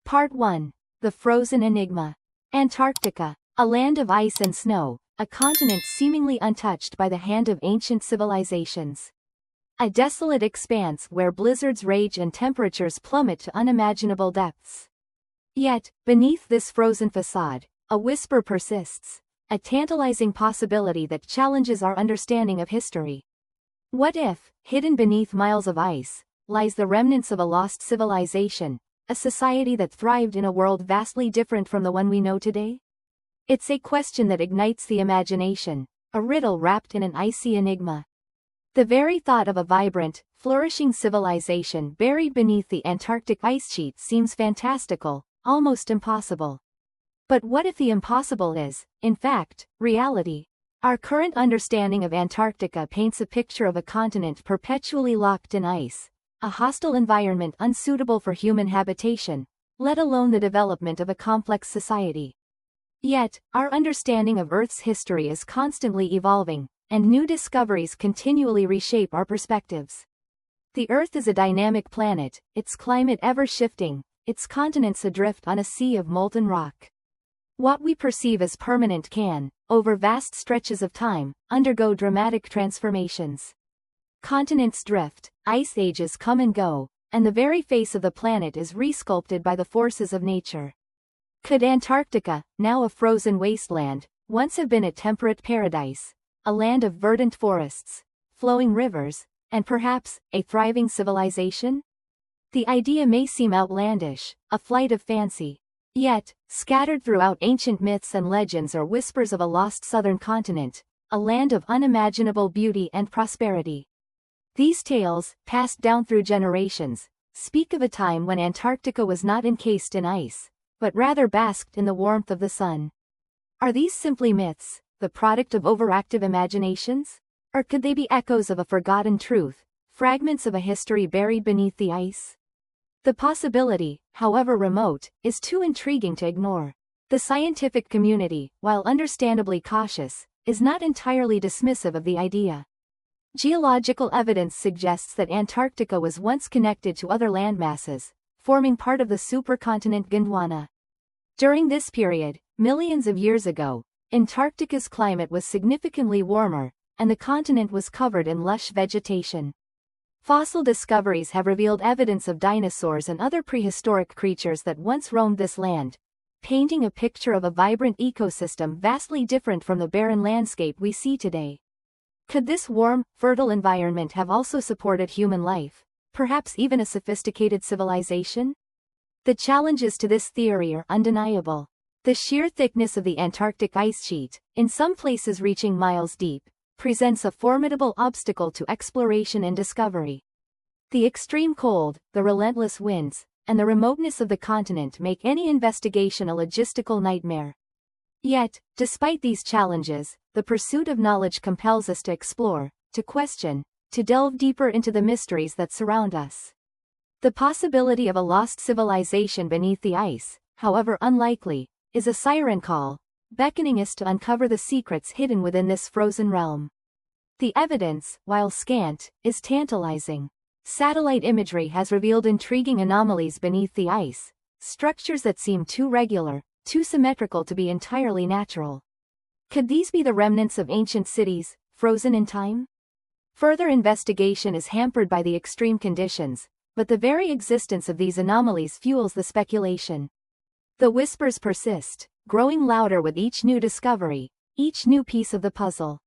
Part 1. The Frozen Enigma. Antarctica, a land of ice and snow, a continent seemingly untouched by the hand of ancient civilizations. A desolate expanse where blizzards rage and temperatures plummet to unimaginable depths. Yet, beneath this frozen facade, a whisper persists, a tantalizing possibility that challenges our understanding of history. What if, hidden beneath miles of ice, lies the remnants of a lost civilization, a society that thrived in a world vastly different from the one we know today? It's a question that ignites the imagination, a riddle wrapped in an icy enigma. The very thought of a vibrant, flourishing civilization buried beneath the Antarctic ice sheet seems fantastical, almost impossible. But what if the impossible is, in fact, reality? Our current understanding of Antarctica paints a picture of a continent perpetually locked in ice, a hostile environment unsuitable for human habitation, let alone the development of a complex society. Yet, our understanding of Earth's history is constantly evolving, and new discoveries continually reshape our perspectives. The Earth is a dynamic planet, its climate ever-shifting, its continents adrift on a sea of molten rock. What we perceive as permanent can, over vast stretches of time, undergo dramatic transformations. Continents drift, ice ages come and go, and the very face of the planet is resculpted by the forces of nature. Could Antarctica, now a frozen wasteland, once have been a temperate paradise, a land of verdant forests, flowing rivers, and perhaps, a thriving civilization? The idea may seem outlandish, a flight of fancy. Yet, scattered throughout ancient myths and legends are whispers of a lost southern continent, a land of unimaginable beauty and prosperity. These tales, passed down through generations, speak of a time when Antarctica was not encased in ice, but rather basked in the warmth of the sun. Are these simply myths, the product of overactive imaginations? Or could they be echoes of a forgotten truth, fragments of a history buried beneath the ice? The possibility, however remote, is too intriguing to ignore. The scientific community, while understandably cautious, is not entirely dismissive of the idea. Geological evidence suggests that Antarctica was once connected to other landmasses, forming part of the supercontinent Gondwana. During this period, millions of years ago, Antarctica's climate was significantly warmer, and the continent was covered in lush vegetation. Fossil discoveries have revealed evidence of dinosaurs and other prehistoric creatures that once roamed this land, painting a picture of a vibrant ecosystem vastly different from the barren landscape we see today. Could this warm, fertile environment have also supported human life, perhaps even a sophisticated civilization? The challenges to this theory are undeniable. The sheer thickness of the Antarctic ice sheet, in some places reaching miles deep, presents a formidable obstacle to exploration and discovery. The extreme cold, the relentless winds, and the remoteness of the continent make any investigation a logistical nightmare. Yet, despite these challenges, the pursuit of knowledge compels us to explore, to question, to delve deeper into the mysteries that surround us. The possibility of a lost civilization beneath the ice, however unlikely, is a siren call, beckoning us to uncover the secrets hidden within this frozen realm. The evidence, while scant, is tantalizing. Satellite imagery has revealed intriguing anomalies beneath the ice, structures that seem too regular, too symmetrical to be entirely natural. Could these be the remnants of ancient cities, frozen in time? Further investigation is hampered by the extreme conditions, but the very existence of these anomalies fuels the speculation. The whispers persist, growing louder with each new discovery, each new piece of the puzzle.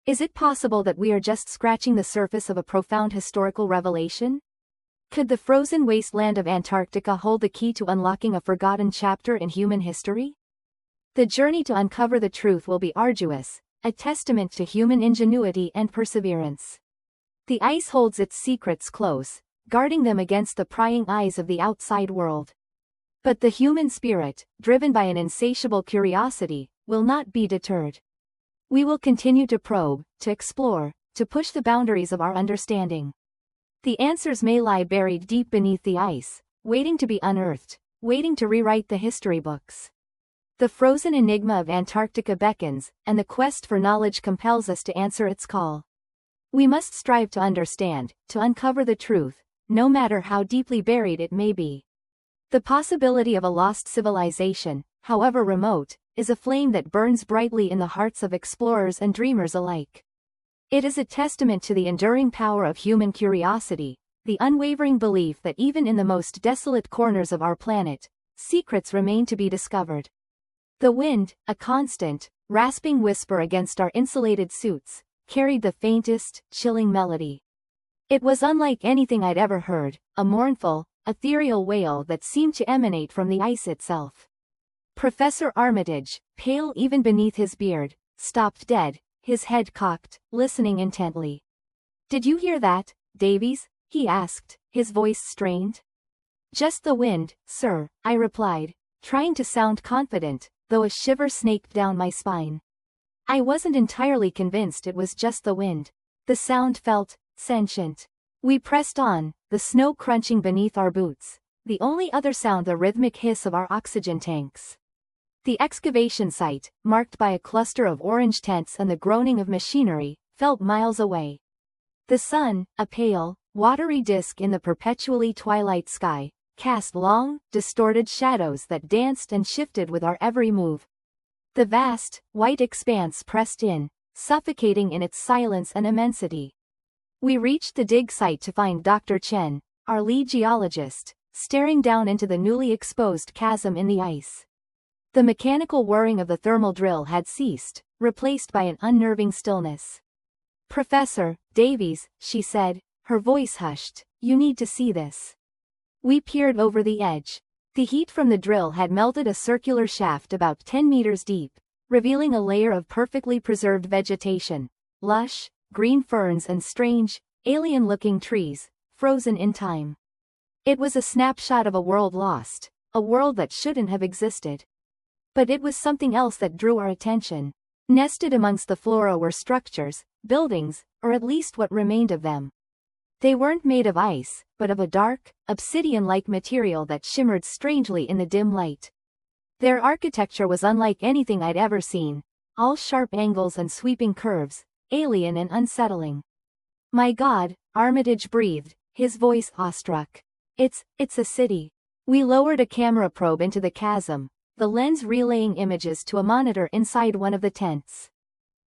Is it possible that we are just scratching the surface of a profound historical revelation? Could the frozen wasteland of Antarctica hold the key to unlocking a forgotten chapter in human history? The journey to uncover the truth will be arduous, a testament to human ingenuity and perseverance. The ice holds its secrets close, guarding them against the prying eyes of the outside world. But the human spirit, driven by an insatiable curiosity, will not be deterred. We will continue to probe, to explore, to push the boundaries of our understanding. The answers may lie buried deep beneath the ice, waiting to be unearthed, waiting to rewrite the history books. The frozen enigma of Antarctica beckons, and the quest for knowledge compels us to answer its call. We must strive to understand, to uncover the truth, no matter how deeply buried it may be. The possibility of a lost civilization, however remote, is a flame that burns brightly in the hearts of explorers and dreamers alike. It is a testament to the enduring power of human curiosity, the unwavering belief that even in the most desolate corners of our planet, secrets remain to be discovered. The wind, a constant, rasping whisper against our insulated suits, carried the faintest, chilling melody. It was unlike anything I'd ever heard, a mournful, ethereal wail that seemed to emanate from the ice itself. Professor Armitage, pale even beneath his beard, stopped dead, his head cocked, listening intently. "Did you hear that, Davies?" he asked, his voice strained. "Just the wind, sir," I replied, trying to sound confident, though a shiver snaked down my spine. I wasn't entirely convinced it was just the wind. The sound felt sentient. We pressed on, the snow crunching beneath our boots, the only other sound the rhythmic hiss of our oxygen tanks. The excavation site, marked by a cluster of orange tents and the groaning of machinery, felt miles away. The sun, a pale, watery disk in the perpetually twilight sky, cast long, distorted shadows that danced and shifted with our every move. The vast, white expanse pressed in, suffocating in its silence and immensity. We reached the dig site to find Dr. Chen, our lead geologist, staring down into the newly exposed chasm in the ice. The mechanical whirring of the thermal drill had ceased, replaced by an unnerving stillness. "Professor Davies," she said, her voice hushed, "you need to see this." We peered over the edge. The heat from the drill had melted a circular shaft about 10 meters deep, revealing a layer of perfectly preserved vegetation, lush, green ferns and strange, alien-looking trees, frozen in time. It was a snapshot of a world lost, a world that shouldn't have existed. But it was something else that drew our attention. Nested amongst the flora were structures, buildings, or at least what remained of them. They weren't made of ice, but of a dark, obsidian-like material that shimmered strangely in the dim light. Their architecture was unlike anything I'd ever seen, all sharp angles and sweeping curves, alien and unsettling. "My God," Armitage breathed, his voice awestruck. It's a city." We lowered a camera probe into the chasm, the lens relaying images to a monitor inside one of the tents.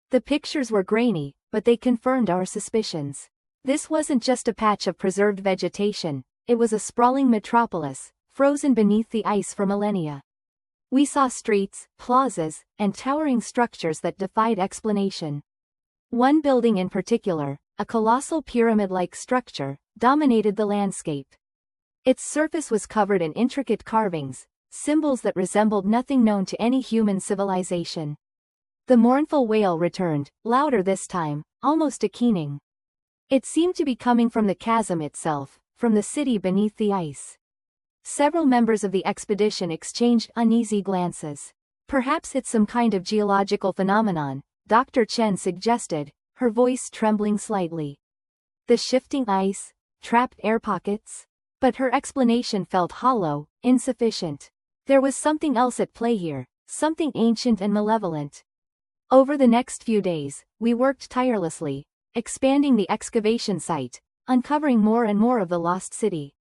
The pictures were grainy, but they confirmed our suspicions. This wasn't just a patch of preserved vegetation, it was a sprawling metropolis, frozen beneath the ice for millennia. We saw streets, plazas, and towering structures that defied explanation. One building in particular, a colossal pyramid-like structure, dominated the landscape. Its surface was covered in intricate carvings, symbols that resembled nothing known to any human civilization. The mournful wail returned, louder this time, almost a keening. It seemed to be coming from the chasm itself, from the city beneath the ice. Several members of the expedition exchanged uneasy glances. "Perhaps it's some kind of geological phenomenon," Dr. Chen suggested, her voice trembling slightly. "The shifting ice, trapped air pockets?" But her explanation felt hollow, insufficient. There was something else at play here, something ancient and malevolent. Over the next few days, we worked tirelessly, expanding the excavation site, uncovering more and more of the lost city.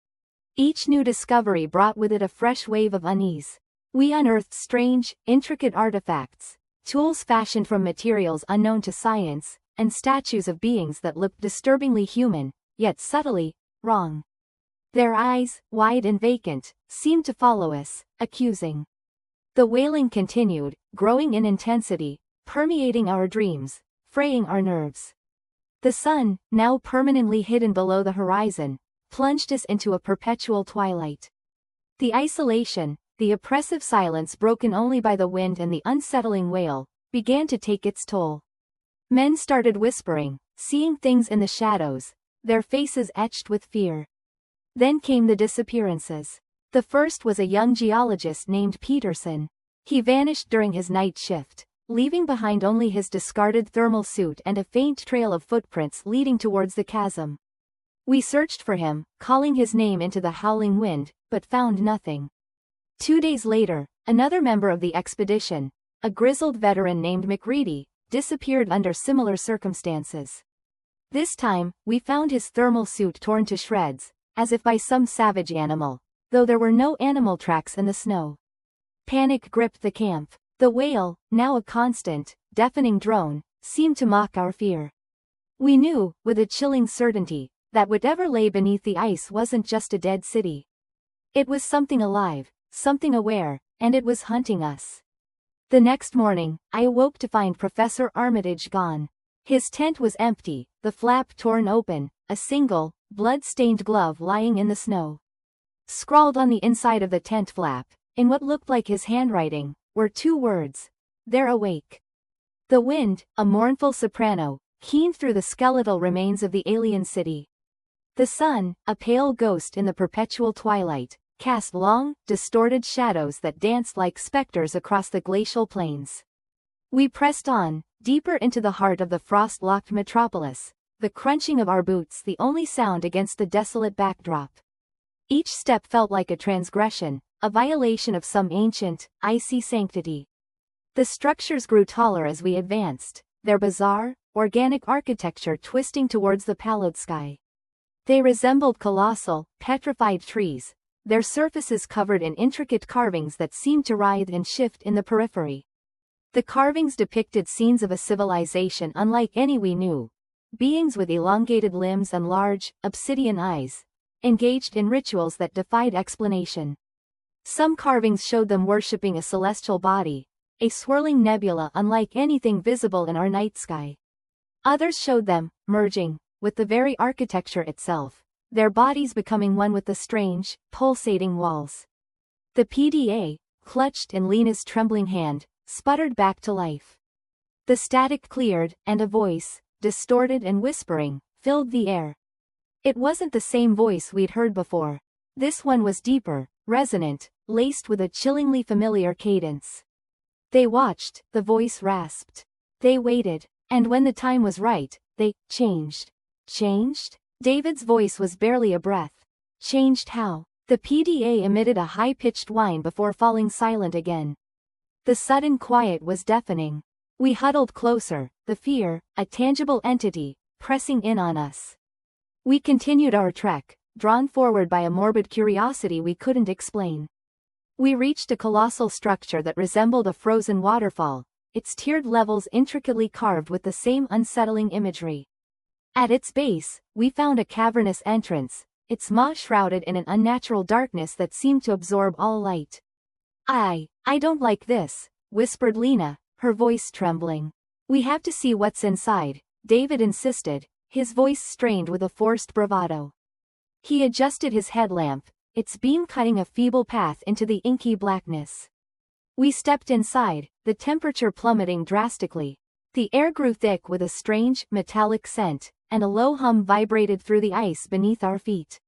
Each new discovery brought with it a fresh wave of unease. We unearthed strange, intricate artifacts, tools fashioned from materials unknown to science, and statues of beings that looked disturbingly human, yet subtly wrong. Their eyes, wide and vacant, seemed to follow us, accusing. The wailing continued, growing in intensity, permeating our dreams, fraying our nerves. The sun, now permanently hidden below the horizon, plunged us into a perpetual twilight. The isolation, the oppressive silence broken only by the wind and the unsettling wail, began to take its toll. Men started whispering, seeing things in the shadows, their faces etched with fear. Then came the disappearances. The first was a young geologist named Peterson. He vanished during his night shift, leaving behind only his discarded thermal suit and a faint trail of footprints leading towards the chasm. We searched for him, calling his name into the howling wind, but found nothing. 2 days later, another member of the expedition, a grizzled veteran named McReady, disappeared under similar circumstances. This time, we found his thermal suit torn to shreds, as if by some savage animal, though there were no animal tracks in the snow. Panic gripped the camp. The wail, now a constant, deafening drone, seemed to mock our fear. We knew, with a chilling certainty, that whatever lay beneath the ice wasn't just a dead city. It was something alive, something aware, and it was hunting us. The next morning, I awoke to find Professor Armitage gone. His tent was empty, the flap torn open, a single, blood-stained glove lying in the snow. Scrawled on the inside of the tent flap, in what looked like his handwriting, were 2 words. "They're awake." The wind, a mournful soprano, keened through the skeletal remains of the alien city. The sun, a pale ghost in the perpetual twilight, cast long, distorted shadows that danced like specters across the glacial plains. We pressed on, deeper into the heart of the frost-locked metropolis, the crunching of our boots the only sound against the desolate backdrop. Each step felt like a transgression, a violation of some ancient, icy sanctity. The structures grew taller as we advanced, their bizarre, organic architecture twisting towards the pallid sky. They resembled colossal, petrified trees, their surfaces covered in intricate carvings that seemed to writhe and shift in the periphery. The carvings depicted scenes of a civilization unlike any we knew, beings with elongated limbs and large, obsidian eyes, engaged in rituals that defied explanation. Some carvings showed them worshipping a celestial body, a swirling nebula unlike anything visible in our night sky. Others showed them, merging, with the very architecture itself, their bodies becoming one with the strange, pulsating walls. The PDA, clutched in Lena's trembling hand, sputtered back to life. The static cleared, and a voice, distorted and whispering, filled the air. It wasn't the same voice we'd heard before. This one was deeper, resonant, laced with a chillingly familiar cadence. They watched, the voice rasped. They waited, and when the time was right, they changed. Changed? David's voice was barely a breath. Changed how? The PDA emitted a high-pitched whine before falling silent again. The sudden quiet was deafening. We huddled closer, the fear, a tangible entity, pressing in on us. We continued our trek, drawn forward by a morbid curiosity we couldn't explain. We reached a colossal structure that resembled a frozen waterfall, its tiered levels intricately carved with the same unsettling imagery. At its base, we found a cavernous entrance, its maw shrouded in an unnatural darkness that seemed to absorb all light. I don't like this, whispered Lena, her voice trembling. We have to see what's inside, David insisted, his voice strained with a forced bravado. He adjusted his headlamp, its beam cutting a feeble path into the inky blackness. We stepped inside, the temperature plummeting drastically. The air grew thick with a strange, metallic scent, and a low hum vibrated through the ice beneath our feet.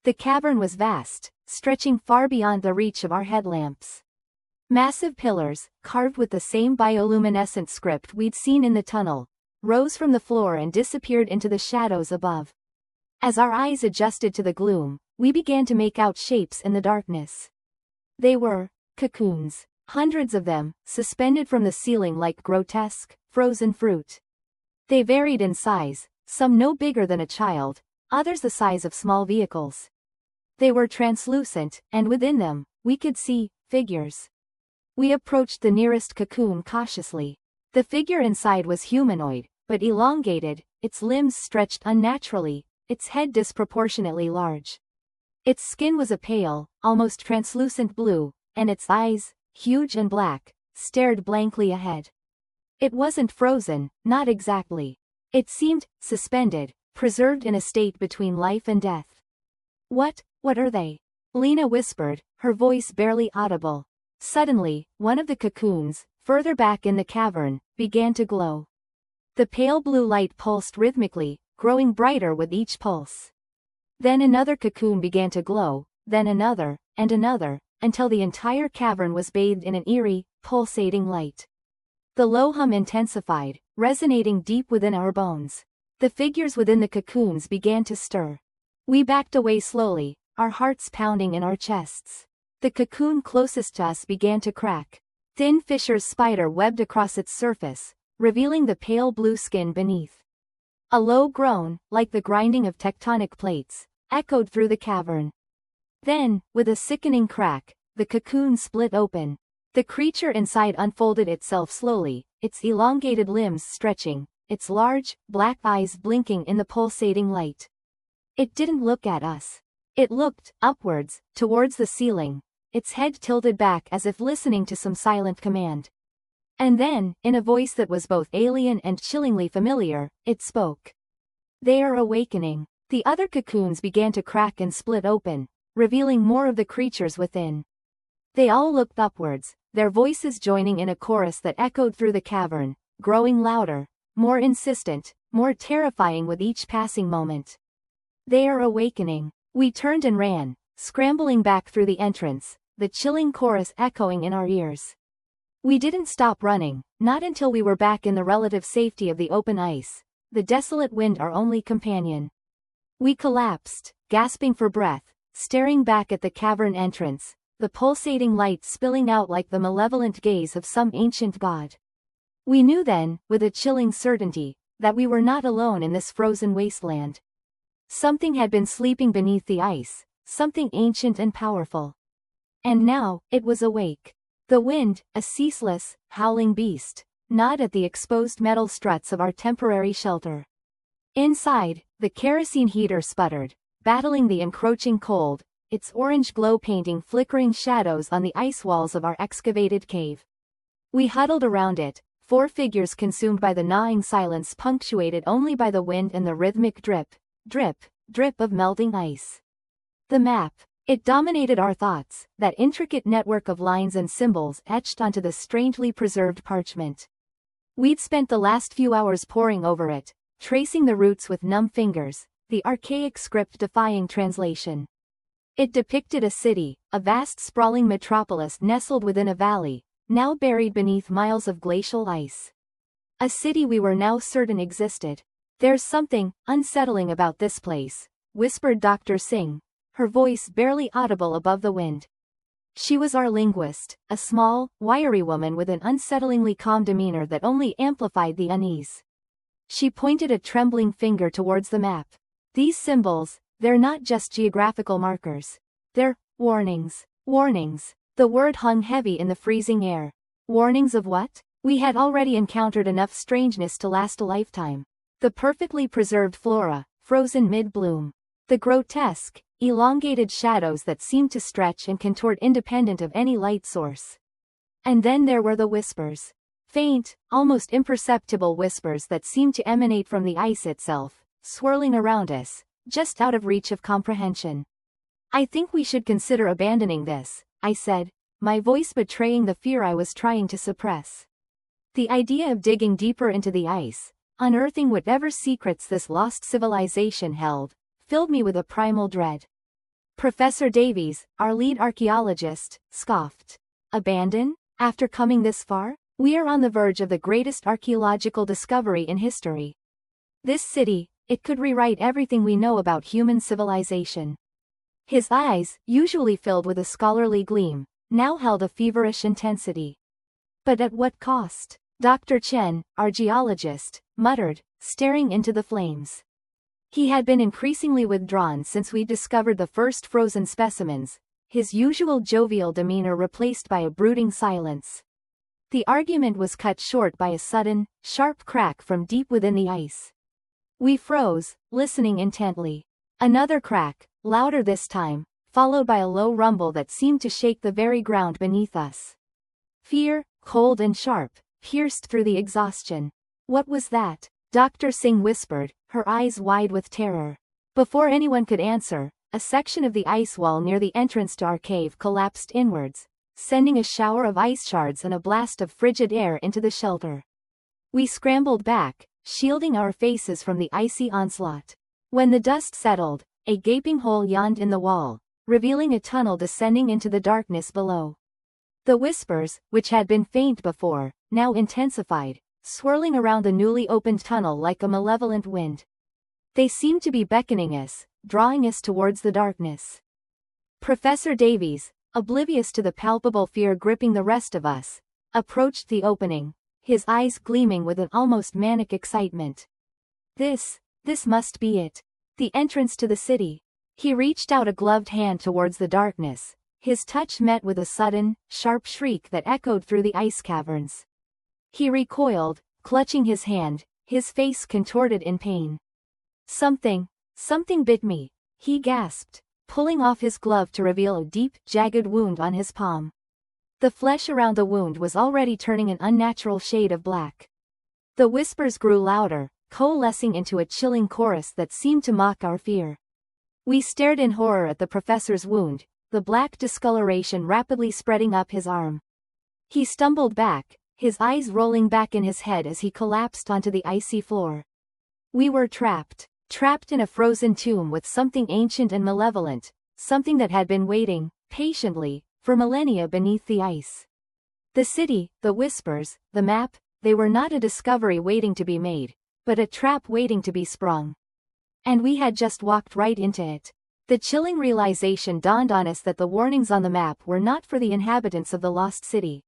The cavern was vast, stretching far beyond the reach of our headlamps. Massive pillars, carved with the same bioluminescent script we'd seen in the tunnel, rose from the floor and disappeared into the shadows above. As our eyes adjusted to the gloom, we began to make out shapes in the darkness. They were cocoons, hundreds of them, suspended from the ceiling like grotesque, frozen fruit. They varied in size, some no bigger than a child, others the size of small vehicles. They were translucent, and within them, we could see figures. We approached the nearest cocoon cautiously. The figure inside was humanoid, but elongated, its limbs stretched unnaturally, its head disproportionately large. Its skin was a pale, almost translucent blue, and its eyes, huge and black, stared blankly ahead. It wasn't frozen, not exactly. It seemed suspended, preserved in a state between life and death. What are they? Lena whispered, her voice barely audible. Suddenly, one of the cocoons, further back in the cavern, began to glow. The pale blue light pulsed rhythmically, growing brighter with each pulse. Then another cocoon began to glow, then another, and another, until the entire cavern was bathed in an eerie, pulsating light. The low hum intensified, resonating deep within our bones. The figures within the cocoons began to stir. We backed away slowly, our hearts pounding in our chests. The cocoon closest to us began to crack. Thin fissures spider-webbed across its surface, revealing the pale blue skin beneath. A low groan, like the grinding of tectonic plates, echoed through the cavern. Then, with a sickening crack, the cocoon split open. The creature inside unfolded itself slowly, its elongated limbs stretching, its large, black eyes blinking in the pulsating light. It didn't look at us. It looked upwards, towards the ceiling, its head tilted back as if listening to some silent command. And then, in a voice that was both alien and chillingly familiar, it spoke. "They are awakening." The other cocoons began to crack and split open, revealing more of the creatures within. They all looked upwards, their voices joining in a chorus that echoed through the cavern, growing louder, more insistent, more terrifying with each passing moment. "They are awakening." We turned and ran, scrambling back through the entrance, the chilling chorus echoing in our ears. We didn't stop running, not until we were back in the relative safety of the open ice, the desolate wind our only companion. We collapsed, gasping for breath, staring back at the cavern entrance, the pulsating light spilling out like the malevolent gaze of some ancient god. We knew then, with a chilling certainty, that we were not alone in this frozen wasteland. Something had been sleeping beneath the ice, something ancient and powerful. And now, it was awake. The wind, a ceaseless, howling beast, gnawed at the exposed metal struts of our temporary shelter. Inside, the kerosene heater sputtered, battling the encroaching cold, its orange glow painting flickering shadows on the ice walls of our excavated cave. We huddled around it, four figures consumed by the gnawing silence punctuated only by the wind and the rhythmic drip, drip, drip of melting ice. The map. It dominated our thoughts, that intricate network of lines and symbols etched onto the strangely preserved parchment. We'd spent the last few hours poring over it, tracing the routes with numb fingers, the archaic script defying translation. It depicted a city, a vast sprawling metropolis nestled within a valley, now buried beneath miles of glacial ice. A city we were now certain existed. "There's something unsettling about this place," whispered Dr. Singh, her voice barely audible above the wind. She was our linguist, a small, wiry woman with an unsettlingly calm demeanor that only amplified the unease. She pointed a trembling finger towards the map. "These symbols, they're not just geographical markers. They're warnings. Warnings." The word hung heavy in the freezing air. Warnings of what? We had already encountered enough strangeness to last a lifetime. The perfectly preserved flora, frozen mid-bloom. The grotesque, elongated shadows that seemed to stretch and contort independent of any light source. And then there were the whispers. Faint, almost imperceptible whispers that seemed to emanate from the ice itself, swirling around us, just out of reach of comprehension. "I think we should consider abandoning this," I said, my voice betraying the fear I was trying to suppress. The idea of digging deeper into the ice, unearthing whatever secrets this lost civilization held, filled me with a primal dread. Professor Davies, our lead archaeologist, scoffed. "Abandon? After coming this far? We are on the verge of the greatest archaeological discovery in history. This city, it could rewrite everything we know about human civilization." His eyes, usually filled with a scholarly gleam, now held a feverish intensity. "But at what cost?" Dr. Chen, our geologist, muttered, staring into the flames. He had been increasingly withdrawn since we discovered the first frozen specimens, his usual jovial demeanor replaced by a brooding silence. The argument was cut short by a sudden, sharp crack from deep within the ice. We froze, listening intently. Another crack, louder this time, followed by a low rumble that seemed to shake the very ground beneath us. Fear, cold and sharp, pierced through the exhaustion. "What was that?" Dr. Singh whispered, her eyes wide with terror. Before anyone could answer, a section of the ice wall near the entrance to our cave collapsed inwards, sending a shower of ice shards and a blast of frigid air into the shelter. We scrambled back, shielding our faces from the icy onslaught. When the dust settled, a gaping hole yawned in the wall, revealing a tunnel descending into the darkness below. The whispers, which had been faint before, now intensified, swirling around the newly opened tunnel like a malevolent wind. They seemed to be beckoning us, drawing us towards the darkness. Professor Davies, oblivious to the palpable fear gripping the rest of us, approached the opening, his eyes gleaming with an almost manic excitement. This must be it. The entrance to the city. He reached out a gloved hand towards the darkness, his touch met with a sudden, sharp shriek that echoed through the ice caverns. He recoiled, clutching his hand, his face contorted in pain. Something bit me, he gasped, pulling off his glove to reveal a deep, jagged wound on his palm. The flesh around the wound was already turning an unnatural shade of black. The whispers grew louder, coalescing into a chilling chorus that seemed to mock our fear. We stared in horror at the professor's wound, the black discoloration rapidly spreading up his arm. He stumbled back, his eyes rolling back in his head as he collapsed onto the icy floor. We were trapped in a frozen tomb with something ancient and malevolent, something that had been waiting, patiently, for millennia beneath the ice. The city, the whispers, the map, they were not a discovery waiting to be made, but a trap waiting to be sprung. And we had just walked right into it. The chilling realization dawned on us that the warnings on the map were not for the inhabitants of the lost city.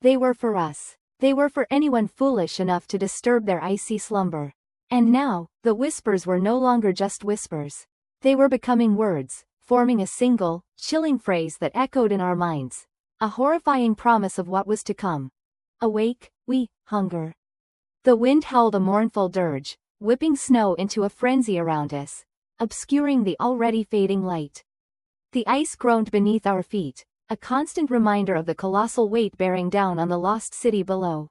They were for us. They were for anyone foolish enough to disturb their icy slumber. And now, the whispers were no longer just whispers. They were becoming words, forming a single, chilling phrase that echoed in our minds. A horrifying promise of what was to come. Awake, we hunger. The wind howled a mournful dirge, whipping snow into a frenzy around us, obscuring the already fading light. The ice groaned beneath our feet, a constant reminder of the colossal weight bearing down on the lost city below.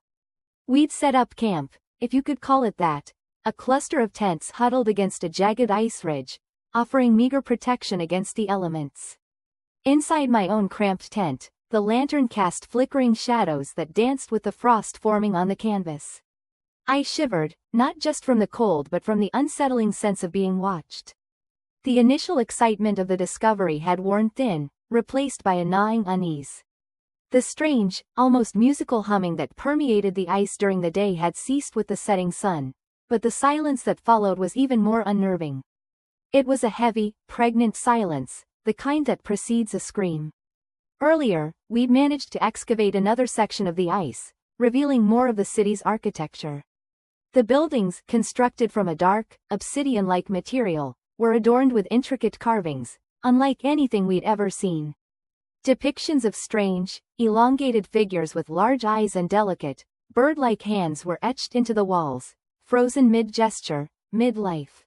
We'd set up camp, if you could call it that, a cluster of tents huddled against a jagged ice ridge, offering meager protection against the elements. Inside my own cramped tent, the lantern cast flickering shadows that danced with the frost forming on the canvas. I shivered, not just from the cold but from the unsettling sense of being watched. The initial excitement of the discovery had worn thin, replaced by a gnawing unease. The strange, almost musical humming that permeated the ice during the day had ceased with the setting sun, but the silence that followed was even more unnerving. It was a heavy, pregnant silence, the kind that precedes a scream. Earlier, we'd managed to excavate another section of the ice, revealing more of the city's architecture. The buildings, constructed from a dark, obsidian-like material, were adorned with intricate carvings, unlike anything we'd ever seen. Depictions of strange, elongated figures with large eyes and delicate, bird-like hands were etched into the walls, frozen mid-gesture, mid-life.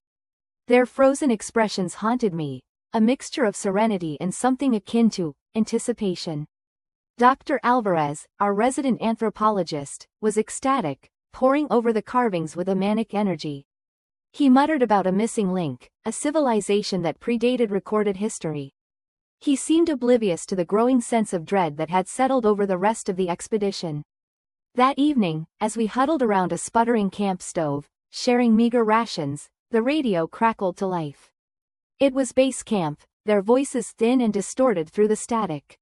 Their frozen expressions haunted me, a mixture of serenity and something akin to anticipation. Dr. Alvarez, our resident anthropologist, was ecstatic, poring over the carvings with a manic energy. He muttered about a missing link, a civilization that predated recorded history. He seemed oblivious to the growing sense of dread that had settled over the rest of the expedition. That evening, as we huddled around a sputtering camp stove, sharing meager rations, the radio crackled to life. It was base camp, their voices thin and distorted through the static.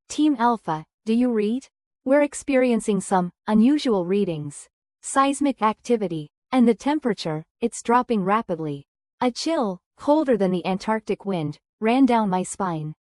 Team Alpha, do you read? We're experiencing some unusual readings. Seismic activity. And the temperature, it's dropping rapidly. A chill, colder than the Antarctic wind, ran down my spine.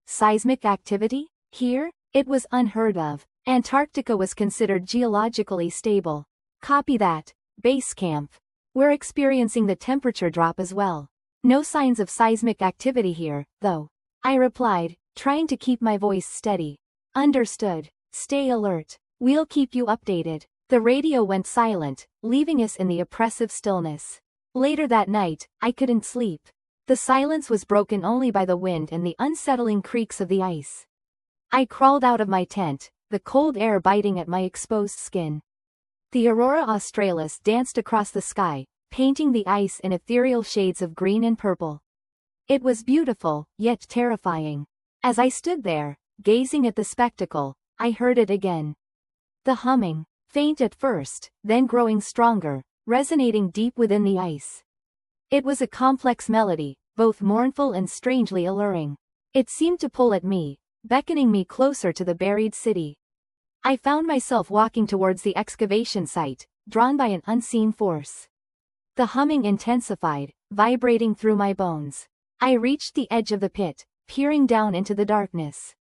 Seismic activity? Here? It was unheard of. Antarctica was considered geologically stable. Copy that. Base camp. We're experiencing the temperature drop as well. No signs of seismic activity here, though. I replied, trying to keep my voice steady. Understood. Stay alert. We'll keep you updated. The radio went silent, leaving us in the oppressive stillness. Later that night, I couldn't sleep. The silence was broken only by the wind and the unsettling creaks of the ice. I crawled out of my tent, the cold air biting at my exposed skin. The aurora australis danced across the sky, painting the ice in ethereal shades of green and purple. It was beautiful, yet terrifying. As I stood there, gazing at the spectacle, I heard it again. The humming. Faint at first, then growing stronger, resonating deep within the ice. It was a complex melody, both mournful and strangely alluring. It seemed to pull at me, beckoning me closer to the buried city. I found myself walking towards the excavation site, drawn by an unseen force. The humming intensified, vibrating through my bones. I reached the edge of the pit, peering down into the darkness.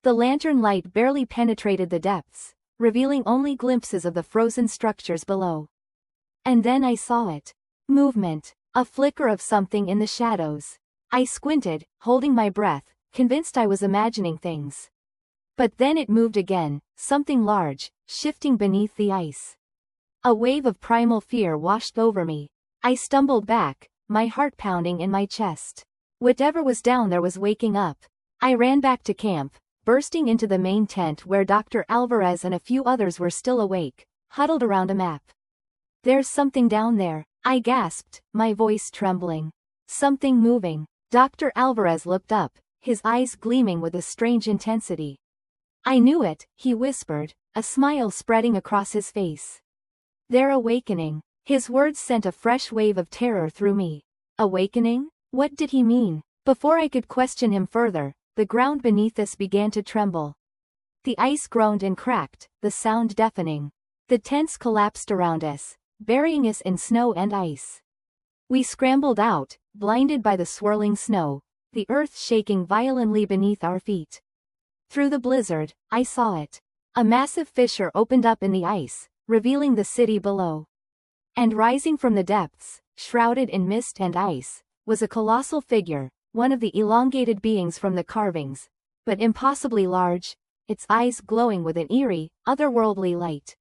The lantern light barely penetrated the depths, revealing only glimpses of the frozen structures below. And then I saw it. Movement. A flicker of something in the shadows. I squinted, holding my breath, convinced I was imagining things. But then it moved again, something large, shifting beneath the ice. A wave of primal fear washed over me. I stumbled back, my heart pounding in my chest. Whatever was down there was waking up. I ran back to camp, bursting into the main tent where Dr. Alvarez and a few others were still awake, huddled around a map. "There's something down there," I gasped, my voice trembling. "Something moving." Dr. Alvarez looked up, his eyes gleaming with a strange intensity. "I knew it," he whispered, a smile spreading across his face. "They're awakening." His words sent a fresh wave of terror through me. Awakening? What did he mean? Before I could question him further, the ground beneath us began to tremble. The ice groaned and cracked, the sound deafening. The tents collapsed around us, burying us in snow and ice. We scrambled out, blinded by the swirling snow, the earth shaking violently beneath our feet. Through the blizzard, I saw it. A massive fissure opened up in the ice, revealing the city below. And rising from the depths, shrouded in mist and ice, was a colossal figure, one of the elongated beings from the carvings, but impossibly large, its eyes glowing with an eerie, otherworldly light.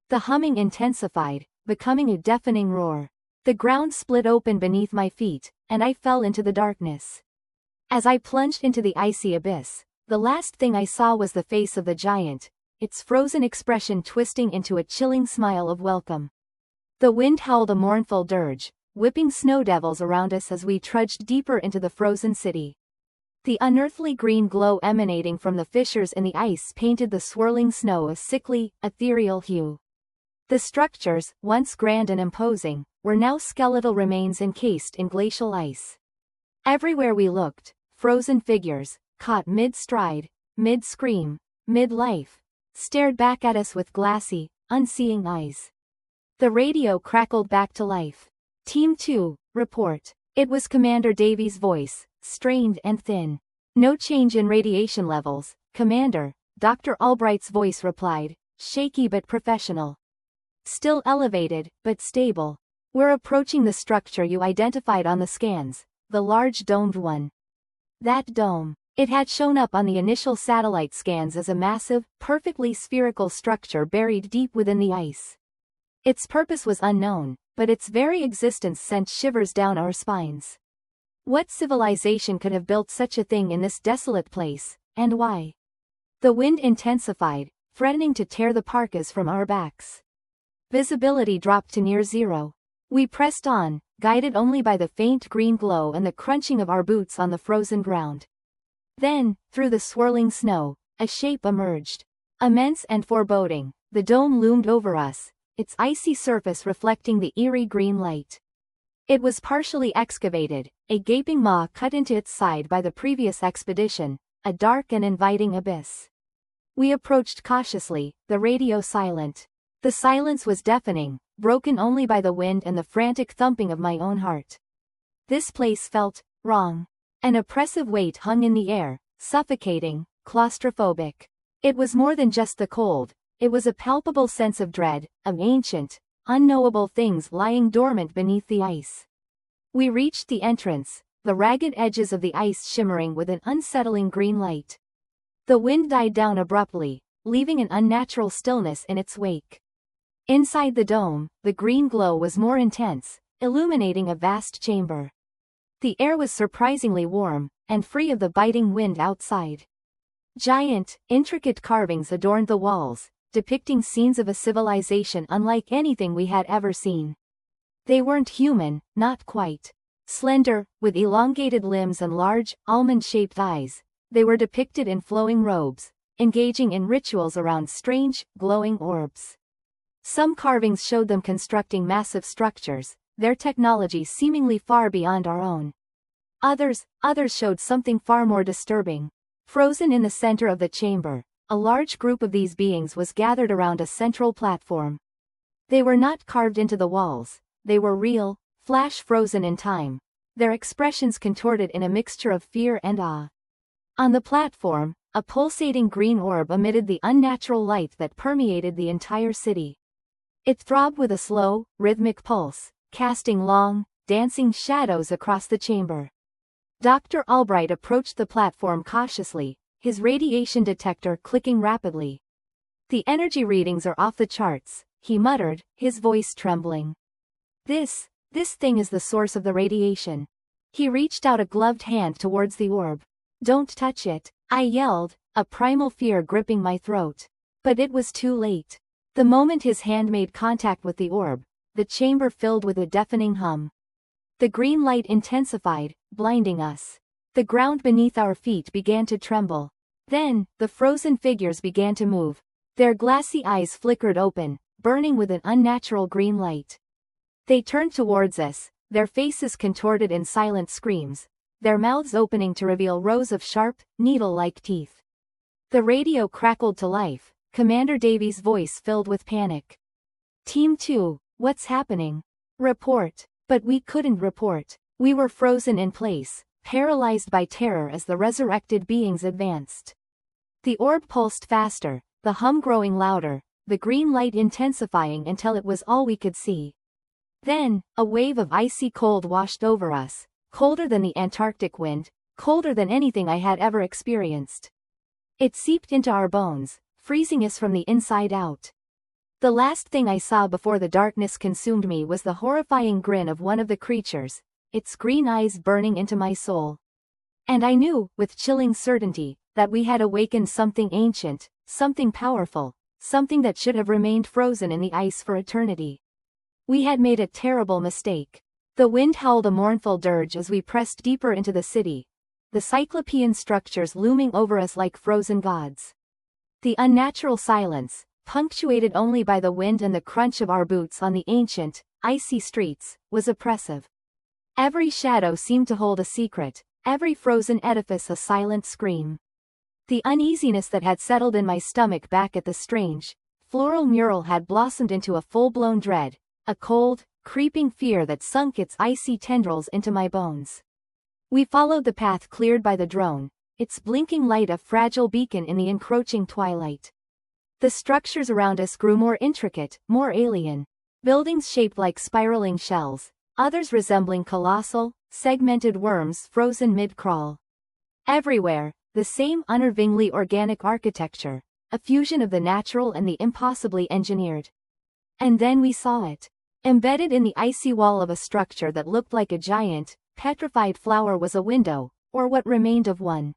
The humming intensified, becoming a deafening roar. The ground split open beneath my feet, and I fell into the darkness. As I plunged into the icy abyss, the last thing I saw was the face of the giant, its frozen expression twisting into a chilling smile of welcome. The wind howled a mournful dirge, whipping snow devils around us as we trudged deeper into the frozen city. The unearthly green glow emanating from the fissures in the ice painted the swirling snow a sickly, ethereal hue. The structures, once grand and imposing, were now skeletal remains encased in glacial ice. Everywhere we looked, frozen figures, caught mid-stride, mid-scream, mid-life, stared back at us with glassy, unseeing eyes. The radio crackled back to life. "Team 2, report." It was Commander Davies' voice, strained and thin. "No change in radiation levels, Commander," Dr. Albright's voice replied, shaky but professional. "Still elevated, but stable. We're approaching the structure you identified on the scans, the large domed one." That dome. It had shown up on the initial satellite scans as a massive, perfectly spherical structure buried deep within the ice. Its purpose was unknown, but its very existence sent shivers down our spines. What civilization could have built such a thing in this desolate place, and why? The wind intensified, threatening to tear the parkas from our backs. Visibility dropped to near zero. We pressed on, guided only by the faint green glow and the crunching of our boots on the frozen ground. Then, through the swirling snow, a shape emerged. Immense and foreboding, the dome loomed over us, its icy surface reflecting the eerie green light. It was partially excavated, a gaping maw cut into its side by the previous expedition, a dark and inviting abyss. We approached cautiously, the radio silent. The silence was deafening, broken only by the wind and the frantic thumping of my own heart. This place felt wrong. An oppressive weight hung in the air, suffocating, claustrophobic. It was more than just the cold, it was a palpable sense of dread, of ancient, unknowable things lying dormant beneath the ice. We reached the entrance, the ragged edges of the ice shimmering with an unsettling green light. The wind died down abruptly, leaving an unnatural stillness in its wake. Inside the dome, the green glow was more intense, illuminating a vast chamber. The air was surprisingly warm, and free of the biting wind outside. Giant, intricate carvings adorned the walls, depicting scenes of a civilization unlike anything we had ever seen. They weren't human, not quite. Slender, with elongated limbs and large, almond-shaped eyes, they were depicted in flowing robes, engaging in rituals around strange, glowing orbs. Some carvings showed them constructing massive structures, their technology seemingly far beyond our own. Others showed something far more disturbing. Frozen in the center of the chamber, a large group of these beings was gathered around a central platform. They were not carved into the walls, they were real, flash-frozen in time, their expressions contorted in a mixture of fear and awe. On the platform, a pulsating green orb emitted the unnatural light that permeated the entire city. It throbbed with a slow, rhythmic pulse, casting long, dancing shadows across the chamber. Dr. Albright approached the platform cautiously, his radiation detector clicking rapidly. "The energy readings are off the charts," he muttered, his voice trembling. This thing is the source of the radiation." He reached out a gloved hand towards the orb. "Don't touch it," I yelled, a primal fear gripping my throat. But it was too late. The moment his hand made contact with the orb, the chamber filled with a deafening hum. The green light intensified, blinding us. The ground beneath our feet began to tremble. Then, the frozen figures began to move. Their glassy eyes flickered open, burning with an unnatural green light. They turned towards us, their faces contorted in silent screams, their mouths opening to reveal rows of sharp, needle-like teeth. The radio crackled to life, Commander Davies' voice filled with panic. "Team 2, what's happening? Report." But we couldn't report. We were frozen in place, paralyzed by terror as the resurrected beings advanced. The orb pulsed faster, the hum growing louder, the green light intensifying until it was all we could see. Then, a wave of icy cold washed over us, colder than the Antarctic wind, colder than anything I had ever experienced. It seeped into our bones, freezing us from the inside out. The last thing I saw before the darkness consumed me was the horrifying grin of one of the creatures, its green eyes burning into my soul. And I knew, with chilling certainty, that we had awakened something ancient, something powerful, something that should have remained frozen in the ice for eternity. We had made a terrible mistake. The wind howled a mournful dirge as we pressed deeper into the city, the cyclopean structures looming over us like frozen gods. The unnatural silence, punctuated only by the wind and the crunch of our boots on the ancient, icy streets, was oppressive. Every shadow seemed to hold a secret, every frozen edifice a silent scream. The uneasiness that had settled in my stomach back at the strange, floral mural had blossomed into a full-blown dread, a cold, creeping fear that sunk its icy tendrils into my bones. We followed the path cleared by the drone, its blinking light a fragile beacon in the encroaching twilight. The structures around us grew more intricate, more alien. Buildings shaped like spiraling shells, others resembling colossal, segmented worms frozen mid-crawl. Everywhere, the same unnervingly organic architecture, a fusion of the natural and the impossibly engineered. And then we saw it. Embedded in the icy wall of a structure that looked like a giant, petrified flower was a window, or what remained of one.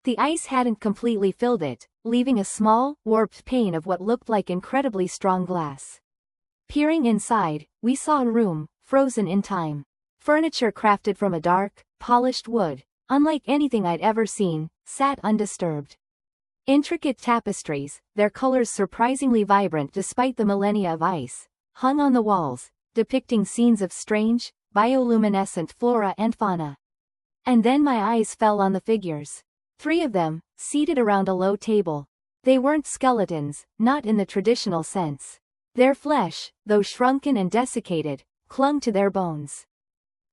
The ice hadn't completely filled it, leaving a small, warped pane of what looked like incredibly strong glass. Peering inside, we saw a room, frozen in time. Furniture crafted from a dark, polished wood, unlike anything I'd ever seen, sat undisturbed. Intricate tapestries, their colors surprisingly vibrant despite the millennia of ice, hung on the walls, depicting scenes of strange, bioluminescent flora and fauna. And then my eyes fell on the figures. 3 of them, seated around a low table. They weren't skeletons, not in the traditional sense. Their flesh, though shrunken and desiccated, clung to their bones.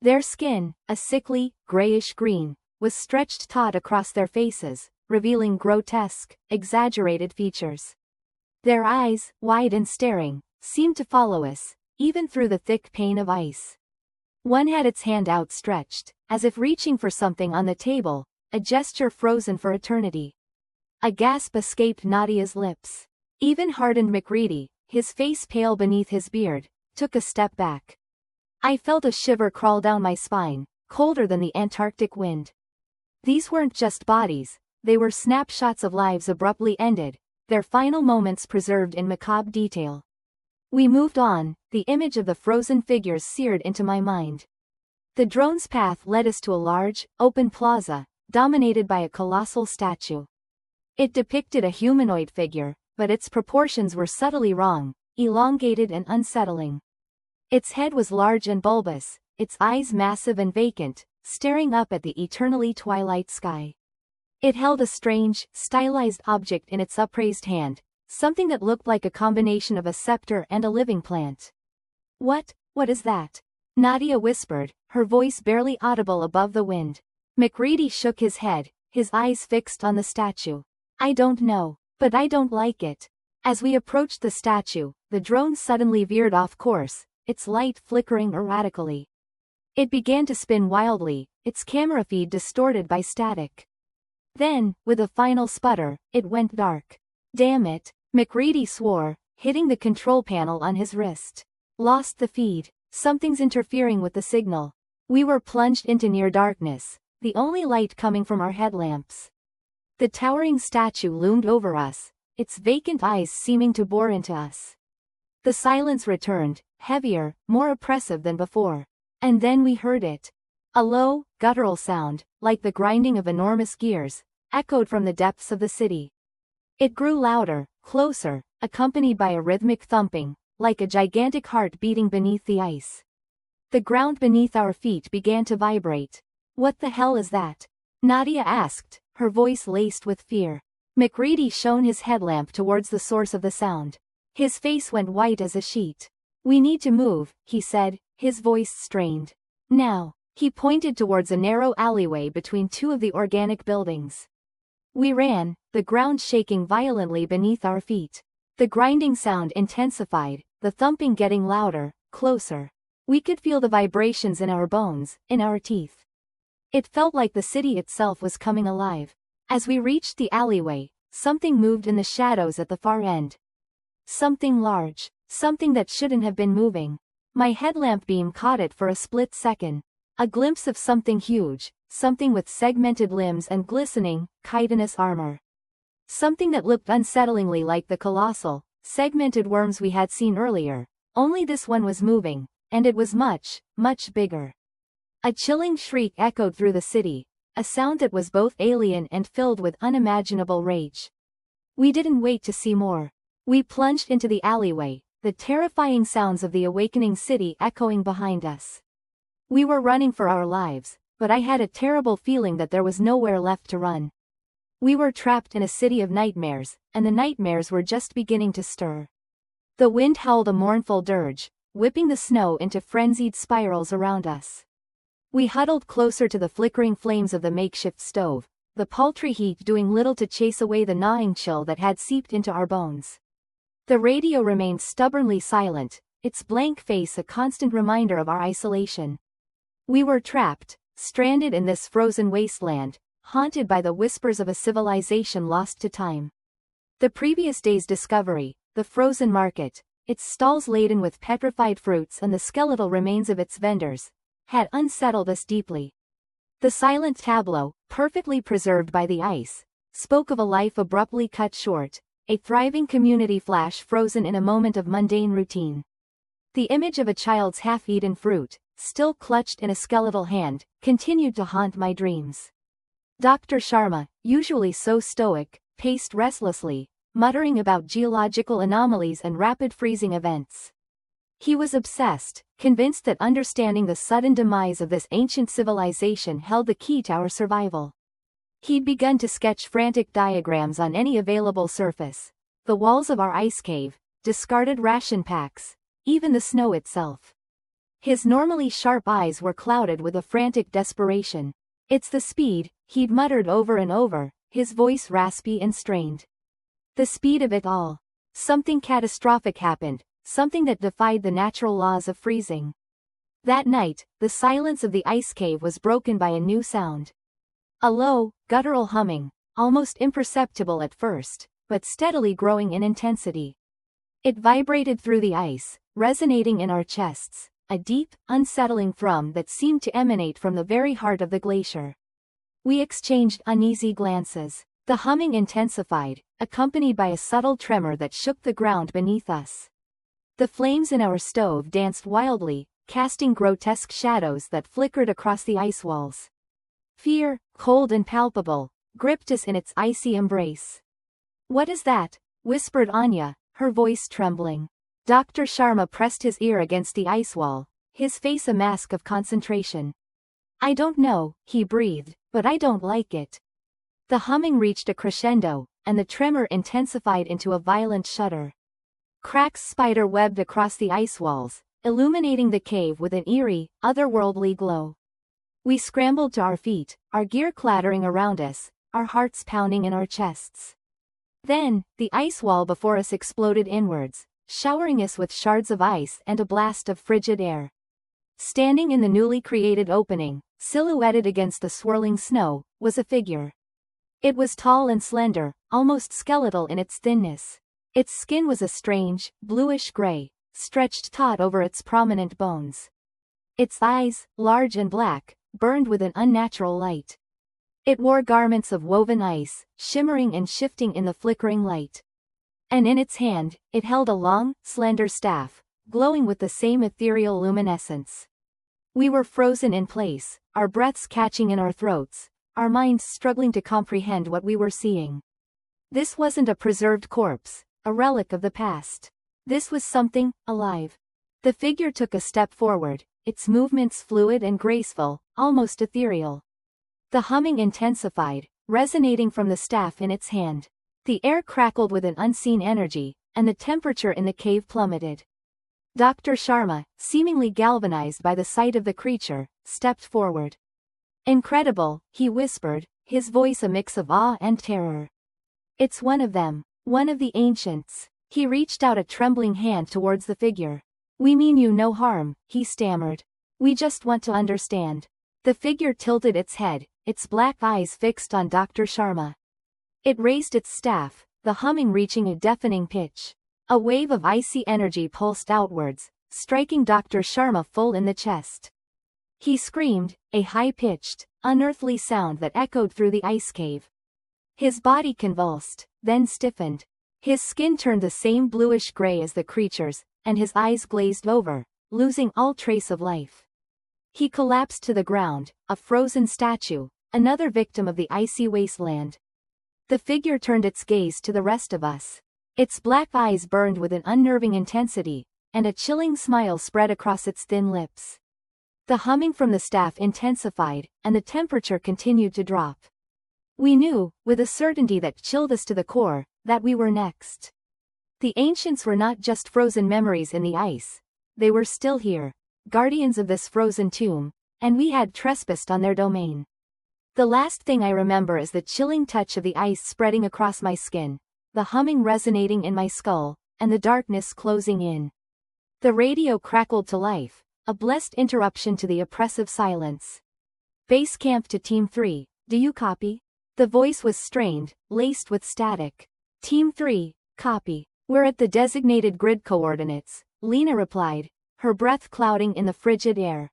Their skin, a sickly, grayish-green, was stretched taut across their faces, revealing grotesque, exaggerated features. Their eyes, wide and staring, seemed to follow us, even through the thick pane of ice. One had its hand outstretched, as if reaching for something on the table, a gesture frozen for eternity. A gasp escaped Nadia's lips. Even hardened McReady, his face pale beneath his beard, took a step back. I felt a shiver crawl down my spine, colder than the Antarctic wind. These weren't just bodies, they were snapshots of lives abruptly ended, their final moments preserved in macabre detail. We moved on, the image of the frozen figures seared into my mind. The drone's path led us to a large, open plaza, dominated by a colossal statue. It depicted a humanoid figure, but its proportions were subtly wrong, elongated and unsettling. Its head was large and bulbous, its eyes massive and vacant, staring up at the eternally twilight sky. It held a strange, stylized object in its upraised hand, something that looked like a combination of a scepter and a living plant. What is that?" Nadia whispered, her voice barely audible above the wind. McReady shook his head, his eyes fixed on the statue. "I don't know, but I don't like it." As we approached the statue, the drone suddenly veered off course, its light flickering erratically. It began to spin wildly, its camera feed distorted by static. Then, with a final sputter, it went dark. Damn it, McReady swore, hitting the control panel on his wrist. Lost the feed. Something's interfering with the signal. We were plunged into near darkness, the only light coming from our headlamps. The towering statue loomed over us, its vacant eyes seeming to bore into us. The silence returned, heavier, more oppressive than before. And then we heard it. A low, guttural sound, like the grinding of enormous gears, echoed from the depths of the city. It grew louder, closer, accompanied by a rhythmic thumping, like a gigantic heart beating beneath the ice. The ground beneath our feet began to vibrate. "What the hell is that?" Nadia asked, her voice laced with fear. McReady shone his headlamp towards the source of the sound. His face went white as a sheet. "We need to move," he said, his voice strained. "Now." He pointed towards a narrow alleyway between two of the organic buildings. We ran, the ground shaking violently beneath our feet. The grinding sound intensified, the thumping getting louder, closer. We could feel the vibrations in our bones, in our teeth. It felt like the city itself was coming alive. As we reached the alleyway, something moved in the shadows at the far end. Something large, something that shouldn't have been moving. My headlamp beam caught it for a split second. A glimpse of something huge, something with segmented limbs and glistening, chitinous armor. Something that looked unsettlingly like the colossal, segmented worms we had seen earlier, only this one was moving, and it was much, much bigger. A chilling shriek echoed through the city, a sound that was both alien and filled with unimaginable rage. We didn't wait to see more. We plunged into the alleyway, the terrifying sounds of the awakening city echoing behind us. We were running for our lives, but I had a terrible feeling that there was nowhere left to run. We were trapped in a city of nightmares, and the nightmares were just beginning to stir. The wind howled a mournful dirge, whipping the snow into frenzied spirals around us. We huddled closer to the flickering flames of the makeshift stove, the paltry heat doing little to chase away the gnawing chill that had seeped into our bones. The radio remained stubbornly silent, its blank face a constant reminder of our isolation. We were trapped, stranded in this frozen wasteland, haunted by the whispers of a civilization lost to time. The previous day's discovery, the frozen market, its stalls laden with petrified fruits and the skeletal remains of its vendors, had unsettled us deeply. The silent tableau, perfectly preserved by the ice, spoke of a life abruptly cut short, a thriving community flash frozen in a moment of mundane routine. The image of a child's half-eaten fruit, still clutched in a skeletal hand, continued to haunt my dreams. Dr. Sharma, usually so stoic, paced restlessly, muttering about geological anomalies and rapid freezing events. He was obsessed, convinced that understanding the sudden demise of this ancient civilization held the key to our survival. He'd begun to sketch frantic diagrams on any available surface, the walls of our ice cave, discarded ration packs, even the snow itself. His normally sharp eyes were clouded with a frantic desperation. "It's the speed," he'd muttered over and over, his voice raspy and strained. The speed of it all. Something catastrophic happened, something that defied the natural laws of freezing. That night, the silence of the ice cave was broken by a new sound. A low, guttural humming, almost imperceptible at first, but steadily growing in intensity. It vibrated through the ice, resonating in our chests, a deep, unsettling thrum that seemed to emanate from the very heart of the glacier. We exchanged uneasy glances. The humming intensified, accompanied by a subtle tremor that shook the ground beneath us. The flames in our stove danced wildly, casting grotesque shadows that flickered across the ice walls. Fear, cold and palpable, gripped us in its icy embrace. "What is that?" whispered Anya, her voice trembling. Dr. Sharma pressed his ear against the ice wall, his face a mask of concentration. "I don't know," he breathed, "but I don't like it." The humming reached a crescendo, and the tremor intensified into a violent shudder. Cracks spider-webbed across the ice walls, illuminating the cave with an eerie, otherworldly glow. We scrambled to our feet, our gear clattering around us, our hearts pounding in our chests. Then, the ice wall before us exploded inwards, showering us with shards of ice and a blast of frigid air. Standing in the newly created opening, silhouetted against the swirling snow, was a figure. It was tall and slender, almost skeletal in its thinness. Its skin was a strange, bluish-gray, stretched taut over its prominent bones. Its eyes, large and black, burned with an unnatural light. It wore garments of woven ice, shimmering and shifting in the flickering light. And in its hand, it held a long, slender staff, glowing with the same ethereal luminescence. We were frozen in place, our breaths catching in our throats, our minds struggling to comprehend what we were seeing. This wasn't a preserved corpse, a relic of the past. This was something alive. The figure took a step forward, its movements fluid and graceful, almost ethereal. The humming intensified, resonating from the staff in its hand. The air crackled with an unseen energy, and the temperature in the cave plummeted. Dr. Sharma, seemingly galvanized by the sight of the creature, stepped forward. "Incredible," he whispered, his voice a mix of awe and terror. "It's one of them, one of the ancients." He reached out a trembling hand towards the figure. "We mean you no harm," he stammered. "We just want to understand." The figure tilted its head, its black eyes fixed on Dr. Sharma. It raised its staff, the humming reaching a deafening pitch. A wave of icy energy pulsed outwards, striking Dr. Sharma full in the chest. He screamed, a high-pitched, unearthly sound that echoed through the ice cave. His body convulsed, then stiffened. His skin turned the same bluish-gray as the creature's, and his eyes glazed over, losing all trace of life. He collapsed to the ground, a frozen statue, another victim of the icy wasteland. The figure turned its gaze to the rest of us. Its black eyes burned with an unnerving intensity, and a chilling smile spread across its thin lips. The humming from the staff intensified, and the temperature continued to drop. We knew, with a certainty that chilled us to the core, that we were next. The ancients were not just frozen memories in the ice. They were still here, guardians of this frozen tomb, and we had trespassed on their domain. The last thing I remember is the chilling touch of the ice spreading across my skin, the humming resonating in my skull, and the darkness closing in. The radio crackled to life, a blessed interruption to the oppressive silence. "Base camp to Team 3, do you copy?" The voice was strained, laced with static. "Team 3, copy. We're at the designated grid coordinates," Lena replied, her breath clouding in the frigid air.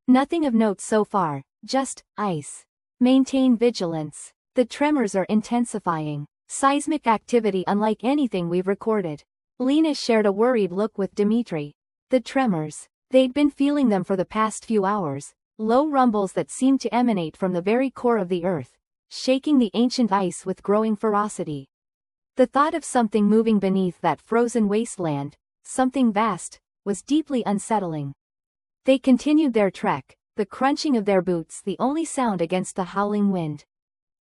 "Nothing of note so far, just ice. Maintain vigilance. The tremors are intensifying. Seismic activity unlike anything we've recorded." Lena shared a worried look with Dmitri. The tremors. They'd been feeling them for the past few hours, low rumbles that seemed to emanate from the very core of the earth, shaking the ancient ice with growing ferocity. The thought of something moving beneath that frozen wasteland, something vast, was deeply unsettling. They continued their trek, the crunching of their boots the only sound against the howling wind.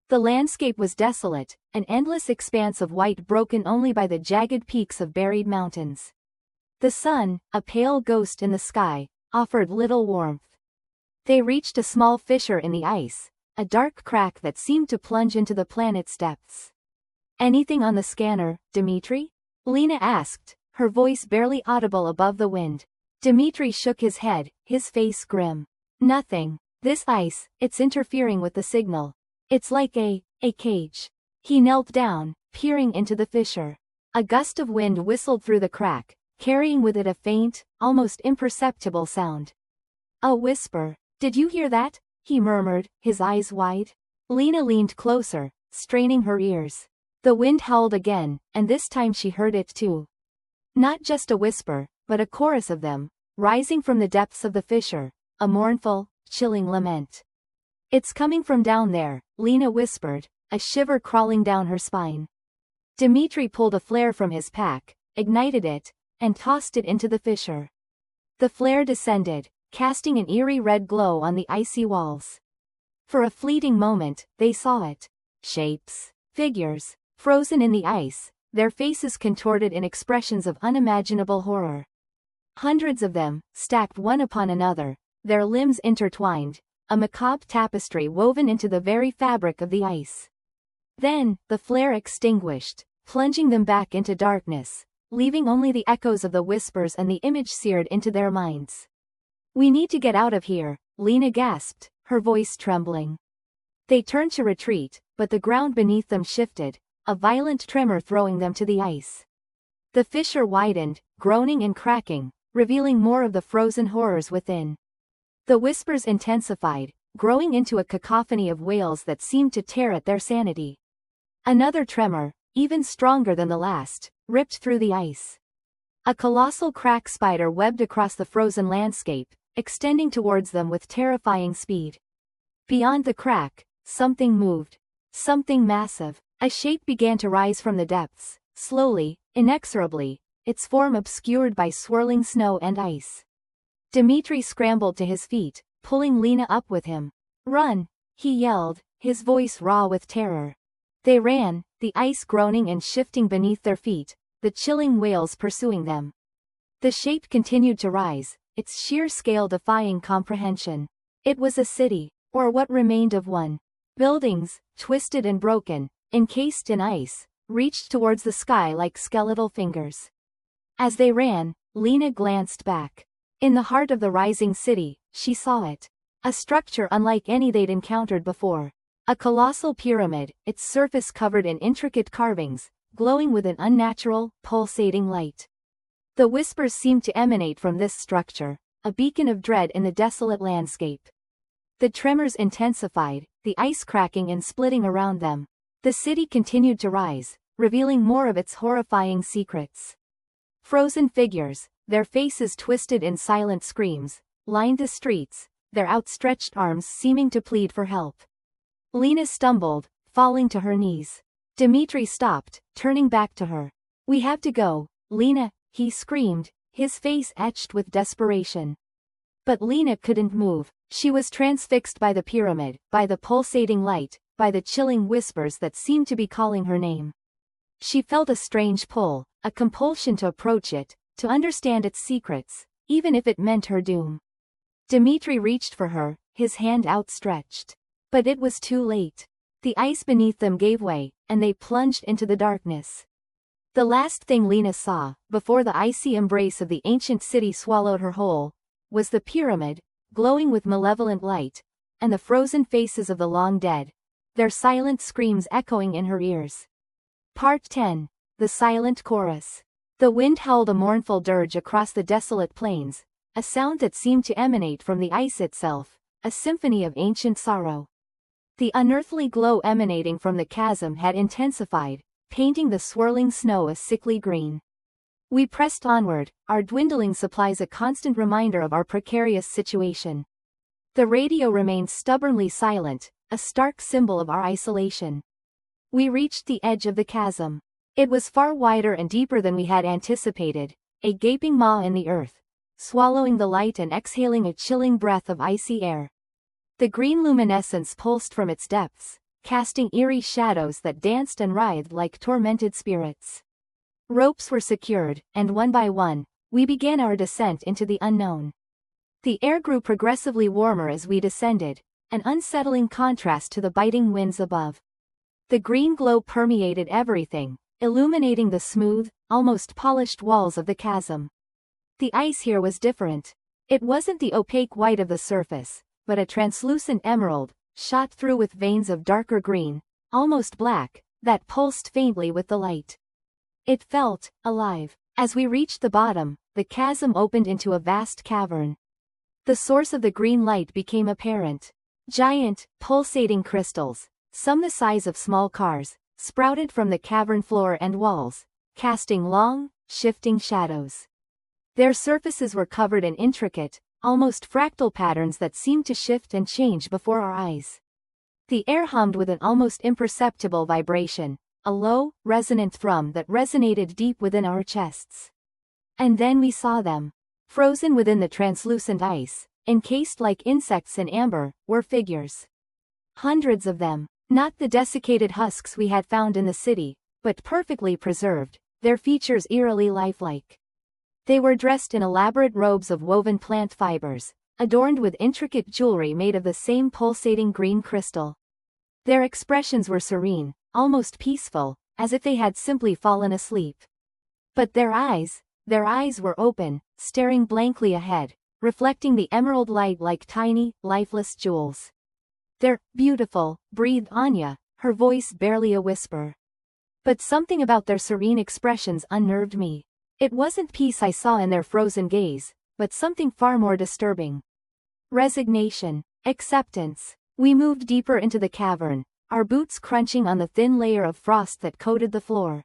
The landscape was desolate, an endless expanse of white broken only by the jagged peaks of buried mountains. The sun, a pale ghost in the sky, offered little warmth. They reached a small fissure in the ice, a dark crack that seemed to plunge into the planet's depths. "Anything on the scanner, Dmitri?" Lena asked, her voice barely audible above the wind. Dmitri shook his head, his face grim. "Nothing. This ice, it's interfering with the signal. It's like a cage." He knelt down, peering into the fissure. A gust of wind whistled through the crack, carrying with it a faint, almost imperceptible sound. "A whisper. Did you hear that?" he murmured, his eyes wide. Lena leaned closer, straining her ears. The wind howled again, and this time she heard it too. Not just a whisper, but a chorus of them, rising from the depths of the fissure, a mournful, chilling lament. "It's coming from down there," Lena whispered, a shiver crawling down her spine. Dmitri pulled a flare from his pack, ignited it, and tossed it into the fissure. The flare descended, casting an eerie red glow on the icy walls. For a fleeting moment, they saw it. Shapes. Figures. Frozen in the ice, their faces contorted in expressions of unimaginable horror. Hundreds of them, stacked one upon another, their limbs intertwined, a macabre tapestry woven into the very fabric of the ice. Then, the flare extinguished, plunging them back into darkness, leaving only the echoes of the whispers and the image seared into their minds. We need to get out of here, Lena gasped, her voice trembling. They turned to retreat, but the ground beneath them shifted, a violent tremor throwing them to the ice. The fissure widened, groaning and cracking, revealing more of the frozen horrors within. The whispers intensified, growing into a cacophony of wails that seemed to tear at their sanity. Another tremor, even stronger than the last, ripped through the ice. A colossal crack spider webbed across the frozen landscape, extending towards them with terrifying speed. Beyond the crack, something moved. Something massive. A shape began to rise from the depths, slowly, inexorably, its form obscured by swirling snow and ice. Dmitri scrambled to his feet, pulling Lena up with him. "Run!" he yelled, his voice raw with terror. They ran, the ice groaning and shifting beneath their feet, the chilling wails pursuing them. The shape continued to rise, its sheer scale defying comprehension. It was a city, or what remained of one. Buildings, twisted and broken, encased in ice, reached towards the sky like skeletal fingers. As they ran, Lena glanced back. In the heart of the rising city, she saw it. A structure unlike any they'd encountered before. A colossal pyramid, its surface covered in intricate carvings, glowing with an unnatural, pulsating light. The whispers seemed to emanate from this structure, a beacon of dread in the desolate landscape. The tremors intensified, the ice cracking and splitting around them. The city continued to rise, revealing more of its horrifying secrets. Frozen figures, their faces twisted in silent screams, lined the streets, their outstretched arms seeming to plead for help. Lena stumbled, falling to her knees. Dmitri stopped, turning back to her. "We have to go, Lena," he screamed, his face etched with desperation. But Lena couldn't move. She was transfixed by the pyramid, by the pulsating light, by the chilling whispers that seemed to be calling her name. She felt a strange pull, a compulsion to approach it, to understand its secrets, even if it meant her doom. Dmitri reached for her, his hand outstretched. But it was too late. The ice beneath them gave way, and they plunged into the darkness. The last thing Lena saw, before the icy embrace of the ancient city swallowed her whole, was the pyramid, glowing with malevolent light, and the frozen faces of the long dead, their silent screams echoing in her ears. Part 10. The Silent Chorus. The wind howled a mournful dirge across the desolate plains, a sound that seemed to emanate from the ice itself, a symphony of ancient sorrow. The unearthly glow emanating from the chasm had intensified, painting the swirling snow a sickly green. We pressed onward, our dwindling supplies a constant reminder of our precarious situation. The radio remained stubbornly silent, a stark symbol of our isolation. We reached the edge of the chasm. It was far wider and deeper than we had anticipated, a gaping maw in the earth, swallowing the light and exhaling a chilling breath of icy air. The green luminescence pulsed from its depths, casting eerie shadows that danced and writhed like tormented spirits. Ropes were secured, and one by one, we began our descent into the unknown. The air grew progressively warmer as we descended, an unsettling contrast to the biting winds above. The green glow permeated everything, illuminating the smooth, almost polished walls of the chasm. The ice here was different. It wasn't the opaque white of the surface, but a translucent emerald, shot through with veins of darker green, almost black, that pulsed faintly with the light. It felt alive. As we reached the bottom, the chasm opened into a vast cavern. The source of the green light became apparent. Giant, pulsating crystals, some the size of small cars, sprouted from the cavern floor and walls, casting long, shifting shadows. Their surfaces were covered in intricate, almost fractal patterns that seemed to shift and change before our eyes. The air hummed with an almost imperceptible vibration, a low, resonant thrum that resonated deep within our chests. And then we saw them. Frozen within the translucent ice, encased like insects in amber, were figures. Hundreds of them, not the desiccated husks we had found in the city, but perfectly preserved, their features eerily lifelike. They were dressed in elaborate robes of woven plant fibers, adorned with intricate jewelry made of the same pulsating green crystal. Their expressions were serene, almost peaceful, as if they had simply fallen asleep. But their eyes were open, staring blankly ahead, reflecting the emerald light like tiny, lifeless jewels. "They're beautiful," breathed Anya, her voice barely a whisper. But something about their serene expressions unnerved me. It wasn't peace I saw in their frozen gaze, but something far more disturbing. Resignation. Acceptance. We moved deeper into the cavern, our boots crunching on the thin layer of frost that coated the floor.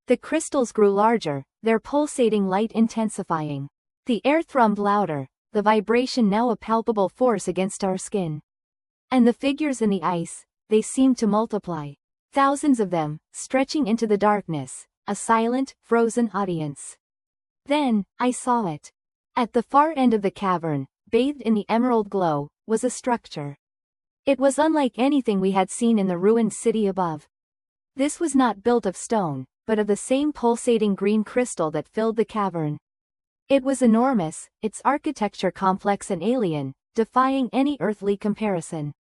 The crystals grew larger, their pulsating light intensifying. The air thrummed louder, the vibration now a palpable force against our skin. And the figures in the ice, they seemed to multiply. Thousands of them, stretching into the darkness, a silent, frozen audience. Then, I saw it. At the far end of the cavern, bathed in the emerald glow, was a structure. It was unlike anything we had seen in the ruined city above. This was not built of stone, but of the same pulsating green crystal that filled the cavern. It was enormous, its architecture complex and alien, defying any earthly comparison.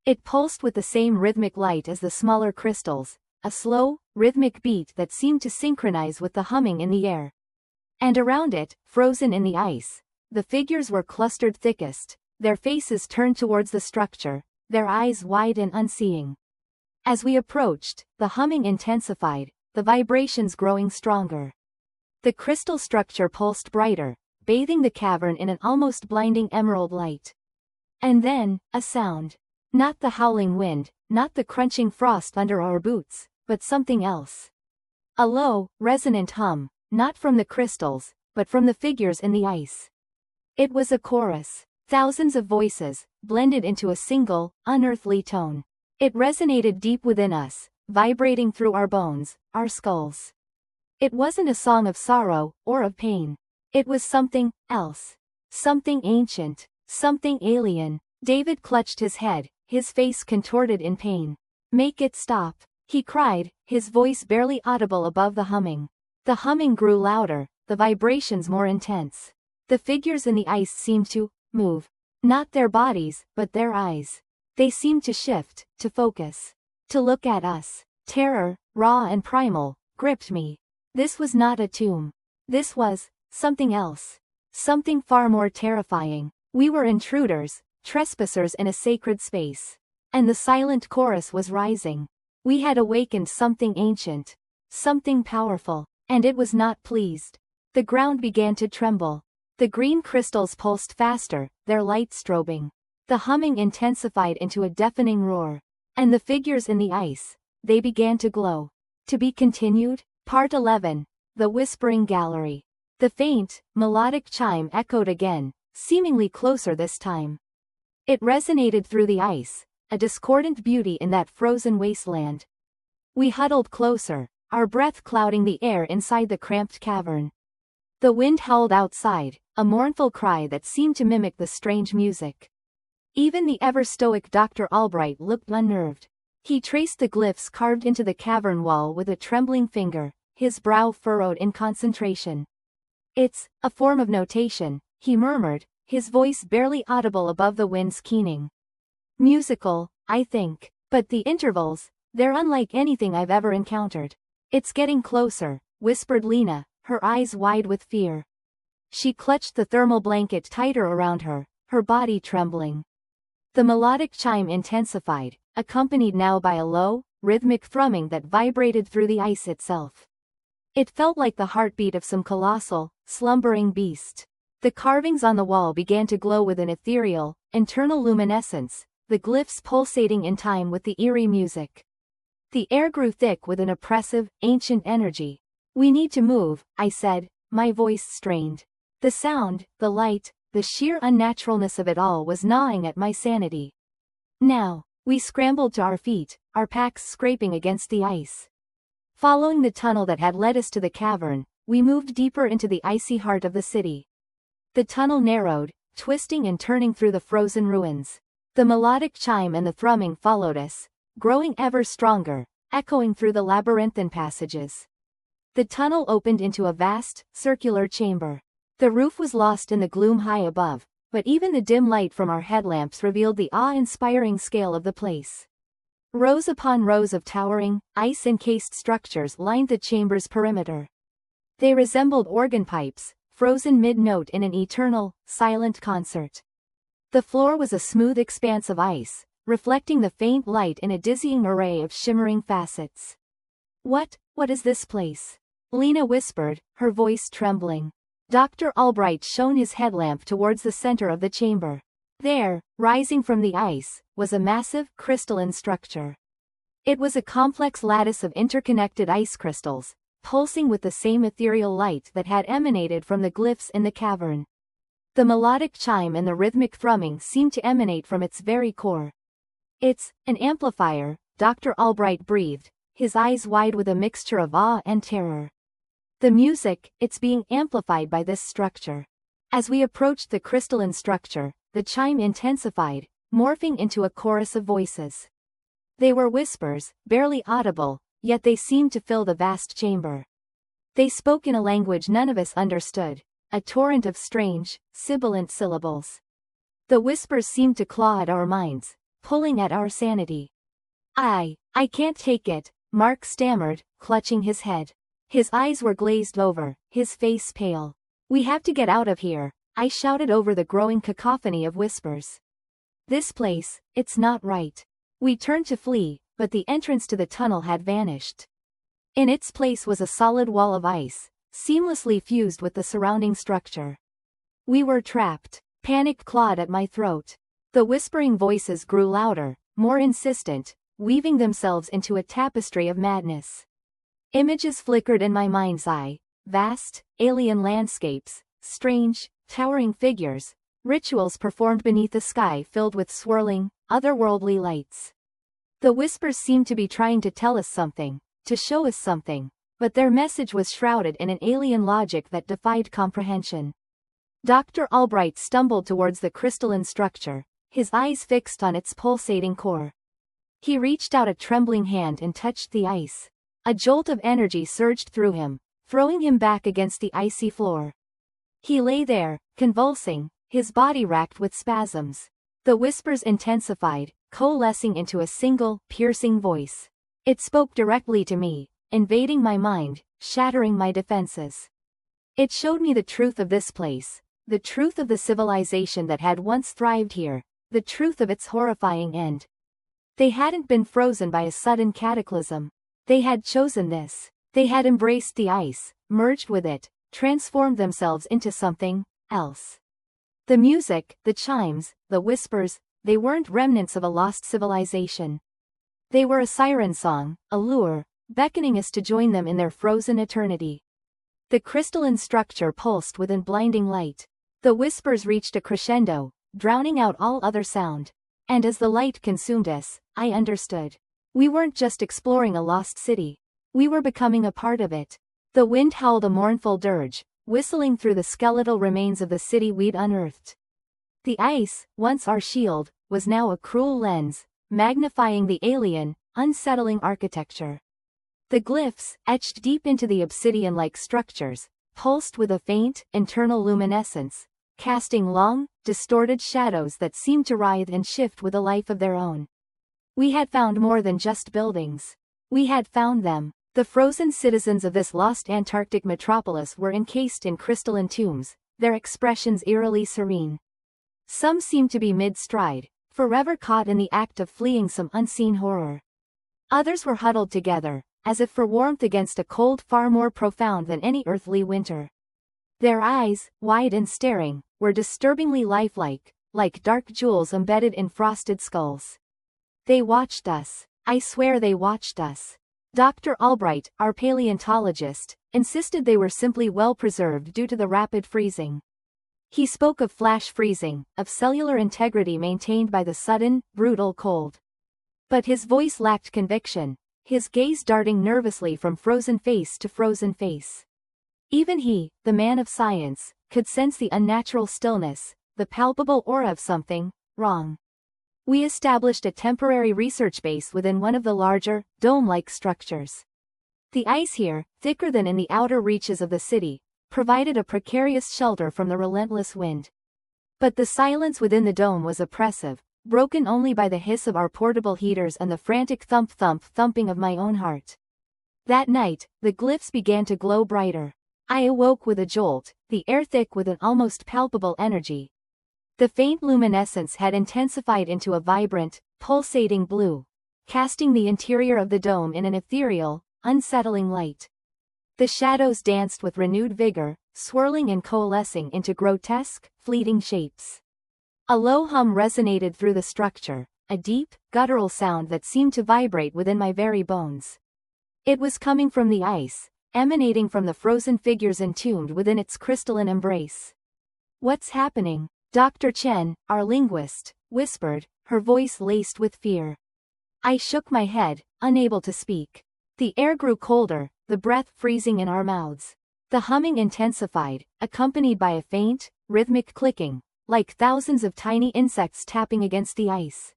It pulsed with the same rhythmic light as the smaller crystals, a slow, rhythmic beat that seemed to synchronize with the humming in the air. And around it, frozen in the ice, the figures were clustered thickest, their faces turned towards the structure, their eyes wide and unseeing. As we approached, the humming intensified, the vibrations growing stronger. The crystal structure pulsed brighter, bathing the cavern in an almost blinding emerald light. And then, a sound. Not the howling wind, not the crunching frost under our boots, but something else. A low, resonant hum, not from the crystals, but from the figures in the ice. It was a chorus. Thousands of voices, blended into a single, unearthly tone. It resonated deep within us, vibrating through our bones, our skulls. It wasn't a song of sorrow, or of pain. It was something else. Something ancient. Something alien. David clutched his head, his face contorted in pain. "Make it stop," he cried, his voice barely audible above the humming. The humming grew louder, the vibrations more intense. The figures in the ice seemed to move. Not their bodies, but their eyes. They seemed to shift, to focus. To look at us. Terror, raw and primal, gripped me. This was not a tomb. This was something else. Something far more terrifying. We were intruders, trespassers in a sacred space. And the silent chorus was rising. We had awakened something ancient. Something powerful. And it was not pleased. The ground began to tremble. The green crystals pulsed faster, their light strobing. The humming intensified into a deafening roar. And the figures in the ice, they began to glow. To be continued? Part 11. The Whispering Gallery. The faint, melodic chime echoed again, seemingly closer this time. It resonated through the ice, a discordant beauty in that frozen wasteland. We huddled closer, our breath clouding the air inside the cramped cavern. The wind howled outside, a mournful cry that seemed to mimic the strange music. Even the ever-stoic Dr. Albright looked unnerved. He traced the glyphs carved into the cavern wall with a trembling finger, his brow furrowed in concentration. "It's a form of notation," he murmured, his voice barely audible above the wind's keening. "Musical, I think. But the intervals, they're unlike anything I've ever encountered." "It's getting closer," whispered Lena, her eyes wide with fear. She clutched the thermal blanket tighter around her, her body trembling. The melodic chime intensified, accompanied now by a low, rhythmic thrumming that vibrated through the ice itself. It felt like the heartbeat of some colossal, slumbering beast. The carvings on the wall began to glow with an ethereal, internal luminescence, the glyphs pulsating in time with the eerie music. The air grew thick with an oppressive, ancient energy. "We need to move," I said, my voice strained. The sound, the light, the sheer unnaturalness of it all was gnawing at my sanity. Now, we scrambled to our feet, our packs scraping against the ice. Following the tunnel that had led us to the cavern, we moved deeper into the icy heart of the city. The tunnel narrowed, twisting and turning through the frozen ruins. The melodic chime and the thrumming followed us, growing ever stronger, echoing through the labyrinthine passages. The tunnel opened into a vast, circular chamber. The roof was lost in the gloom high above, but even the dim light from our headlamps revealed the awe-inspiring scale of the place. Rows upon rows of towering, ice-encased structures lined the chamber's perimeter. They resembled organ pipes, frozen mid-note in an eternal, silent concert. The floor was a smooth expanse of ice, reflecting the faint light in a dizzying array of shimmering facets. What is this place?" Lena whispered, her voice trembling. Dr. Albright shone his headlamp towards the center of the chamber. There, rising from the ice, was a massive, crystalline structure. It was a complex lattice of interconnected ice crystals, pulsing with the same ethereal light that had emanated from the glyphs in the cavern. The melodic chime and the rhythmic thrumming seemed to emanate from its very core. "It's an amplifier," Dr. Albright breathed, his eyes wide with a mixture of awe and terror. "The music, it's being amplified by this structure." As we approached the crystalline structure, the chime intensified, morphing into a chorus of voices. They were whispers, barely audible, yet they seemed to fill the vast chamber. They spoke in a language none of us understood, a torrent of strange, sibilant syllables. The whispers seemed to claw at our minds, pulling at our sanity. I can't take it," Mark stammered, clutching his head. His eyes were glazed over, his face pale. "We have to get out of here," I shouted over the growing cacophony of whispers. "This place, it's not right." We turned to flee, but the entrance to the tunnel had vanished. In its place was a solid wall of ice, seamlessly fused with the surrounding structure. We were trapped. Panic clawed at my throat. The whispering voices grew louder, more insistent, weaving themselves into a tapestry of madness. Images flickered in my mind's eye, vast, alien landscapes, strange, towering figures, rituals performed beneath a sky filled with swirling, otherworldly lights. The whispers seemed to be trying to tell us something, to show us something, but their message was shrouded in an alien logic that defied comprehension. Dr. Albright stumbled towards the crystalline structure, his eyes fixed on its pulsating core. He reached out a trembling hand and touched the ice. A jolt of energy surged through him, throwing him back against the icy floor. He lay there, convulsing, his body racked with spasms. The whispers intensified, coalescing into a single, piercing voice. It spoke directly to me, invading my mind, shattering my defenses. It showed me the truth of this place, the truth of the civilization that had once thrived here, the truth of its horrifying end. They hadn't been frozen by a sudden cataclysm. They had chosen this. They had embraced the ice, merged with it, transformed themselves into something else. The music, the chimes, the whispers, they weren't remnants of a lost civilization. They were a siren song, a lure, beckoning us to join them in their frozen eternity. The crystalline structure pulsed with a blinding light. The whispers reached a crescendo, drowning out all other sound. And as the light consumed us, I understood. We weren't just exploring a lost city. We were becoming a part of it. The wind howled a mournful dirge, whistling through the skeletal remains of the city we'd unearthed. The ice, once our shield, was now a cruel lens, magnifying the alien, unsettling architecture. The glyphs, etched deep into the obsidian-like structures, pulsed with a faint, internal luminescence, casting long, distorted shadows that seemed to writhe and shift with a life of their own. We had found more than just buildings. We had found them. The frozen citizens of this lost Antarctic metropolis were encased in crystalline tombs, their expressions eerily serene. Some seemed to be mid-stride, forever caught in the act of fleeing some unseen horror. Others were huddled together, as if for warmth against a cold far more profound than any earthly winter. Their eyes, wide and staring, were disturbingly lifelike, like dark jewels embedded in frosted skulls. They watched us. I swear they watched us. Dr. Albright, our paleontologist, insisted they were simply well preserved due to the rapid freezing. He spoke of flash freezing, of cellular integrity maintained by the sudden, brutal cold. But his voice lacked conviction, his gaze darting nervously from frozen face to frozen face. Even he, the man of science, could sense the unnatural stillness, the palpable aura of something wrong. We established a temporary research base within one of the larger, dome-like structures. The ice here, thicker than in the outer reaches of the city, provided a precarious shelter from the relentless wind. But the silence within the dome was oppressive, broken only by the hiss of our portable heaters and the frantic thump-thumping of my own heart. That night, the glyphs began to glow brighter. I awoke with a jolt, the air thick with an almost palpable energy. The faint luminescence had intensified into a vibrant, pulsating blue, casting the interior of the dome in an ethereal, unsettling light. The shadows danced with renewed vigor, swirling and coalescing into grotesque, fleeting shapes. A low hum resonated through the structure, a deep, guttural sound that seemed to vibrate within my very bones. It was coming from the ice, emanating from the frozen figures entombed within its crystalline embrace. "What's happening?" Dr. Chen, our linguist, whispered, her voice laced with fear. I shook my head, unable to speak. The air grew colder, the breath freezing in our mouths. The humming intensified, accompanied by a faint, rhythmic clicking, like thousands of tiny insects tapping against the ice.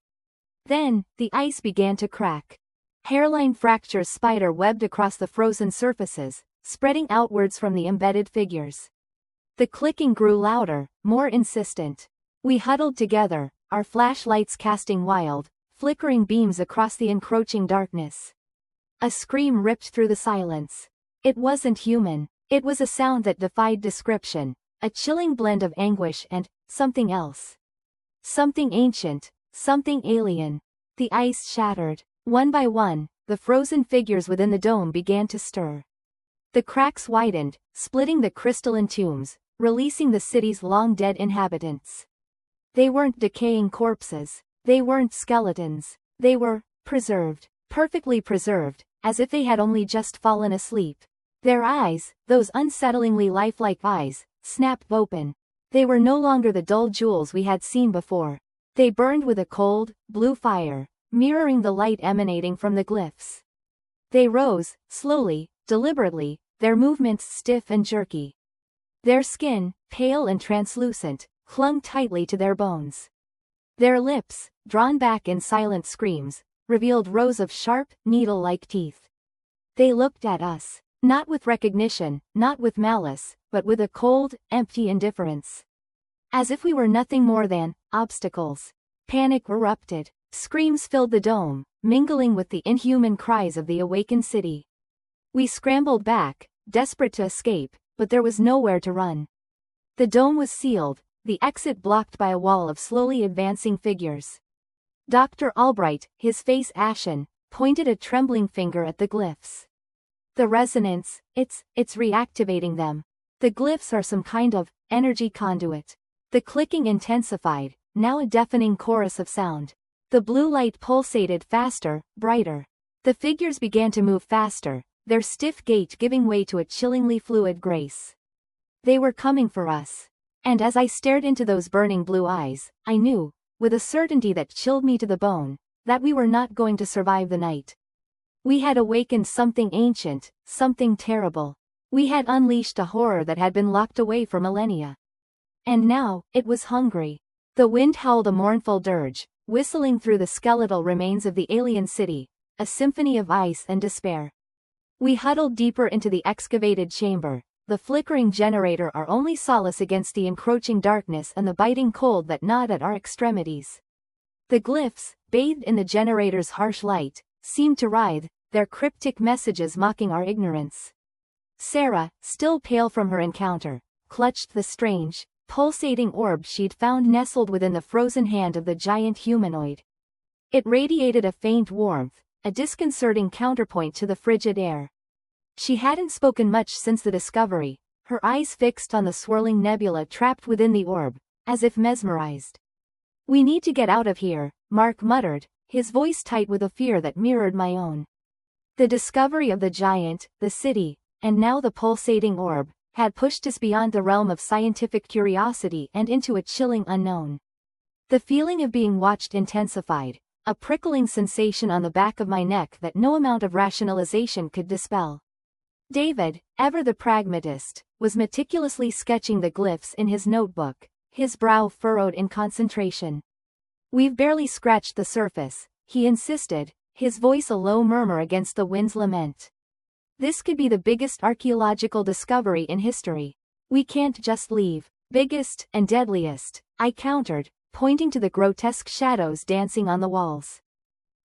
Then, the ice began to crack. Hairline fractures spider-webbed across the frozen surfaces, spreading outwards from the embedded figures. The clicking grew louder, more insistent. We huddled together, our flashlights casting wild, flickering beams across the encroaching darkness. A scream ripped through the silence. It wasn't human. It was a sound that defied description, a chilling blend of anguish and something else. Something ancient, something alien. The ice shattered. One by one, the frozen figures within the dome began to stir. The cracks widened, splitting the crystalline tombs, releasing the city's long-dead inhabitants. They weren't decaying corpses. They weren't skeletons. They were preserved, perfectly preserved, as if they had only just fallen asleep. Their eyes, those unsettlingly lifelike eyes, snapped open. They were no longer the dull jewels we had seen before. They burned with a cold, blue fire, mirroring the light emanating from the glyphs. They rose, slowly, deliberately, their movements stiff and jerky. Their skin, pale and translucent, clung tightly to their bones. Their lips, drawn back in silent screams, revealed rows of sharp, needle-like teeth. They looked at us, not with recognition, not with malice, but with a cold, empty indifference. As if we were nothing more than obstacles. Panic erupted. Screams filled the dome, mingling with the inhuman cries of the awakened city. We scrambled back, desperate to escape, but there was nowhere to run. The dome was sealed, the exit blocked by a wall of slowly advancing figures. Dr. Albright, his face ashen, pointed a trembling finger at the glyphs. "The resonance, it's reactivating them. The glyphs are some kind of energy conduit." The clicking intensified, now a deafening chorus of sound. The blue light pulsated faster, brighter. The figures began to move faster, their stiff gait giving way to a chillingly fluid grace. They were coming for us. And as I stared into those burning blue eyes, I knew, with a certainty that chilled me to the bone, that we were not going to survive the night. We had awakened something ancient, something terrible. We had unleashed a horror that had been locked away for millennia. And now, it was hungry. The wind howled a mournful dirge, whistling through the skeletal remains of the alien city, a symphony of ice and despair. We huddled deeper into the excavated chamber, the flickering generator our only solace against the encroaching darkness and the biting cold that gnawed at our extremities. The glyphs, bathed in the generator's harsh light, seemed to writhe, their cryptic messages mocking our ignorance. Sarah, still pale from her encounter, clutched the strange, pulsating orb she'd found nestled within the frozen hand of the giant humanoid. It radiated a faint warmth, a disconcerting counterpoint to the frigid air. She hadn't spoken much since the discovery, her eyes fixed on the swirling nebula trapped within the orb, as if mesmerized. "We need to get out of here," Mark muttered, his voice tight with a fear that mirrored my own. The discovery of the giant, the city, and now the pulsating orb, had pushed us beyond the realm of scientific curiosity and into a chilling unknown. The feeling of being watched intensified, a prickling sensation on the back of my neck that no amount of rationalization could dispel. David, ever the pragmatist, was meticulously sketching the glyphs in his notebook, his brow furrowed in concentration. "We've barely scratched the surface," he insisted, his voice a low murmur against the wind's lament. "This could be the biggest archaeological discovery in history. We can't just leave." "Biggest and deadliest," I countered, pointing to the grotesque shadows dancing on the walls.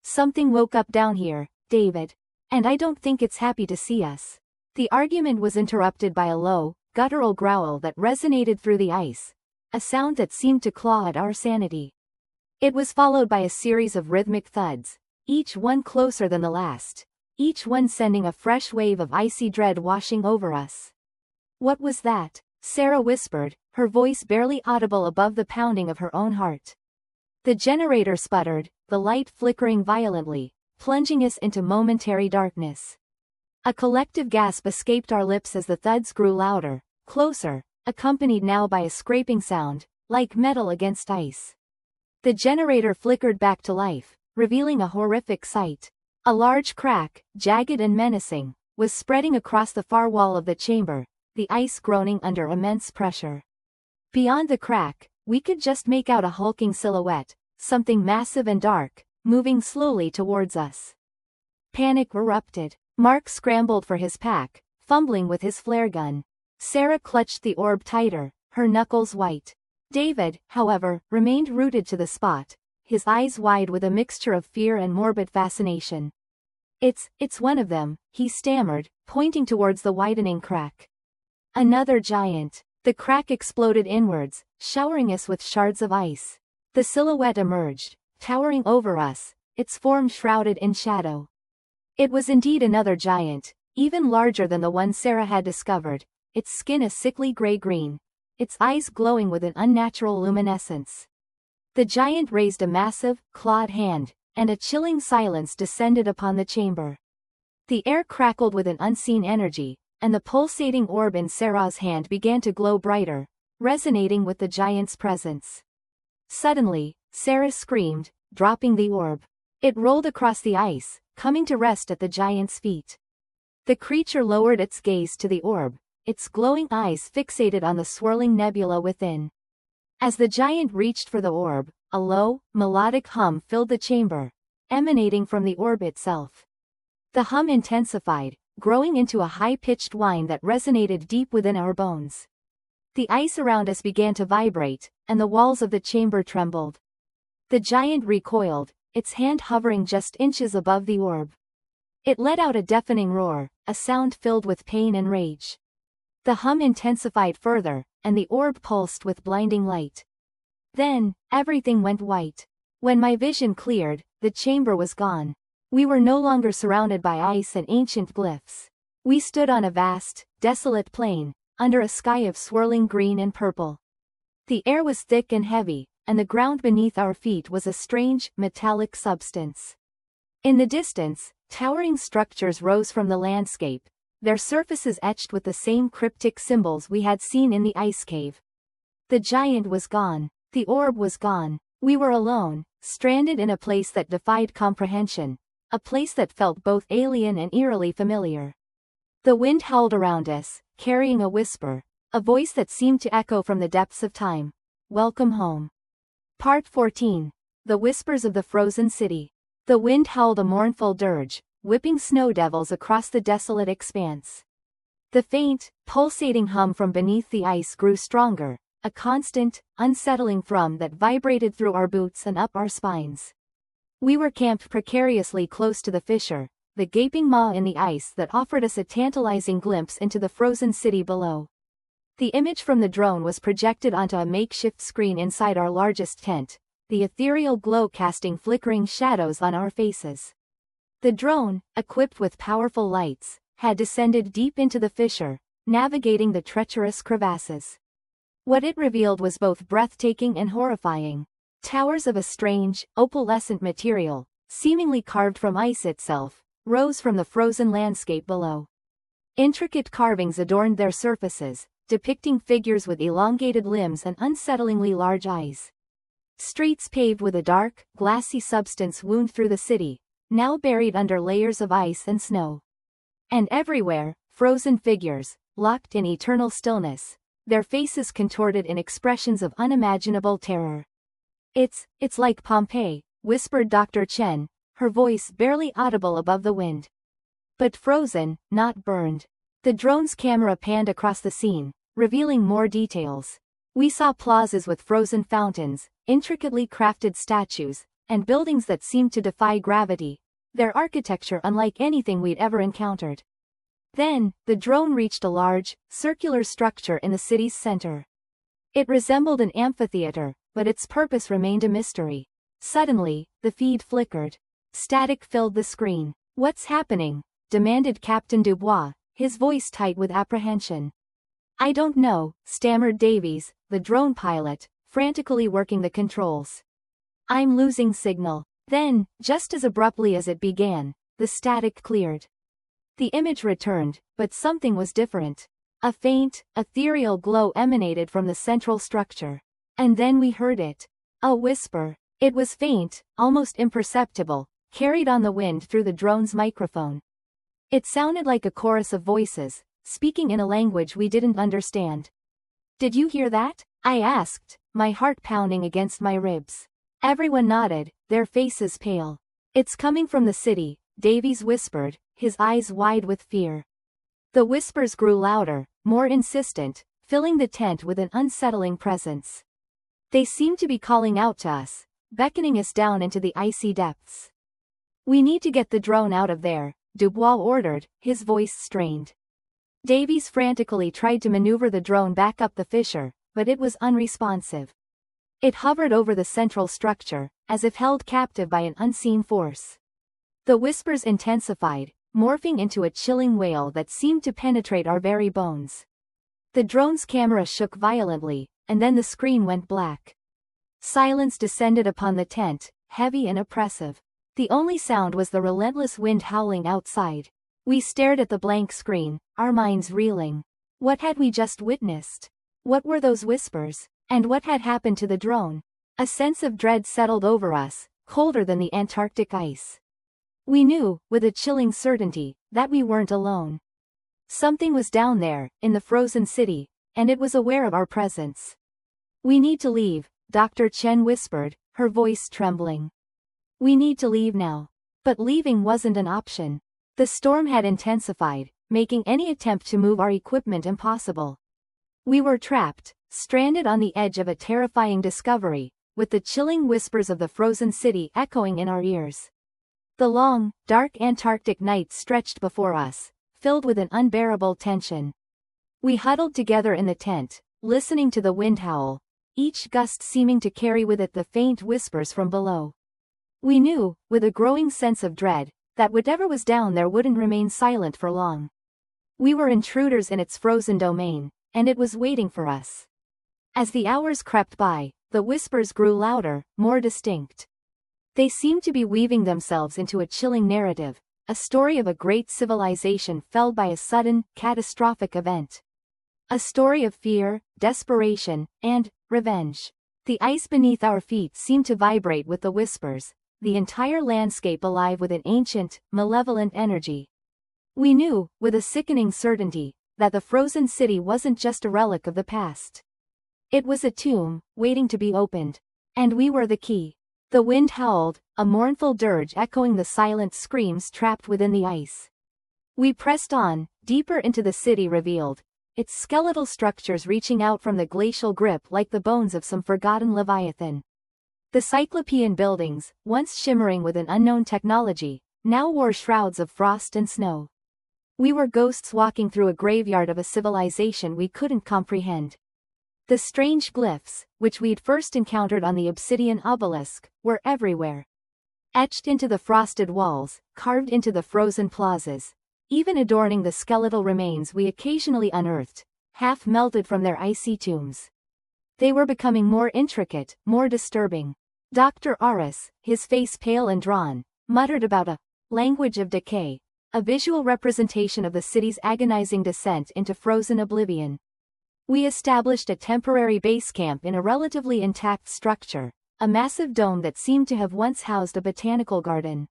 "Something woke up down here, David. And I don't think it's happy to see us." The argument was interrupted by a low, guttural growl that resonated through the ice, a sound that seemed to claw at our sanity. It was followed by a series of rhythmic thuds, each one closer than the last, each one sending a fresh wave of icy dread washing over us. "What was that?" Sarah whispered, her voice barely audible above the pounding of her own heart. The generator sputtered, the light flickering violently, plunging us into momentary darkness. A collective gasp escaped our lips as the thuds grew louder, closer, accompanied now by a scraping sound, like metal against ice. The generator flickered back to life, revealing a horrific sight. A large crack, jagged and menacing, was spreading across the far wall of the chamber, the ice groaning under immense pressure. Beyond the crack, we could just make out a hulking silhouette, something massive and dark, moving slowly towards us. Panic erupted. Mark scrambled for his pack, fumbling with his flare gun. Sarah clutched the orb tighter, her knuckles white. David, however, remained rooted to the spot, his eyes wide with a mixture of fear and morbid fascination. It's one of them," he stammered, pointing towards the widening crack. "Another giant." The crack exploded inwards, showering us with shards of ice. The silhouette emerged, towering over us, its form shrouded in shadow. It was indeed another giant, even larger than the one Sarah had discovered, its skin a sickly gray-green, its eyes glowing with an unnatural luminescence. The giant raised a massive, clawed hand, and a chilling silence descended upon the chamber. The air crackled with an unseen energy, and the pulsating orb in Sarah's hand began to glow brighter, resonating with the giant's presence. Suddenly, Sarah screamed, dropping the orb. It rolled across the ice, coming to rest at the giant's feet. The creature lowered its gaze to the orb, its glowing eyes fixated on the swirling nebula within. As the giant reached for the orb, a low, melodic hum filled the chamber, emanating from the orb itself. The hum intensified, growing into a high-pitched whine that resonated deep within our bones. The ice around us began to vibrate, and the walls of the chamber trembled. The giant recoiled, its hand hovering just inches above the orb. It let out a deafening roar, a sound filled with pain and rage. The hum intensified further, and the orb pulsed with blinding light. Then, everything went white. When my vision cleared, the chamber was gone. We were no longer surrounded by ice and ancient glyphs. We stood on a vast, desolate plain, under a sky of swirling green and purple. The air was thick and heavy, and the ground beneath our feet was a strange, metallic substance. In the distance, towering structures rose from the landscape, their surfaces etched with the same cryptic symbols we had seen in the ice cave. The giant was gone. The orb was gone. We were alone, stranded in a place that defied comprehension, a place that felt both alien and eerily familiar. The wind howled around us, carrying a whisper, a voice that seemed to echo from the depths of time. Welcome home. Part 14. The Whispers of the Frozen City. The wind howled a mournful dirge, whipping snow devils across the desolate expanse. The faint, pulsating hum from beneath the ice grew stronger, a constant, unsettling thrum that vibrated through our boots and up our spines. We were camped precariously close to the fissure, the gaping maw in the ice that offered us a tantalizing glimpse into the frozen city below. The image from the drone was projected onto a makeshift screen inside our largest tent, the ethereal glow casting flickering shadows on our faces. The drone, equipped with powerful lights, had descended deep into the fissure, navigating the treacherous crevasses. What it revealed was both breathtaking and horrifying. Towers of a strange, opalescent material, seemingly carved from ice itself, rose from the frozen landscape below. Intricate carvings adorned their surfaces, depicting figures with elongated limbs and unsettlingly large eyes. Streets paved with a dark, glassy substance wound through the city, now buried under layers of ice and snow. And everywhere, frozen figures, locked in eternal stillness, their faces contorted in expressions of unimaginable terror. It's like Pompeii, whispered Dr. Chen, her voice barely audible above the wind. But frozen, not burned. The drone's camera panned across the scene, revealing more details. We saw plazas with frozen fountains, intricately crafted statues, and buildings that seemed to defy gravity, their architecture unlike anything we'd ever encountered. Then, the drone reached a large, circular structure in the city's center. It resembled an amphitheater, but its purpose remained a mystery. Suddenly, the feed flickered. Static filled the screen. "What's happening?" demanded Captain Dubois, his voice tight with apprehension. "I don't know," stammered Davies, the drone pilot, frantically working the controls. "I'm losing signal." Then, just as abruptly as it began, the static cleared. The image returned, but something was different. A faint, ethereal glow emanated from the central structure. And then we heard it. A whisper. It was faint, almost imperceptible, carried on the wind through the drone's microphone. It sounded like a chorus of voices, speaking in a language we didn't understand. "Did you hear that?" I asked, my heart pounding against my ribs. Everyone nodded, their faces pale. "It's coming from the city," Davies whispered, his eyes wide with fear. The whispers grew louder, more insistent, filling the tent with an unsettling presence. They seemed to be calling out to us, beckoning us down into the icy depths. "We need to get the drone out of there," Dubois ordered, his voice strained. Davies frantically tried to maneuver the drone back up the fissure, but it was unresponsive. It hovered over the central structure, as if held captive by an unseen force. The whispers intensified, morphing into a chilling wail that seemed to penetrate our very bones. The drone's camera shook violently, and then the screen went black. Silence descended upon the tent, heavy and oppressive. The only sound was the relentless wind howling outside. We stared at the blank screen, our minds reeling. What had we just witnessed? What were those whispers? And what had happened to the drone? A sense of dread settled over us, colder than the Antarctic ice. We knew, with a chilling certainty, that we weren't alone. Something was down there, in the frozen city, and it was aware of our presence. "We need to leave," Dr. Chen whispered, her voice trembling. "We need to leave now." But leaving wasn't an option. The storm had intensified, making any attempt to move our equipment impossible. We were trapped, stranded on the edge of a terrifying discovery, with the chilling whispers of the frozen city echoing in our ears. The long, dark Antarctic night stretched before us, filled with an unbearable tension. We huddled together in the tent, listening to the wind howl, each gust seeming to carry with it the faint whispers from below. We knew, with a growing sense of dread, that whatever was down there wouldn't remain silent for long. We were intruders in its frozen domain, and it was waiting for us. As the hours crept by, the whispers grew louder, more distinct. They seemed to be weaving themselves into a chilling narrative, a story of a great civilization felled by a sudden, catastrophic event. A story of fear, desperation, and revenge. The ice beneath our feet seemed to vibrate with the whispers, the entire landscape alive with an ancient, malevolent energy. We knew, with a sickening certainty, that the frozen city wasn't just a relic of the past. It was a tomb, waiting to be opened. And we were the key. The wind howled, a mournful dirge echoing the silent screams trapped within the ice. We pressed on, deeper into the city revealed, its skeletal structures reaching out from the glacial grip like the bones of some forgotten leviathan. The cyclopean buildings, once shimmering with an unknown technology, now wore shrouds of frost and snow. We were ghosts walking through a graveyard of a civilization we couldn't comprehend. The strange glyphs, which we'd first encountered on the obsidian obelisk, were everywhere. Etched into the frosted walls, carved into the frozen plazas, even adorning the skeletal remains we occasionally unearthed, half melted from their icy tombs. They were becoming more intricate, more disturbing. Dr. Aris, his face pale and drawn, muttered about a language of decay, a visual representation of the city's agonizing descent into frozen oblivion. We established a temporary base camp in a relatively intact structure, a massive dome that seemed to have once housed a botanical garden.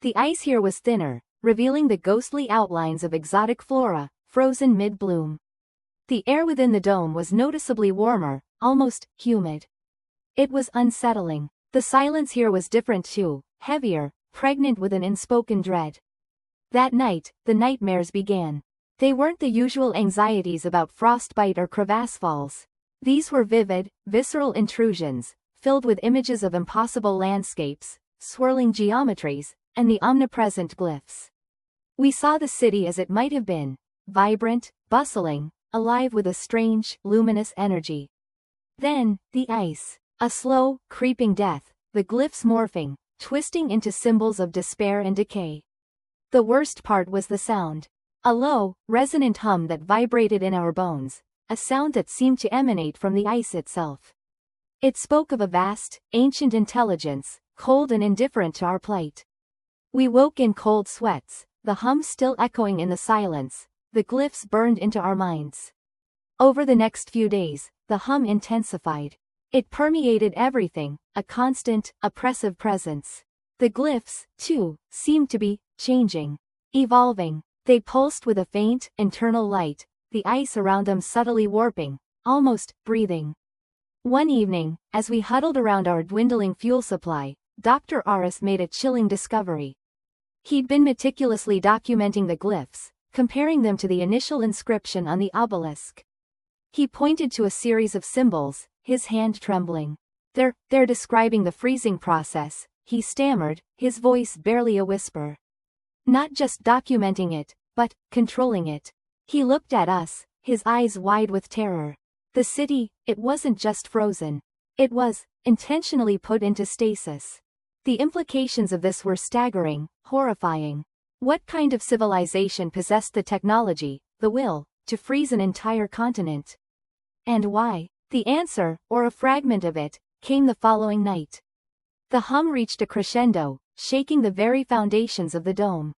The ice here was thinner, revealing the ghostly outlines of exotic flora, frozen mid-bloom. The air within the dome was noticeably warmer, almost humid. It was unsettling. The silence here was different too, heavier, pregnant with an unspoken dread. That night, the nightmares began. They weren't the usual anxieties about frostbite or crevasse falls. These were vivid, visceral intrusions, filled with images of impossible landscapes, swirling geometries, and the omnipresent glyphs. We saw the city as it might have been, vibrant, bustling, alive with a strange, luminous energy. Then, the ice. A slow, creeping death, the glyphs morphing, twisting into symbols of despair and decay. The worst part was the sound. A low, resonant hum that vibrated in our bones, a sound that seemed to emanate from the ice itself. It spoke of a vast, ancient intelligence, cold and indifferent to our plight. We woke in cold sweats, the hum still echoing in the silence, the glyphs burned into our minds. Over the next few days, the hum intensified. It permeated everything, a constant, oppressive presence. The glyphs, too, seemed to be changing, evolving. They pulsed with a faint, internal light, the ice around them subtly warping, almost breathing. One evening, as we huddled around our dwindling fuel supply, Dr. Aris made a chilling discovery. He'd been meticulously documenting the glyphs, comparing them to the initial inscription on the obelisk. He pointed to a series of symbols, his hand trembling. They're describing the freezing process, he stammered, his voice barely a whisper. Not just documenting it, but controlling it. He looked at us, his eyes wide with terror. The city, it wasn't just frozen. It was intentionally put into stasis. The implications of this were staggering, horrifying. What kind of civilization possessed the technology, the will, to freeze an entire continent? And why? The answer, or a fragment of it, came the following night. The hum reached a crescendo, shaking the very foundations of the dome.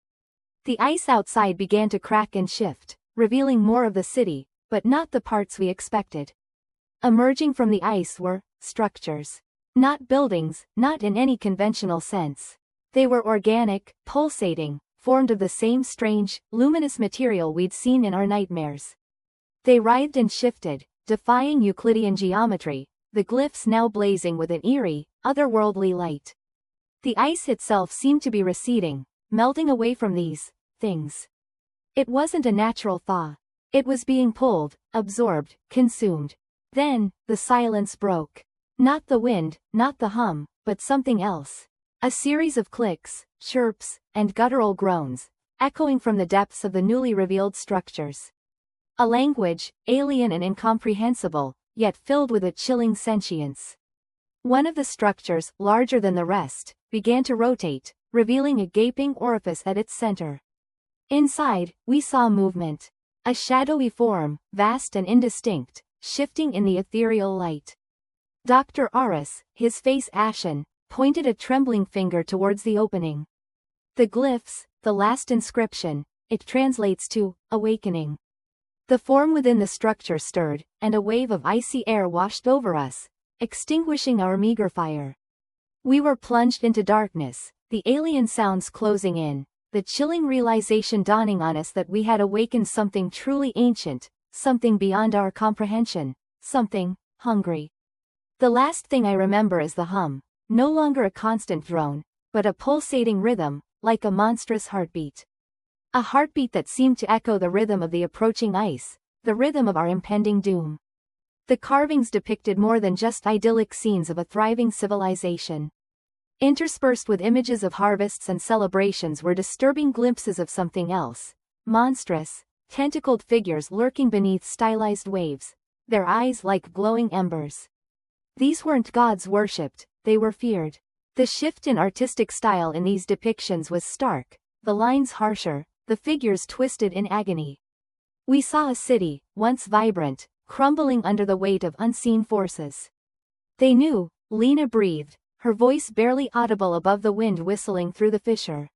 The ice outside began to crack and shift, revealing more of the city, but not the parts we expected. Emerging from the ice were structures. Not buildings, not in any conventional sense. They were organic, pulsating, formed of the same strange, luminous material we'd seen in our nightmares. They writhed and shifted, defying Euclidean geometry, the glyphs now blazing with an eerie, otherworldly light. The ice itself seemed to be receding, melting away from these things. It wasn't a natural thaw. It was being pulled, absorbed, consumed. Then, the silence broke. Not the wind, not the hum, but something else. A series of clicks, chirps, and guttural groans, echoing from the depths of the newly revealed structures. A language, alien and incomprehensible, yet filled with a chilling sentience. One of the structures, larger than the rest, began to rotate, revealing a gaping orifice at its center. Inside, we saw movement. A shadowy form, vast and indistinct, shifting in the ethereal light. Dr. Aris, his face ashen, pointed a trembling finger towards the opening. The glyphs, the last inscription, it translates to awakening. The form within the structure stirred, and a wave of icy air washed over us, extinguishing our meager fire. We were plunged into darkness, the alien sounds closing in, the chilling realization dawning on us that we had awakened something truly ancient, something beyond our comprehension, something hungry. The last thing I remember is the hum, no longer a constant drone, but a pulsating rhythm, like a monstrous heartbeat. A heartbeat that seemed to echo the rhythm of the approaching ice, the rhythm of our impending doom. The carvings depicted more than just idyllic scenes of a thriving civilization. Interspersed with images of harvests and celebrations were disturbing glimpses of something else, monstrous, tentacled figures lurking beneath stylized waves, their eyes like glowing embers. These weren't gods worshipped, they were feared. The shift in artistic style in these depictions was stark, the lines harsher, the figures twisted in agony. We saw a city, once vibrant, crumbling under the weight of unseen forces. They knew, Lena breathed, her voice barely audible above the wind whistling through the fissure.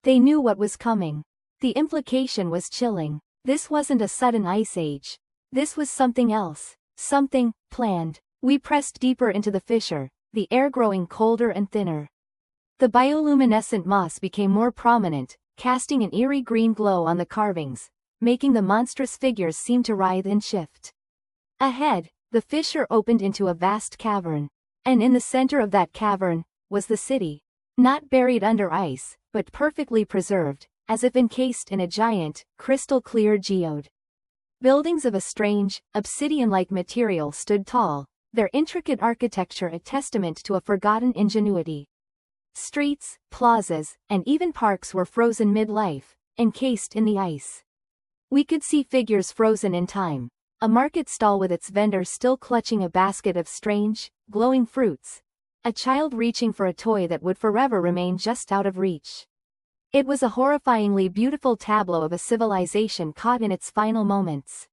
They knew what was coming. The implication was chilling. This wasn't a sudden ice age. This was something else, something planned. We pressed deeper into the fissure, the air growing colder and thinner. The bioluminescent moss became more prominent, casting an eerie green glow on the carvings, making the monstrous figures seem to writhe and shift. Ahead, the fissure opened into a vast cavern, and in the center of that cavern was the city. Not buried under ice, but perfectly preserved, as if encased in a giant, crystal-clear geode. Buildings of a strange, obsidian-like material stood tall, their intricate architecture a testament to a forgotten ingenuity. Streets, plazas, and even parks were frozen mid-life, encased in the ice. We could see figures frozen in time. A market stall with its vendor still clutching a basket of strange, glowing fruits. A child reaching for a toy that would forever remain just out of reach. It was a horrifyingly beautiful tableau of a civilization caught in its final moments.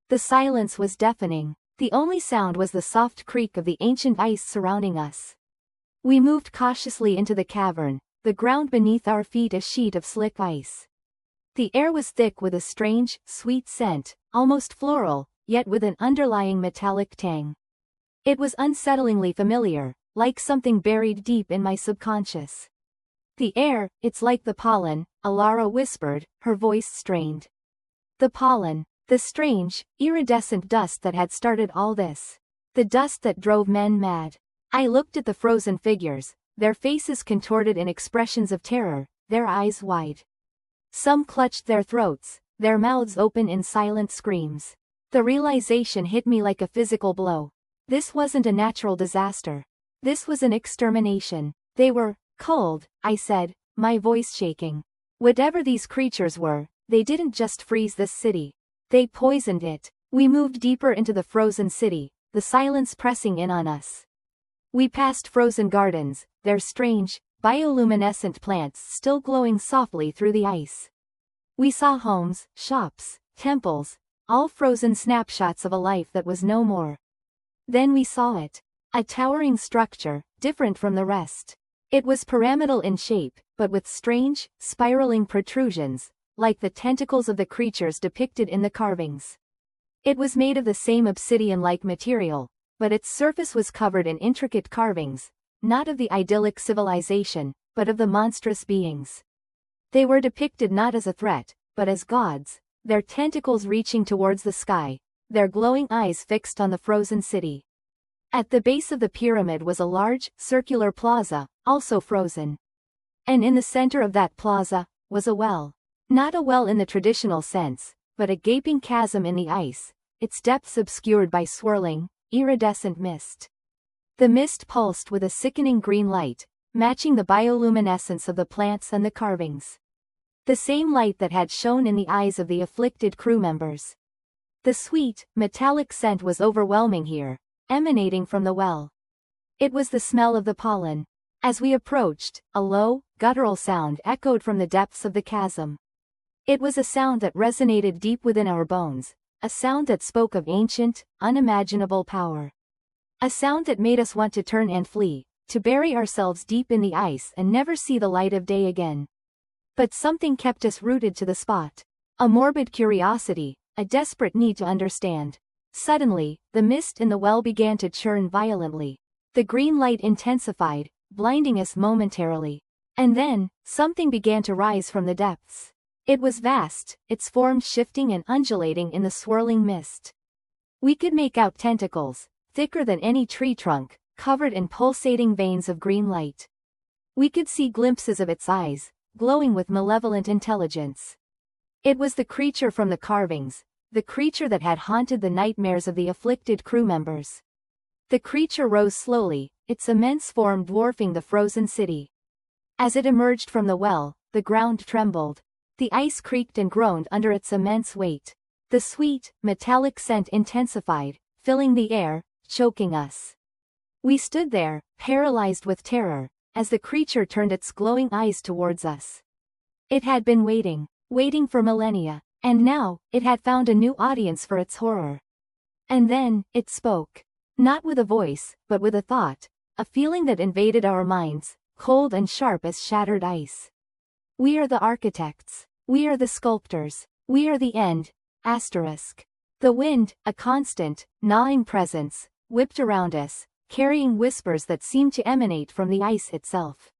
The silence was deafening. The only sound was the soft creak of the ancient ice surrounding us. We moved cautiously into the cavern, the ground beneath our feet a sheet of slick ice. The air was thick with a strange, sweet scent, almost floral, yet with an underlying metallic tang. It was unsettlingly familiar, like something buried deep in my subconscious. The air, it's like the pollen, Alara whispered, her voice strained. The pollen, the strange, iridescent dust that had started all this. The dust that drove men mad. I looked at the frozen figures, their faces contorted in expressions of terror, their eyes wide. Some clutched their throats, their mouths open in silent screams. The realization hit me like a physical blow. This wasn't a natural disaster. This was an extermination. They were cold, I said, my voice shaking. Whatever these creatures were, they didn't just freeze this city. They poisoned it. We moved deeper into the frozen city, the silence pressing in on us. We passed frozen gardens, their strange, bioluminescent plants still glowing softly through the ice. We saw homes, shops, temples, all frozen snapshots of a life that was no more. Then we saw it. A towering structure, different from the rest. It was pyramidal in shape, but with strange, spiraling protrusions, like the tentacles of the creatures depicted in the carvings. It was made of the same obsidian-like material, but its surface was covered in intricate carvings, not of the idyllic civilization, but of the monstrous beings. They were depicted not as a threat, but as gods, their tentacles reaching towards the sky, their glowing eyes fixed on the frozen city. At the base of the pyramid was a large, circular plaza, also frozen. And in the center of that plaza, was a well. Not a well in the traditional sense, but a gaping chasm in the ice, its depths obscured by swirling, iridescent mist. The mist pulsed with a sickening green light, matching the bioluminescence of the plants and the carvings. The same light that had shone in the eyes of the afflicted crew members. The sweet, metallic scent was overwhelming here, emanating from the well. It was the smell of the pollen. As we approached, a low, guttural sound echoed from the depths of the chasm. It was a sound that resonated deep within our bones, a sound that spoke of ancient, unimaginable power. A sound that made us want to turn and flee, to bury ourselves deep in the ice and never see the light of day again. But something kept us rooted to the spot. A morbid curiosity, a desperate need to understand. Suddenly, the mist in the well began to churn violently. The green light intensified, blinding us momentarily. And then, something began to rise from the depths. It was vast, its form shifting and undulating in the swirling mist. We could make out tentacles, thicker than any tree trunk, covered in pulsating veins of green light. We could see glimpses of its eyes, glowing with malevolent intelligence. It was the creature from the carvings, the creature that had haunted the nightmares of the afflicted crew members. The creature rose slowly, its immense form dwarfing the frozen city. As it emerged from the well, the ground trembled. The ice creaked and groaned under its immense weight. The sweet, metallic scent intensified, filling the air, choking us. We stood there, paralyzed with terror, as the creature turned its glowing eyes towards us. It had been waiting for millennia, and now, it had found a new audience for its horror. And then, it spoke. Not with a voice, but with a thought, a feeling that invaded our minds, cold and sharp as shattered ice. We are the architects. We are the sculptors. We are the end. Asterisk. The wind, a constant, gnawing presence, whipped around us, carrying whispers that seemed to emanate from the ice itself.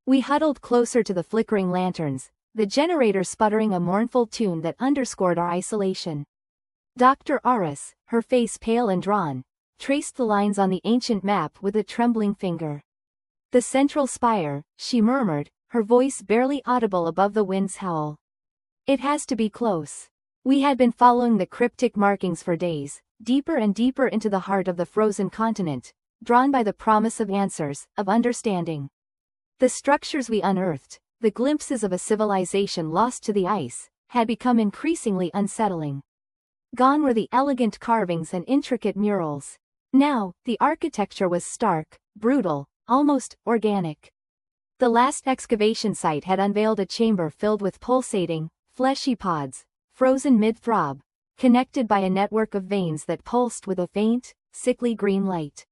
We huddled closer to the flickering lanterns, the generator sputtering a mournful tune that underscored our isolation. Dr. Aris, her face pale and drawn, traced the lines on the ancient map with a trembling finger. The central spire, she murmured, her voice barely audible above the wind's howl. It has to be close. We had been following the cryptic markings for days, deeper and deeper into the heart of the frozen continent, drawn by the promise of answers, of understanding. The structures we unearthed, the glimpses of a civilization lost to the ice, had become increasingly unsettling. Gone were the elegant carvings and intricate murals. Now, the architecture was stark, brutal, almost organic. The last excavation site had unveiled a chamber filled with pulsating, fleshy pods, frozen mid-throb, connected by a network of veins that pulsed with a faint, sickly green light.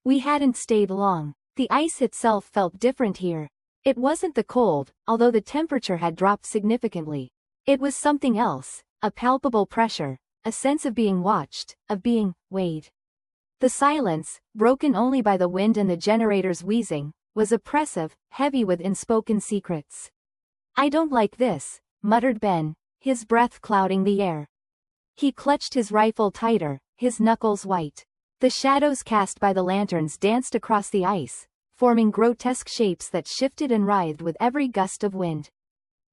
We hadn't stayed long. The ice itself felt different here. It wasn't the cold, although the temperature had dropped significantly. It was something else, a palpable pressure, a sense of being watched, of being weighed. The silence, broken only by the wind and the generator's wheezing, was oppressive, heavy with unspoken secrets. "I don't like this," muttered Ben, his breath clouding the air. He clutched his rifle tighter, his knuckles white. The shadows cast by the lanterns danced across the ice, forming grotesque shapes that shifted and writhed with every gust of wind.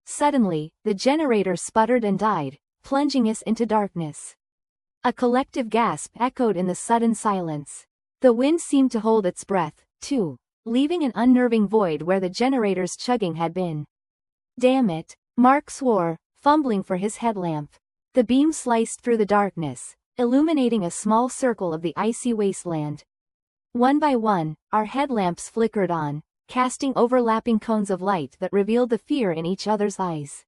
Suddenly, the generator sputtered and died, plunging us into darkness. A collective gasp echoed in the sudden silence. The wind seemed to hold its breath, too, leaving an unnerving void where the generator's chugging had been. "Damn it," Mark swore, fumbling for his headlamp. The beam sliced through the darkness, illuminating a small circle of the icy wasteland. One by one, our headlamps flickered on, casting overlapping cones of light that revealed the fear in each other's eyes.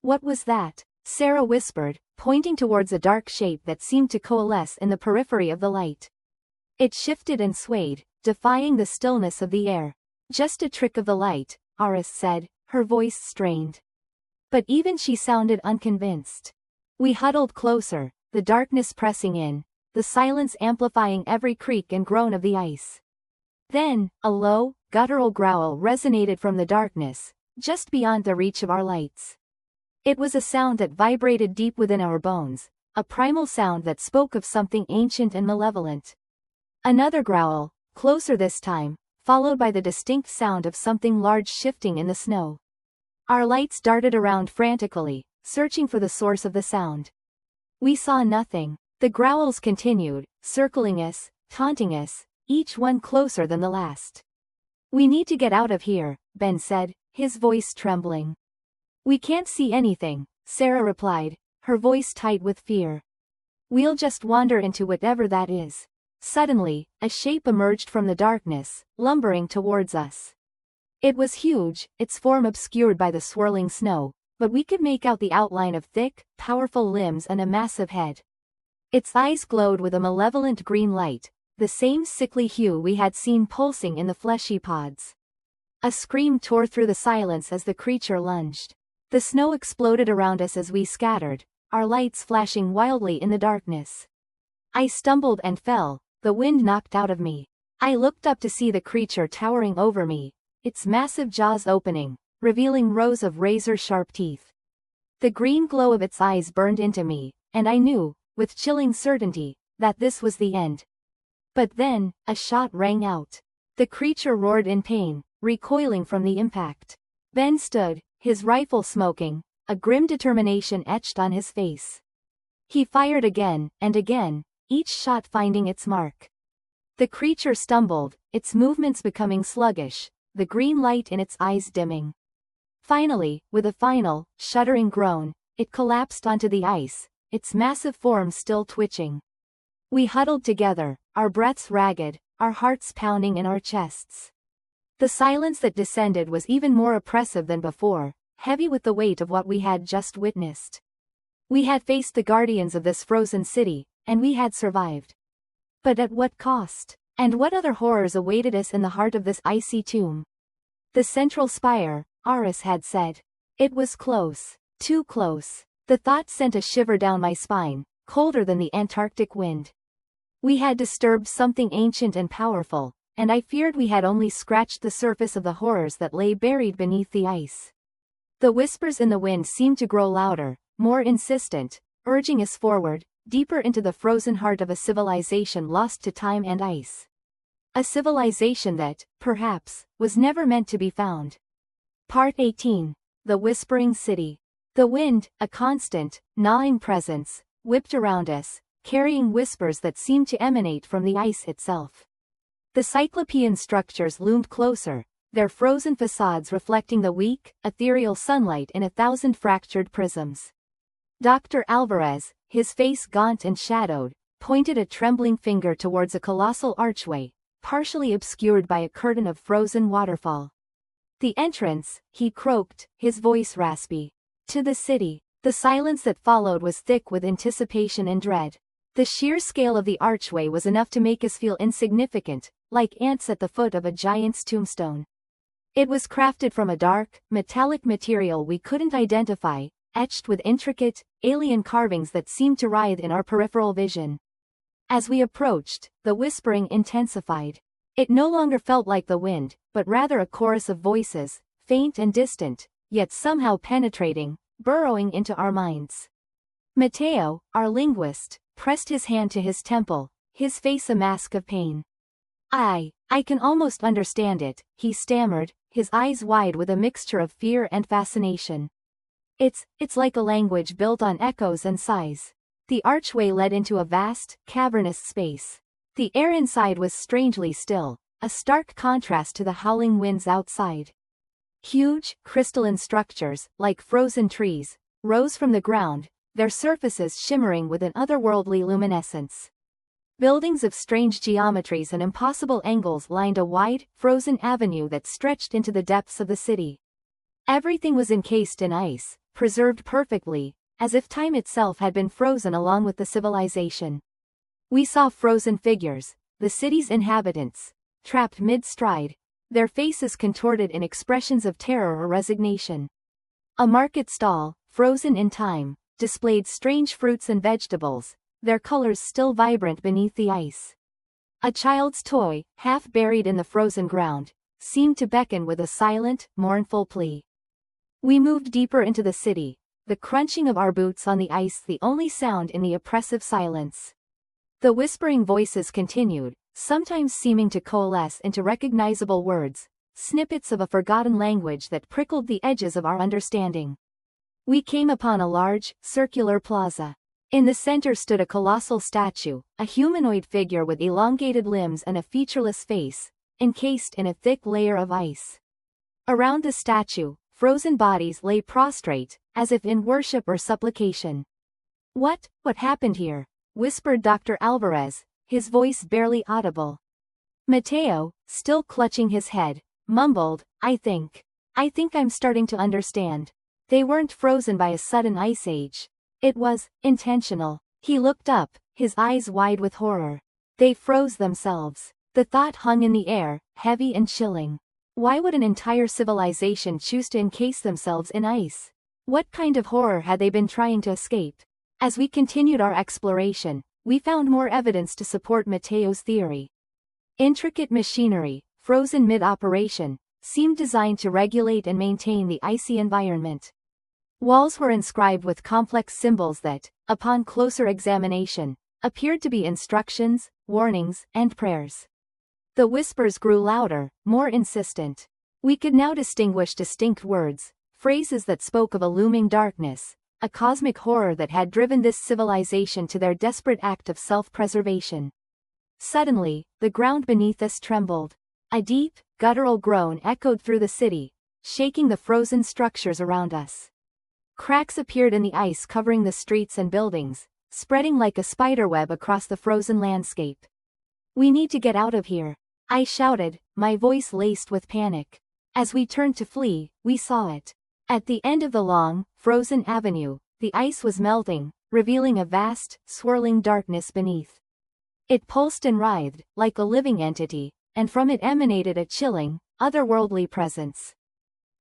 "What was that?" Sarah whispered, pointing towards a dark shape that seemed to coalesce in the periphery of the light. It shifted and swayed, defying the stillness of the air. "Just a trick of the light," Aris said, her voice strained. But even she sounded unconvinced. We huddled closer, the darkness pressing in, the silence amplifying every creak and groan of the ice. Then, a low, guttural growl resonated from the darkness, just beyond the reach of our lights. It was a sound that vibrated deep within our bones, a primal sound that spoke of something ancient and malevolent. Another growl, closer this time, followed by the distinct sound of something large shifting in the snow. Our lights darted around frantically, searching for the source of the sound. We saw nothing. The growls continued, circling us, taunting us, each one closer than the last. "We need to get out of here," Ben said, his voice trembling. "We can't see anything," Sarah replied, her voice tight with fear. "We'll just wander into whatever that is." Suddenly, a shape emerged from the darkness, lumbering towards us. It was huge, its form obscured by the swirling snow, but we could make out the outline of thick, powerful limbs and a massive head. Its eyes glowed with a malevolent green light, the same sickly hue we had seen pulsing in the fleshy pods. A scream tore through the silence as the creature lunged. The snow exploded around us as we scattered, our lights flashing wildly in the darkness. I stumbled and fell, the wind knocked out of me. I looked up to see the creature towering over me, its massive jaws opening, revealing rows of razor-sharp teeth. The green glow of its eyes burned into me, and I knew, with chilling certainty, that this was the end. But then, a shot rang out. The creature roared in pain, recoiling from the impact. Ben stood, his rifle smoking, a grim determination etched on his face. He fired again, and again, each shot finding its mark. The creature stumbled, its movements becoming sluggish, the green light in its eyes dimming. Finally, with a final, shuddering groan, it collapsed onto the ice, its massive form still twitching. We huddled together, our breaths ragged, our hearts pounding in our chests. The silence that descended was even more oppressive than before, heavy with the weight of what we had just witnessed. We had faced the guardians of this frozen city, and we had survived. But at what cost? And what other horrors awaited us in the heart of this icy tomb? The central spire, Aris had said. It was close. Too close. The thought sent a shiver down my spine, colder than the Antarctic wind. We had disturbed something ancient and powerful, and I feared we had only scratched the surface of the horrors that lay buried beneath the ice. The whispers in the wind seemed to grow louder, more insistent, urging us forward, deeper into the frozen heart of a civilization lost to time and ice. A civilization that, perhaps, was never meant to be found. Part 18. The Whispering City. The wind, a constant, gnawing presence, whipped around us, carrying whispers that seemed to emanate from the ice itself. The cyclopean structures loomed closer, their frozen facades reflecting the weak, ethereal sunlight in 1,000 fractured prisms. Dr. Alvarez, his face gaunt and shadowed, pointed a trembling finger towards a colossal archway, partially obscured by a curtain of frozen waterfall. "The entrance," he croaked, his voice raspy. "To the city." The silence that followed was thick with anticipation and dread. The sheer scale of the archway was enough to make us feel insignificant, like ants at the foot of a giant's tombstone. It was crafted from a dark, metallic material we couldn't identify, etched with intricate, alien carvings that seemed to writhe in our peripheral vision. As we approached, the whispering intensified. It no longer felt like the wind, but rather a chorus of voices, faint and distant, yet somehow penetrating, burrowing into our minds. Mateo, our linguist, pressed his hand to his temple, his face a mask of pain. I can almost understand it," he stammered, his eyes wide with a mixture of fear and fascination. It's like a language built on echoes and sighs." The archway led into a vast, cavernous space. The air inside was strangely still, a stark contrast to the howling winds outside. Huge, crystalline structures, like frozen trees, rose from the ground, their surfaces shimmering with an otherworldly luminescence. Buildings of strange geometries and impossible angles lined a wide, frozen avenue that stretched into the depths of the city. Everything was encased in ice, preserved perfectly, as if time itself had been frozen along with the civilization. We saw frozen figures, the city's inhabitants, trapped mid-stride, their faces contorted in expressions of terror or resignation. A market stall, frozen in time, displayed strange fruits and vegetables, their colors still vibrant beneath the ice. A child's toy, half buried in the frozen ground, seemed to beckon with a silent, mournful plea. We moved deeper into the city, the crunching of our boots on the ice the only sound in the oppressive silence. The whispering voices continued, sometimes seeming to coalesce into recognizable words, snippets of a forgotten language that prickled the edges of our understanding. We came upon a large, circular plaza. In the center stood a colossal statue, a humanoid figure with elongated limbs and a featureless face, encased in a thick layer of ice. Around the statue, frozen bodies lay prostrate, as if in worship or supplication. What happened here?" whispered Dr. Alvarez, his voice barely audible. Mateo, still clutching his head, mumbled, I think I'm starting to understand. They weren't frozen by a sudden ice age. It was intentional." He looked up, his eyes wide with horror. "They froze themselves." The thought hung in the air, heavy and chilling. Why would an entire civilization choose to encase themselves in ice? What kind of horror had they been trying to escape? As we continued our exploration, we found more evidence to support Mateo's theory. Intricate machinery, frozen mid-operation, seemed designed to regulate and maintain the icy environment. Walls were inscribed with complex symbols that, upon closer examination, appeared to be instructions, warnings, and prayers. The whispers grew louder, more insistent. We could now distinguish distinct words, phrases that spoke of a looming darkness, a cosmic horror that had driven this civilization to their desperate act of self-preservation. Suddenly, the ground beneath us trembled. A deep, guttural groan echoed through the city, shaking the frozen structures around us. Cracks appeared in the ice covering the streets and buildings, spreading like a spiderweb across the frozen landscape. "We need to get out of here," I shouted, my voice laced with panic. As we turned to flee, we saw it. At the end of the long, frozen avenue, the ice was melting, revealing a vast, swirling darkness beneath. It pulsed and writhed, like a living entity, and from it emanated a chilling, otherworldly presence.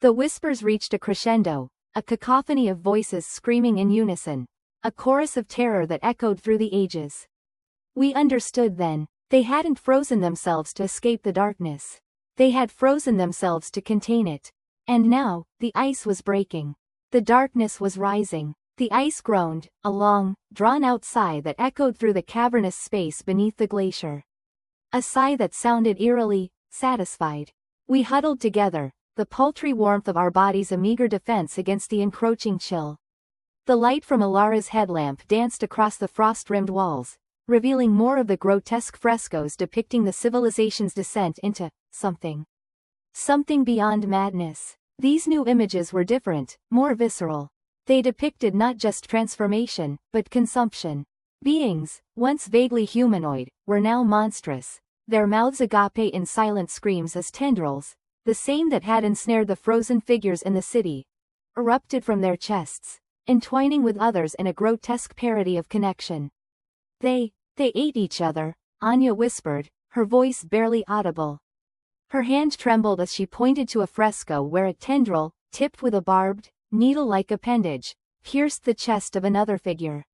The whispers reached a crescendo, a cacophony of voices screaming in unison, a chorus of terror that echoed through the ages. We understood then. They hadn't frozen themselves to escape the darkness. They had frozen themselves to contain it. And now, the ice was breaking. The darkness was rising. The ice groaned, a long, drawn-out sigh that echoed through the cavernous space beneath the glacier. A sigh that sounded eerily satisfied. We huddled together, the paltry warmth of our bodies a meager defense against the encroaching chill. The light from Alara's headlamp danced across the frost-rimmed walls, revealing more of the grotesque frescoes depicting the civilization's descent into something. Something beyond madness. These new images were different, more visceral. They depicted not just transformation, but consumption. Beings, once vaguely humanoid, were now monstrous, their mouths agape in silent screams as tendrils, the same that had ensnared the frozen figures in the city, erupted from their chests, entwining with others in a grotesque parody of connection. They ate each other, Anya whispered, her voice barely audible. Her hand trembled as she pointed to a fresco where a tendril, tipped with a barbed, needle-like appendage, pierced the chest of another figure.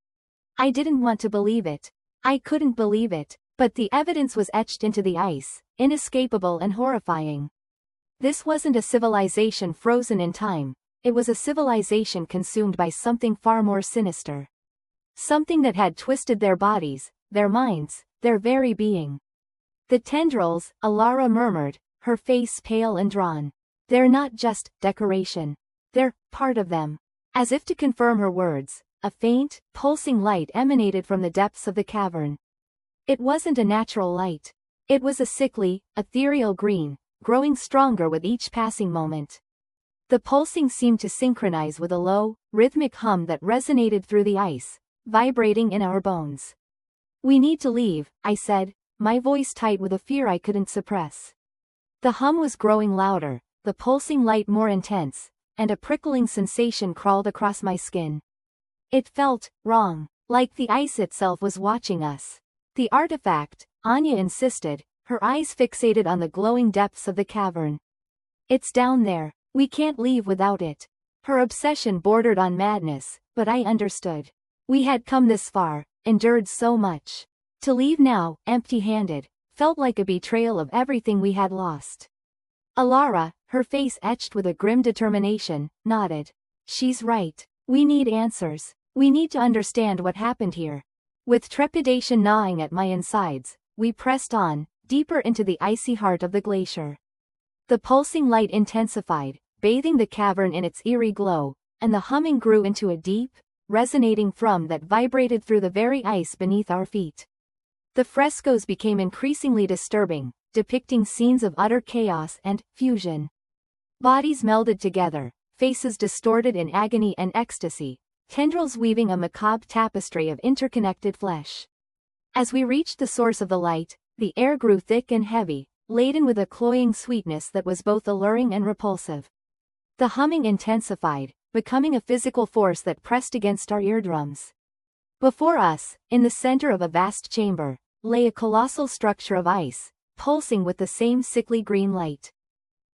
I didn't want to believe it. I couldn't believe it, but the evidence was etched into the ice, inescapable and horrifying. This wasn't a civilization frozen in time, it was a civilization consumed by something far more sinister. Something that had twisted their bodies, their minds, their very being. The tendrils, Alara murmured, her face pale and drawn. They're not just decoration. They're part of them. As if to confirm her words, a faint, pulsing light emanated from the depths of the cavern. It wasn't a natural light. It was a sickly, ethereal green, growing stronger with each passing moment. The pulsing seemed to synchronize with a low, rhythmic hum that resonated through the ice, vibrating in our bones. We need to leave, I said, my voice tight with a fear I couldn't suppress. The hum was growing louder, the pulsing light more intense, and a prickling sensation crawled across my skin. It felt wrong, like the ice itself was watching us. The artifact, Anya insisted, her eyes fixated on the glowing depths of the cavern. It's down there, we can't leave without it. Her obsession bordered on madness, but I understood. We had come this far, endured so much. To leave now, empty-handed, felt like a betrayal of everything we had lost. Alara, her face etched with a grim determination, nodded. She's right. We need answers. We need to understand what happened here. With trepidation gnawing at my insides, we pressed on, deeper into the icy heart of the glacier. The pulsing light intensified, bathing the cavern in its eerie glow, and the humming grew into a deep, resonating thrum that vibrated through the very ice beneath our feet. The frescoes became increasingly disturbing, depicting scenes of utter chaos and fusion. Bodies melded together, faces distorted in agony and ecstasy, tendrils weaving a macabre tapestry of interconnected flesh. As we reached the source of the light, the air grew thick and heavy, laden with a cloying sweetness that was both alluring and repulsive. The humming intensified, becoming a physical force that pressed against our eardrums. Before us, in the center of a vast chamber, lay a colossal structure of ice, pulsing with the same sickly green light.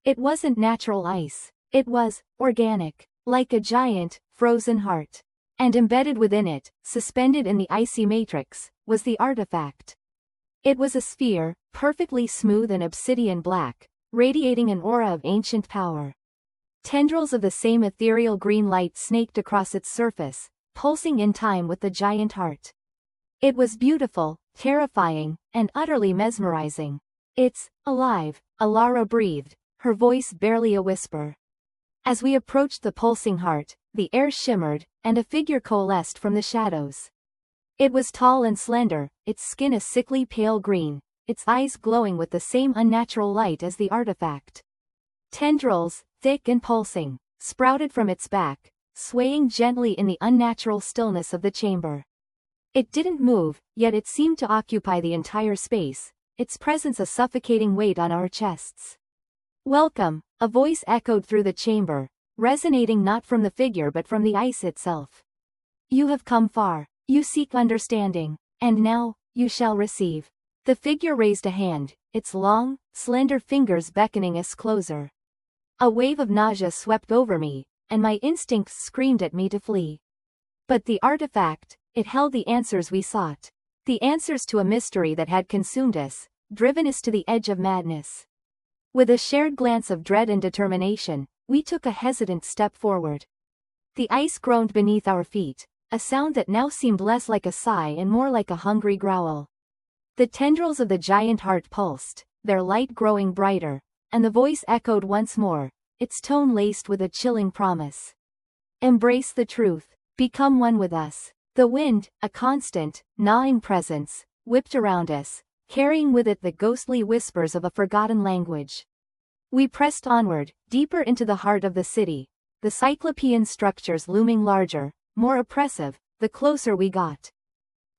It wasn't natural ice, it was organic, like a giant, frozen heart. And embedded within it, suspended in the icy matrix, was the artifact. It was a sphere, perfectly smooth and obsidian black, radiating an aura of ancient power. Tendrils of the same ethereal green light snaked across its surface, pulsing in time with the giant heart. It was beautiful, terrifying, and utterly mesmerizing. It's alive, Alara breathed, her voice barely a whisper. As we approached the pulsing heart, the air shimmered, and a figure coalesced from the shadows. It was tall and slender, its skin a sickly pale green, its eyes glowing with the same unnatural light as the artifact. Tendrils, thick and pulsing, sprouted from its back, swaying gently in the unnatural stillness of the chamber. It didn't move, yet it seemed to occupy the entire space, its presence a suffocating weight on our chests. Welcome, a voice echoed through the chamber, resonating not from the figure but from the ice itself. You have come far, you seek understanding, and now, you shall receive. The figure raised a hand, its long, slender fingers beckoning us closer. A wave of nausea swept over me, and my instincts screamed at me to flee. But the artifact, it held the answers we sought. The answers to a mystery that had consumed us, driven us to the edge of madness. With a shared glance of dread and determination, we took a hesitant step forward. The ice groaned beneath our feet, a sound that now seemed less like a sigh and more like a hungry growl. The tendrils of the giant heart pulsed, their light growing brighter, and the voice echoed once more, its tone laced with a chilling promise. Embrace the truth, become one with us. The wind, a constant, gnawing presence, whipped around us, carrying with it the ghostly whispers of a forgotten language. We pressed onward, deeper into the heart of the city, the cyclopean structures looming larger, more oppressive, the closer we got.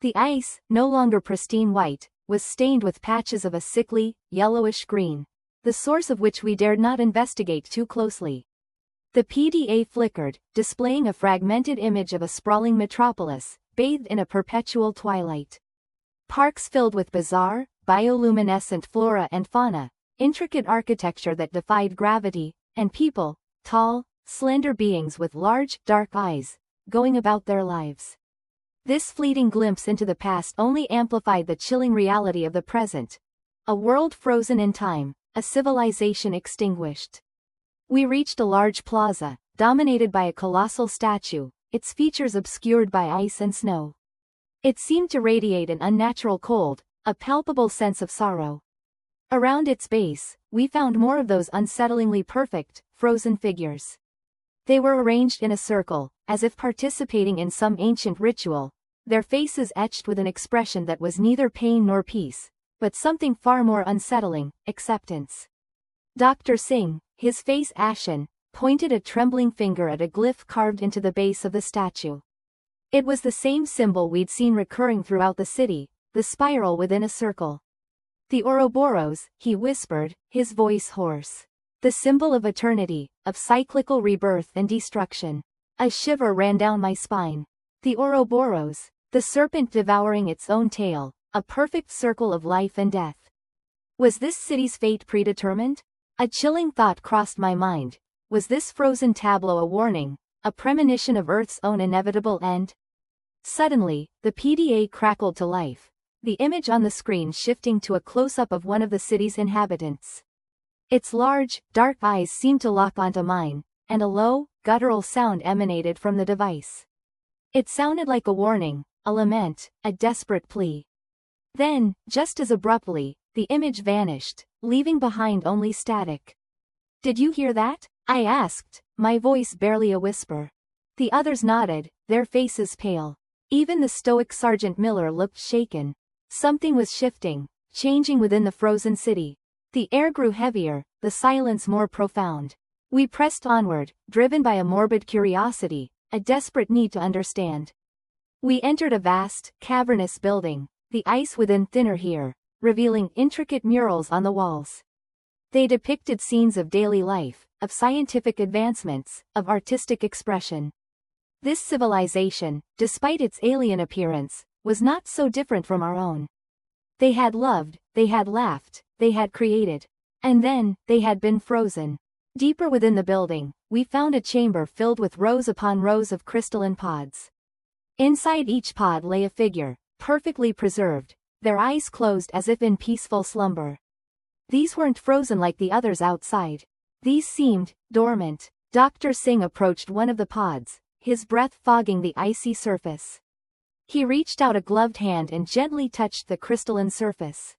The ice, no longer pristine white, was stained with patches of a sickly, yellowish green, the source of which we dared not investigate too closely. The PDA flickered, displaying a fragmented image of a sprawling metropolis, bathed in a perpetual twilight. Parks filled with bizarre, bioluminescent flora and fauna, intricate architecture that defied gravity, and people, tall, slender beings with large, dark eyes, going about their lives. This fleeting glimpse into the past only amplified the chilling reality of the present. A world frozen in time, a civilization extinguished. We reached a large plaza, dominated by a colossal statue, its features obscured by ice and snow. It seemed to radiate an unnatural cold, a palpable sense of sorrow. Around its base, we found more of those unsettlingly perfect, frozen figures. They were arranged in a circle, as if participating in some ancient ritual, their faces etched with an expression that was neither pain nor peace, but something far more unsettling, acceptance. Dr. Singh, his face ashen, pointed a trembling finger at a glyph carved into the base of the statue. It was the same symbol we'd seen recurring throughout the city, the spiral within a circle. The Ouroboros, he whispered, his voice hoarse. The symbol of eternity, of cyclical rebirth and destruction. A shiver ran down my spine. The Ouroboros, the serpent devouring its own tail, a perfect circle of life and death. Was this city's fate predetermined? A chilling thought crossed my mind. Was this frozen tableau a warning, a premonition of Earth's own inevitable end? Suddenly, the PDA crackled to life, the image on the screen shifting to a close-up of one of the city's inhabitants. Its large, dark eyes seemed to lock onto mine, and a low, guttural sound emanated from the device. It sounded like a warning, a lament, a desperate plea. Then, just as abruptly, the image vanished, leaving behind only static. "Did you hear that?" I asked, my voice barely a whisper. The others nodded, their faces pale. Even the stoic Sergeant Miller looked shaken. Something was shifting, changing within the frozen city. The air grew heavier, the silence more profound. We pressed onward, driven by a morbid curiosity, a desperate need to understand. We entered a vast, cavernous building, the ice within thinner here, revealing intricate murals on the walls. They depicted scenes of daily life, of scientific advancements, of artistic expression. This civilization, despite its alien appearance, was not so different from our own. They had loved, they had laughed, they had created. And then, they had been frozen. Deeper within the building, we found a chamber filled with rows upon rows of crystalline pods. Inside each pod lay a figure, perfectly preserved, their eyes closed as if in peaceful slumber. These weren't frozen like the others outside. These seemed dormant. Dr. Singh approached one of the pods, his breath fogging the icy surface. He reached out a gloved hand and gently touched the crystalline surface.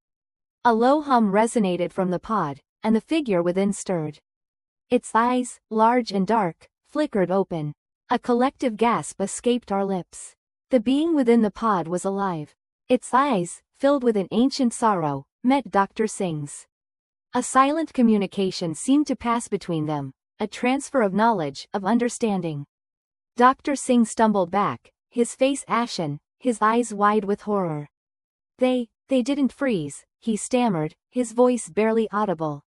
A low hum resonated from the pod, and the figure within stirred. Its eyes, large and dark, flickered open. A collective gasp escaped our lips. The being within the pod was alive. Its eyes, filled with an ancient sorrow, met Dr. Singh's. A silent communication seemed to pass between them, a transfer of knowledge, of understanding. Dr. Singh stumbled back, his face ashen, his eyes wide with horror. They didn't freeze, he stammered, his voice barely audible.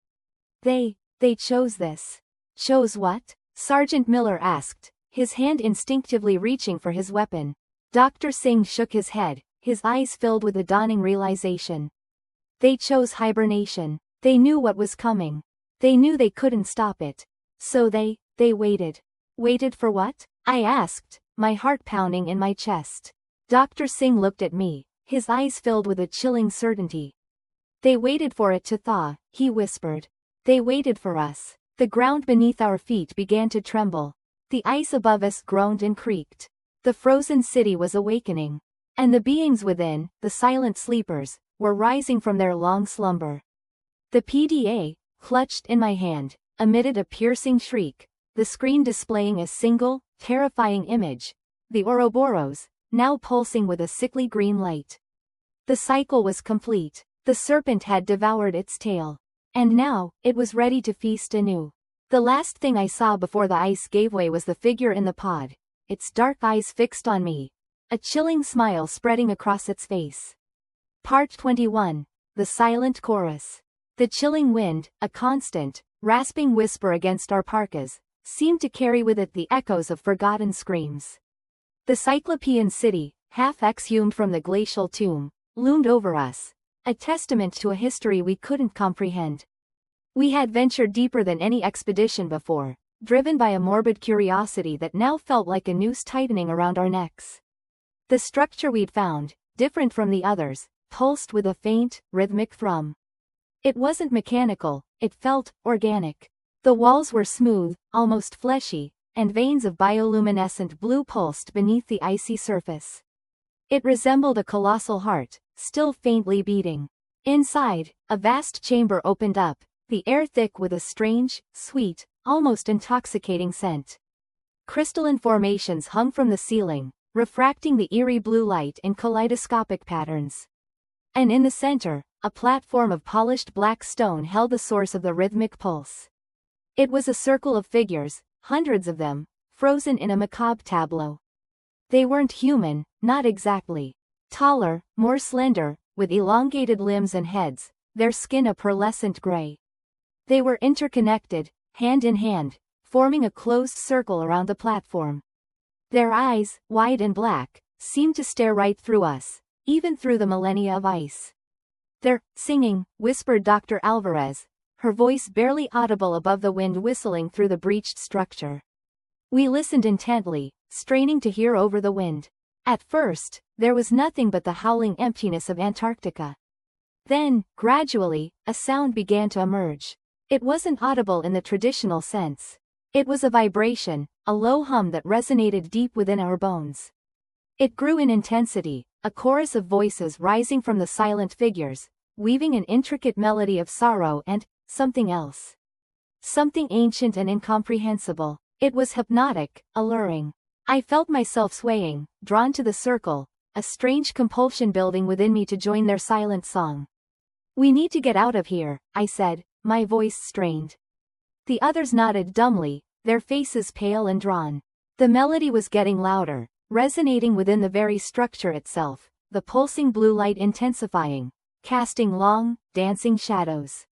They chose this. Chose what? Sergeant Miller asked, his hand instinctively reaching for his weapon. Dr. Singh shook his head, his eyes filled with a dawning realization. They chose hibernation. They knew what was coming. They knew they couldn't stop it. So they waited. Waited for what? I asked, my heart pounding in my chest. Dr. Singh looked at me, his eyes filled with a chilling certainty. They waited for it to thaw, he whispered. They waited for us. The ground beneath our feet began to tremble. The ice above us groaned and creaked. The frozen city was awakening. And the beings within, the silent sleepers, were rising from their long slumber. The PDA, clutched in my hand, emitted a piercing shriek, the screen displaying a single, terrifying image. The Ouroboros, now pulsing with a sickly green light. The cycle was complete. The serpent had devoured its tail. And now, it was ready to feast anew. The last thing I saw before the ice gave way was the figure in the pod, its dark eyes fixed on me, a chilling smile spreading across its face. Part 21. The Silent Chorus. The chilling wind, a constant, rasping whisper against our parkas, seemed to carry with it the echoes of forgotten screams. The Cyclopean city, half exhumed from the glacial tomb, loomed over us, a testament to a history we couldn't comprehend. We had ventured deeper than any expedition before, driven by a morbid curiosity that now felt like a noose tightening around our necks. The structure we'd found, different from the others, pulsed with a faint, rhythmic thrum. It wasn't mechanical, it felt organic. The walls were smooth, almost fleshy, and veins of bioluminescent blue pulsed beneath the icy surface. It resembled a colossal heart, still faintly beating. Inside, a vast chamber opened up, the air thick with a strange, sweet, almost intoxicating scent. Crystalline formations hung from the ceiling, refracting the eerie blue light in kaleidoscopic patterns. And in the center, a platform of polished black stone held the source of the rhythmic pulse. It was a circle of figures, hundreds of them, frozen in a macabre tableau. They weren't human, not exactly. Taller, more slender, with elongated limbs and heads, their skin a pearlescent gray. They were interconnected, hand in hand, forming a closed circle around the platform. Their eyes, wide and black, seemed to stare right through us, even through the millennia of ice. "They're singing," whispered Dr. Alvarez, her voice barely audible above the wind whistling through the breached structure. We listened intently, straining to hear over the wind. At first, there was nothing but the howling emptiness of Antarctica. Then, gradually, a sound began to emerge. It wasn't audible in the traditional sense. It was a vibration, a low hum that resonated deep within our bones. It grew in intensity, a chorus of voices rising from the silent figures, weaving an intricate melody of sorrow and something else. Something ancient and incomprehensible. It was hypnotic, alluring. I felt myself swaying, drawn to the circle, a strange compulsion building within me to join their silent song. "We need to get out of here," I said, my voice strained. The others nodded dumbly, their faces pale and drawn. The melody was getting louder, resonating within the very structure itself, the pulsing blue light intensifying, casting long, dancing shadows.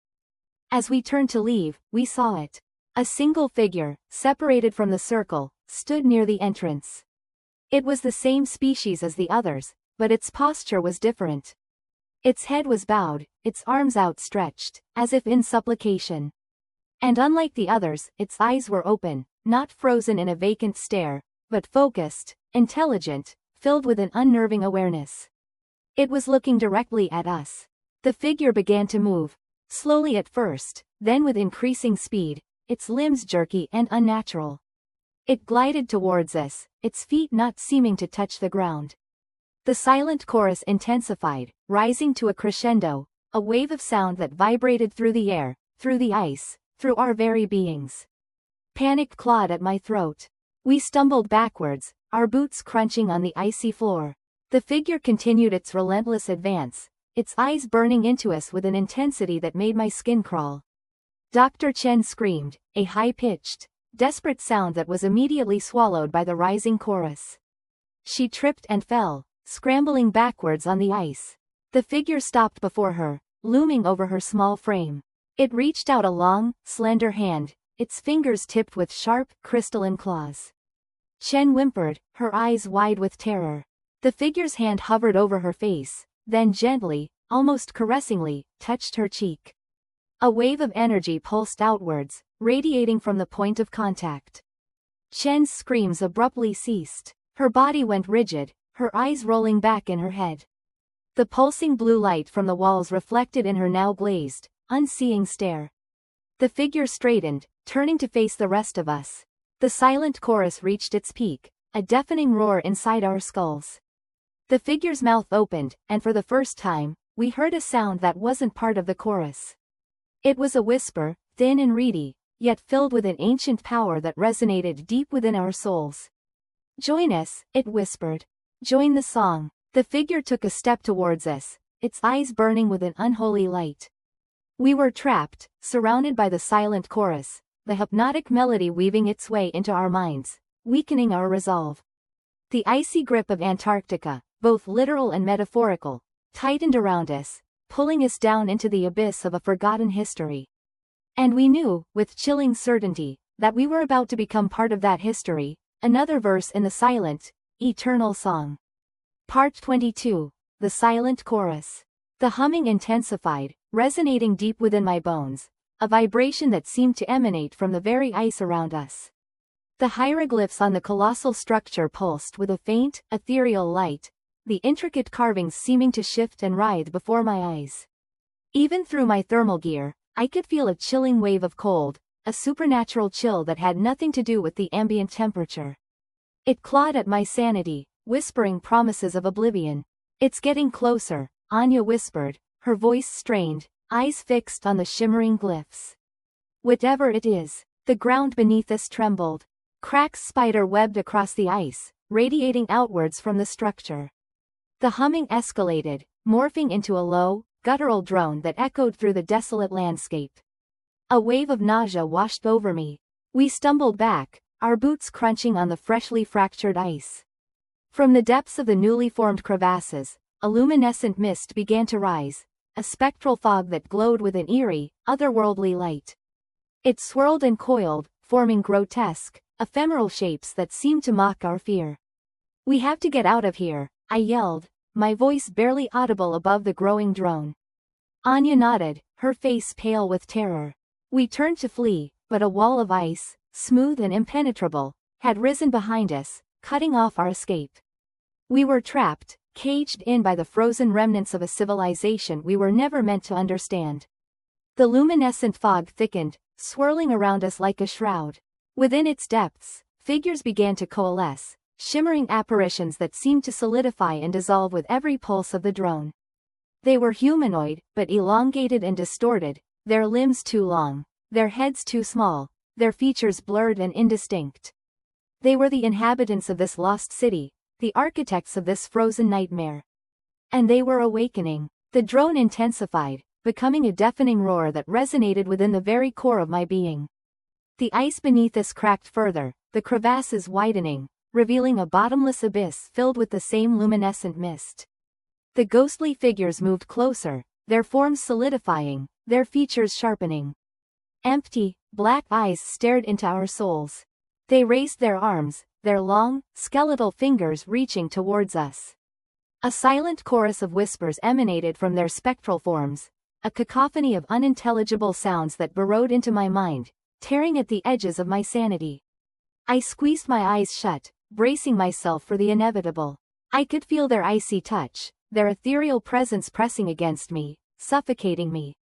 As we turned to leave, we saw it. A single figure, separated from the circle, stood near the entrance. It was the same species as the others, but its posture was different. Its head was bowed, its arms outstretched, as if in supplication. And unlike the others, its eyes were open, not frozen in a vacant stare, but focused, intelligent, filled with an unnerving awareness. It was looking directly at us. The figure began to move, slowly at first, then with increasing speed, its limbs jerky and unnatural. It glided towards us, its feet not seeming to touch the ground. The silent chorus intensified, rising to a crescendo, a wave of sound that vibrated through the air, through the ice, through our very beings. Panic clawed at my throat. We stumbled backwards, our boots crunching on the icy floor. The figure continued its relentless advance, its eyes burning into us with an intensity that made my skin crawl. Dr. Chen screamed, a high-pitched, desperate sound that was immediately swallowed by the rising chorus. She tripped and fell, scrambling backwards on the ice. The figure stopped before her, looming over her small frame. It reached out a long, slender hand, its fingers tipped with sharp, crystalline claws. Chen whimpered, her eyes wide with terror. The figure's hand hovered over her face, then gently, almost caressingly, touched her cheek. A wave of energy pulsed outwards, radiating from the point of contact. Chen's screams abruptly ceased. Her body went rigid, her eyes rolling back in her head. The pulsing blue light from the walls reflected in her now glazed, unseeing stare. The figure straightened, turning to face the rest of us. The silent chorus reached its peak, a deafening roar inside our skulls. The figure's mouth opened, and for the first time, we heard a sound that wasn't part of the chorus. It was a whisper, thin and reedy, yet filled with an ancient power that resonated deep within our souls. "Join us," it whispered. "Join the song." The figure took a step towards us, its eyes burning with an unholy light. We were trapped, surrounded by the silent chorus, the hypnotic melody weaving its way into our minds, weakening our resolve. The icy grip of Antarctica, both literal and metaphorical, tightened around us, pulling us down into the abyss of a forgotten history. And we knew, with chilling certainty, that we were about to become part of that history, another verse in the silent, eternal song. Part 22. The Silent Chorus. The humming intensified, resonating deep within my bones, a vibration that seemed to emanate from the very ice around us. The hieroglyphs on the colossal structure pulsed with a faint, ethereal light, the intricate carvings seeming to shift and writhe before my eyes. Even through my thermal gear, I could feel a chilling wave of cold, a supernatural chill that had nothing to do with the ambient temperature. It clawed at my sanity, whispering promises of oblivion. "It's getting closer," Anya whispered, her voice strained, eyes fixed on the shimmering glyphs. "Whatever it is." The ground beneath us trembled. Cracks spider-webbed across the ice, radiating outwards from the structure. The humming escalated, morphing into a low, guttural drone that echoed through the desolate landscape. A wave of nausea washed over me. We stumbled back, our boots crunching on the freshly fractured ice. From the depths of the newly formed crevasses, a luminescent mist began to rise, a spectral fog that glowed with an eerie, otherworldly light. It swirled and coiled, forming grotesque, ephemeral shapes that seemed to mock our fear. "We have to get out of here," I yelled, my voice barely audible above the growing drone. Anya nodded, her face pale with terror. We turned to flee, but a wall of ice, smooth and impenetrable, had risen behind us, cutting off our escape. We were trapped, caged in by the frozen remnants of a civilization we were never meant to understand. The luminescent fog thickened, swirling around us like a shroud. Within its depths, figures began to coalesce, shimmering apparitions that seemed to solidify and dissolve with every pulse of the drone. They were humanoid, but elongated and distorted, their limbs too long, their heads too small, their features blurred and indistinct. They were the inhabitants of this lost city, the architects of this frozen nightmare. And they were awakening. The drone intensified, becoming a deafening roar that resonated within the very core of my being. The ice beneath us cracked further, the crevasses widening, revealing a bottomless abyss filled with the same luminescent mist. The ghostly figures moved closer, their forms solidifying, their features sharpening. Empty, black eyes stared into our souls. They raised their arms, their long, skeletal fingers reaching towards us. A silent chorus of whispers emanated from their spectral forms, a cacophony of unintelligible sounds that burrowed into my mind, tearing at the edges of my sanity. I squeezed my eyes shut, bracing myself for the inevitable. I could feel their icy touch, their ethereal presence pressing against me, suffocating me.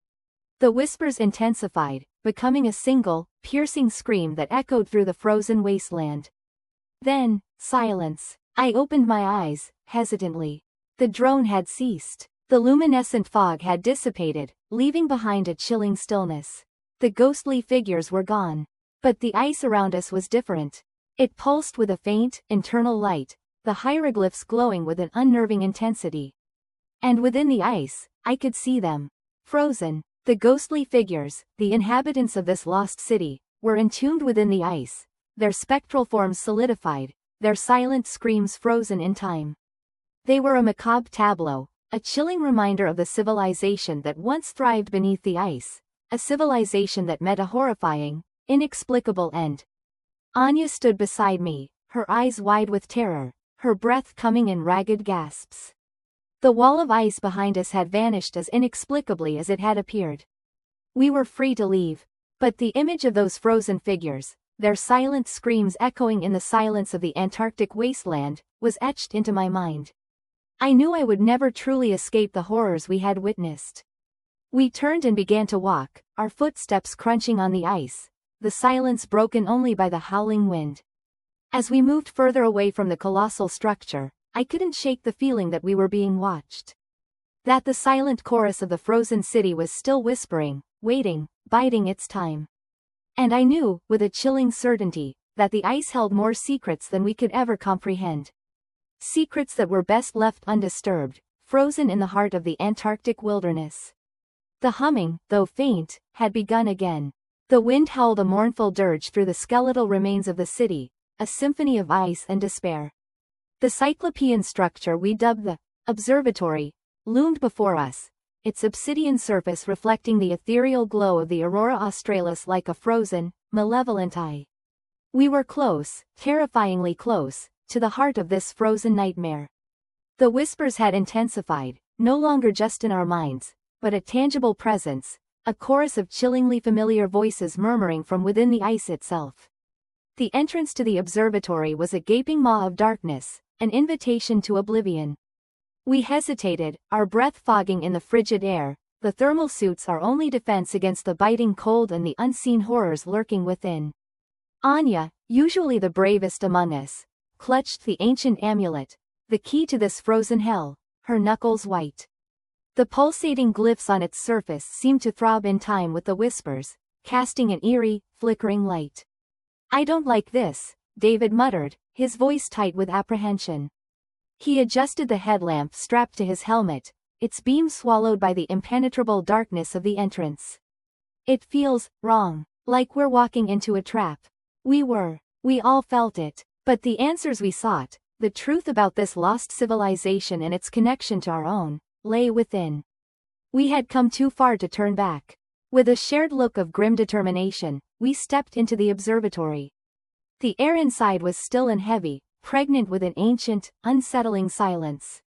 The whispers intensified, becoming a single, piercing scream that echoed through the frozen wasteland. Then, silence. I opened my eyes, hesitantly. The drone had ceased. The luminescent fog had dissipated, leaving behind a chilling stillness. The ghostly figures were gone. But the ice around us was different. It pulsed with a faint, internal light, the hieroglyphs glowing with an unnerving intensity. And within the ice, I could see them. Frozen. The ghostly figures, the inhabitants of this lost city, were entombed within the ice, their spectral forms solidified, their silent screams frozen in time. They were a macabre tableau, a chilling reminder of the civilization that once thrived beneath the ice, a civilization that met a horrifying, inexplicable end. Anya stood beside me, her eyes wide with terror, her breath coming in ragged gasps. The wall of ice behind us had vanished as inexplicably as it had appeared. We were free to leave. But the image of those frozen figures, their silent screams echoing in the silence of the Antarctic wasteland, was etched into my mind. I knew I would never truly escape the horrors we had witnessed. We turned and began to walk, our footsteps crunching on the ice, the silence broken only by the howling wind. As we moved further away from the colossal structure, I couldn't shake the feeling that we were being watched. That the silent chorus of the frozen city was still whispering, waiting, biding its time. And I knew, with a chilling certainty, that the ice held more secrets than we could ever comprehend. Secrets that were best left undisturbed, frozen in the heart of the Antarctic wilderness. The humming, though faint, had begun again. The wind howled a mournful dirge through the skeletal remains of the city, a symphony of ice and despair. The cyclopean structure we dubbed the observatory loomed before us, its obsidian surface reflecting the ethereal glow of the aurora australis like a frozen, malevolent eye. We were close, terrifyingly close, to the heart of this frozen nightmare. The whispers had intensified, no longer just in our minds, but a tangible presence, a chorus of chillingly familiar voices murmuring from within the ice itself. The entrance to the observatory was a gaping maw of darkness, an invitation to oblivion. We hesitated, our breath fogging in the frigid air, the thermal suits our only defense against the biting cold and the unseen horrors lurking within. Anya, usually the bravest among us, clutched the ancient amulet, the key to this frozen hell, her knuckles white. The pulsating glyphs on its surface seemed to throb in time with the whispers, casting an eerie, flickering light. "I don't like this," David muttered, his voice tight with apprehension. He adjusted the headlamp strapped to his helmet, its beam swallowed by the impenetrable darkness of the entrance. "It feels wrong, like we're walking into a trap." We were. We all felt it. But the answers we sought, the truth about this lost civilization and its connection to our own, lay within. We had come too far to turn back. With a shared look of grim determination, we stepped into the observatory. The air inside was still and heavy, pregnant with an ancient, unsettling silence.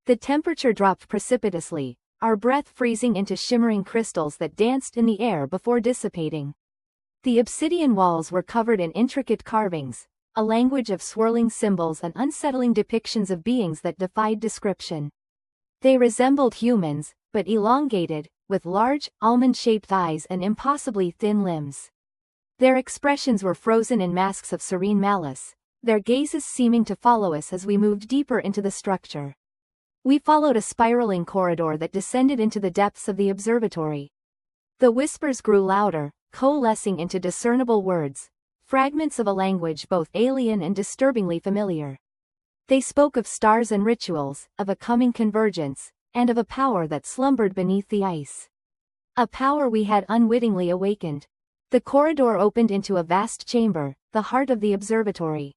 The temperature dropped precipitously, our breath freezing into shimmering crystals that danced in the air before dissipating. The obsidian walls were covered in intricate carvings, a language of swirling symbols and unsettling depictions of beings that defied description. They resembled humans, but elongated, with large, almond-shaped eyes and impossibly thin limbs. Their expressions were frozen in masks of serene malice, their gazes seeming to follow us as we moved deeper into the structure. We followed a spiraling corridor that descended into the depths of the observatory. The whispers grew louder, coalescing into discernible words, fragments of a language both alien and disturbingly familiar. They spoke of stars and rituals, of a coming convergence, and of a power that slumbered beneath the ice. A power we had unwittingly awakened. The corridor opened into a vast chamber, the heart of the observatory.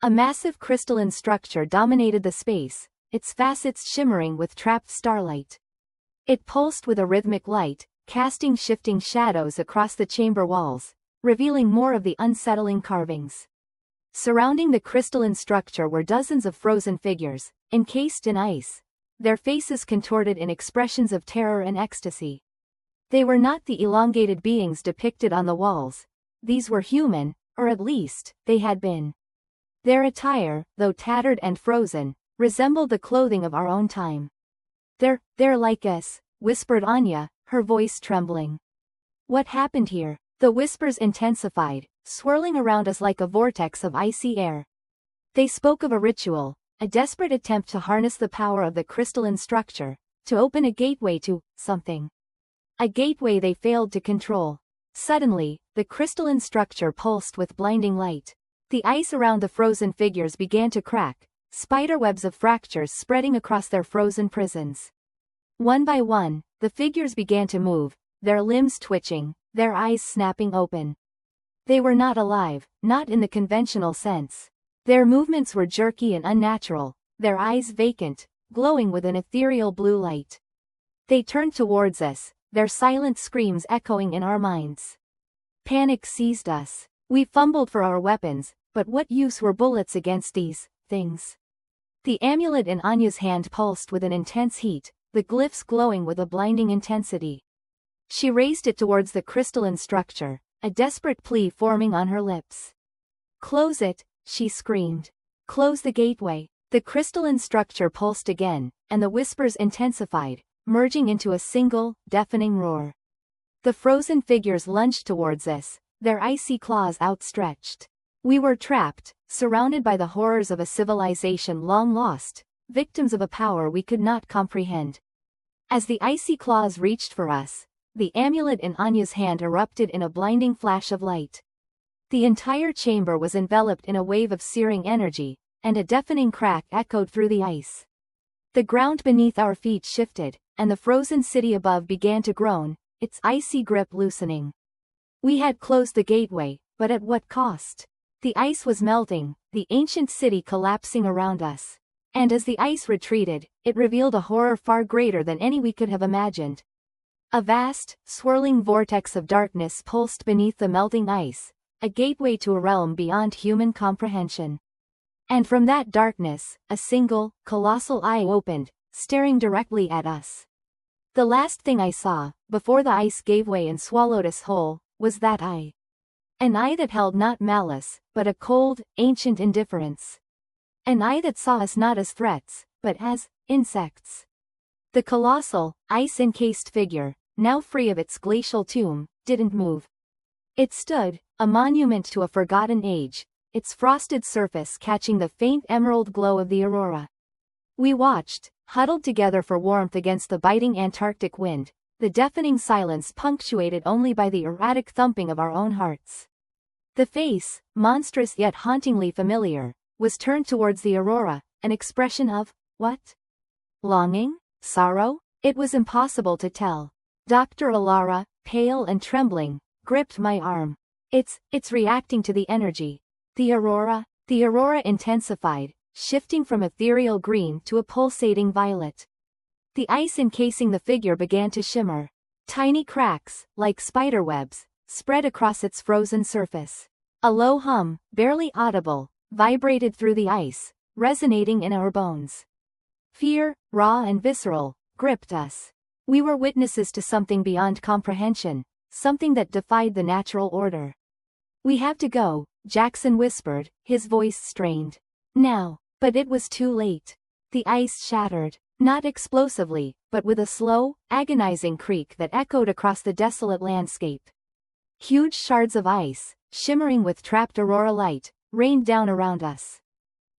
A massive crystalline structure dominated the space, its facets shimmering with trapped starlight. It pulsed with a rhythmic light, casting shifting shadows across the chamber walls, revealing more of the unsettling carvings. Surrounding the crystalline structure were dozens of frozen figures, encased in ice, their faces contorted in expressions of terror and ecstasy. They were not the elongated beings depicted on the walls. These were human, or at least, they had been. Their attire, though tattered and frozen, resembled the clothing of our own time. They're like us," whispered Anya, her voice trembling. "What happened here?" The whispers intensified, swirling around us like a vortex of icy air. They spoke of a ritual, a desperate attempt to harness the power of the crystalline structure, to open a gateway to something. A gateway they failed to control. Suddenly, the crystalline structure pulsed with blinding light. The ice around the frozen figures began to crack, spiderwebs of fractures spreading across their frozen prisons. One by one, the figures began to move, their limbs twitching, their eyes snapping open. They were not alive, not in the conventional sense. Their movements were jerky and unnatural, their eyes vacant, glowing with an ethereal blue light. They turned towards us, their silent screams echoing in our minds. Panic seized us. We fumbled for our weapons, but what use were bullets against these things? The amulet in Anya's hand pulsed with an intense heat, the glyphs glowing with a blinding intensity. She raised it towards the crystalline structure, a desperate plea forming on her lips. "Close it," she screamed. "Close the gateway." The crystalline structure pulsed again, and the whispers intensified, merging into a single, deafening roar. The frozen figures lunged towards us, their icy claws outstretched. We were trapped, surrounded by the horrors of a civilization long lost, victims of a power we could not comprehend. As the icy claws reached for us, the amulet in Anya's hand erupted in a blinding flash of light. The entire chamber was enveloped in a wave of searing energy, and a deafening crack echoed through the ice. The ground beneath our feet shifted, and the frozen city above began to groan, its icy grip loosening. We had closed the gateway, but at what cost? The ice was melting, the ancient city collapsing around us. And as the ice retreated, it revealed a horror far greater than any we could have imagined. A vast, swirling vortex of darkness pulsed beneath the melting ice, a gateway to a realm beyond human comprehension. And from that darkness, a single, colossal eye opened, staring directly at us. The last thing I saw, before the ice gave way and swallowed us whole, was that eye. An eye that held not malice, but a cold, ancient indifference. An eye that saw us not as threats, but as insects. The colossal, ice-encased figure, now free of its glacial tomb, didn't move. It stood, a monument to a forgotten age, its frosted surface catching the faint emerald glow of the aurora. We watched, huddled together for warmth against the biting Antarctic wind, the deafening silence punctuated only by the erratic thumping of our own hearts. The face, monstrous yet hauntingly familiar, was turned towards the aurora, an expression of, what? Longing? Sorrow? It was impossible to tell. Dr. Alara, pale and trembling, gripped my arm. It's reacting to the energy. The aurora intensified, shifting from ethereal green to a pulsating violet. The ice encasing the figure began to shimmer. Tiny cracks, like spiderwebs, spread across its frozen surface. A low hum, barely audible, vibrated through the ice, resonating in our bones. Fear, raw and visceral, gripped us. We were witnesses to something beyond comprehension, something that defied the natural order. We have to go, Jackson whispered, his voice strained. Now. But it was too late. The ice shattered, not explosively, but with a slow, agonizing creak that echoed across the desolate landscape. Huge shards of ice, shimmering with trapped aurora light, rained down around us.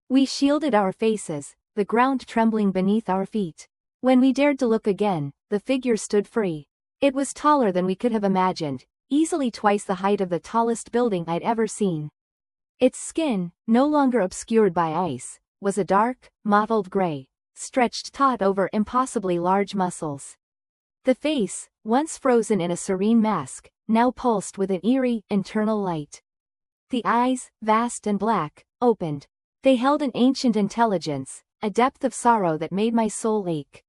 We shielded our faces, the ground trembling beneath our feet. When we dared to look again, the figure stood free. It was taller than we could have imagined, easily twice the height of the tallest building I'd ever seen. Its skin, no longer obscured by ice, was a dark, mottled gray, stretched taut over impossibly large muscles. The face, once frozen in a serene mask, now pulsed with an eerie, internal light. The eyes, vast and black, opened. They held an ancient intelligence, a depth of sorrow that made my soul ache.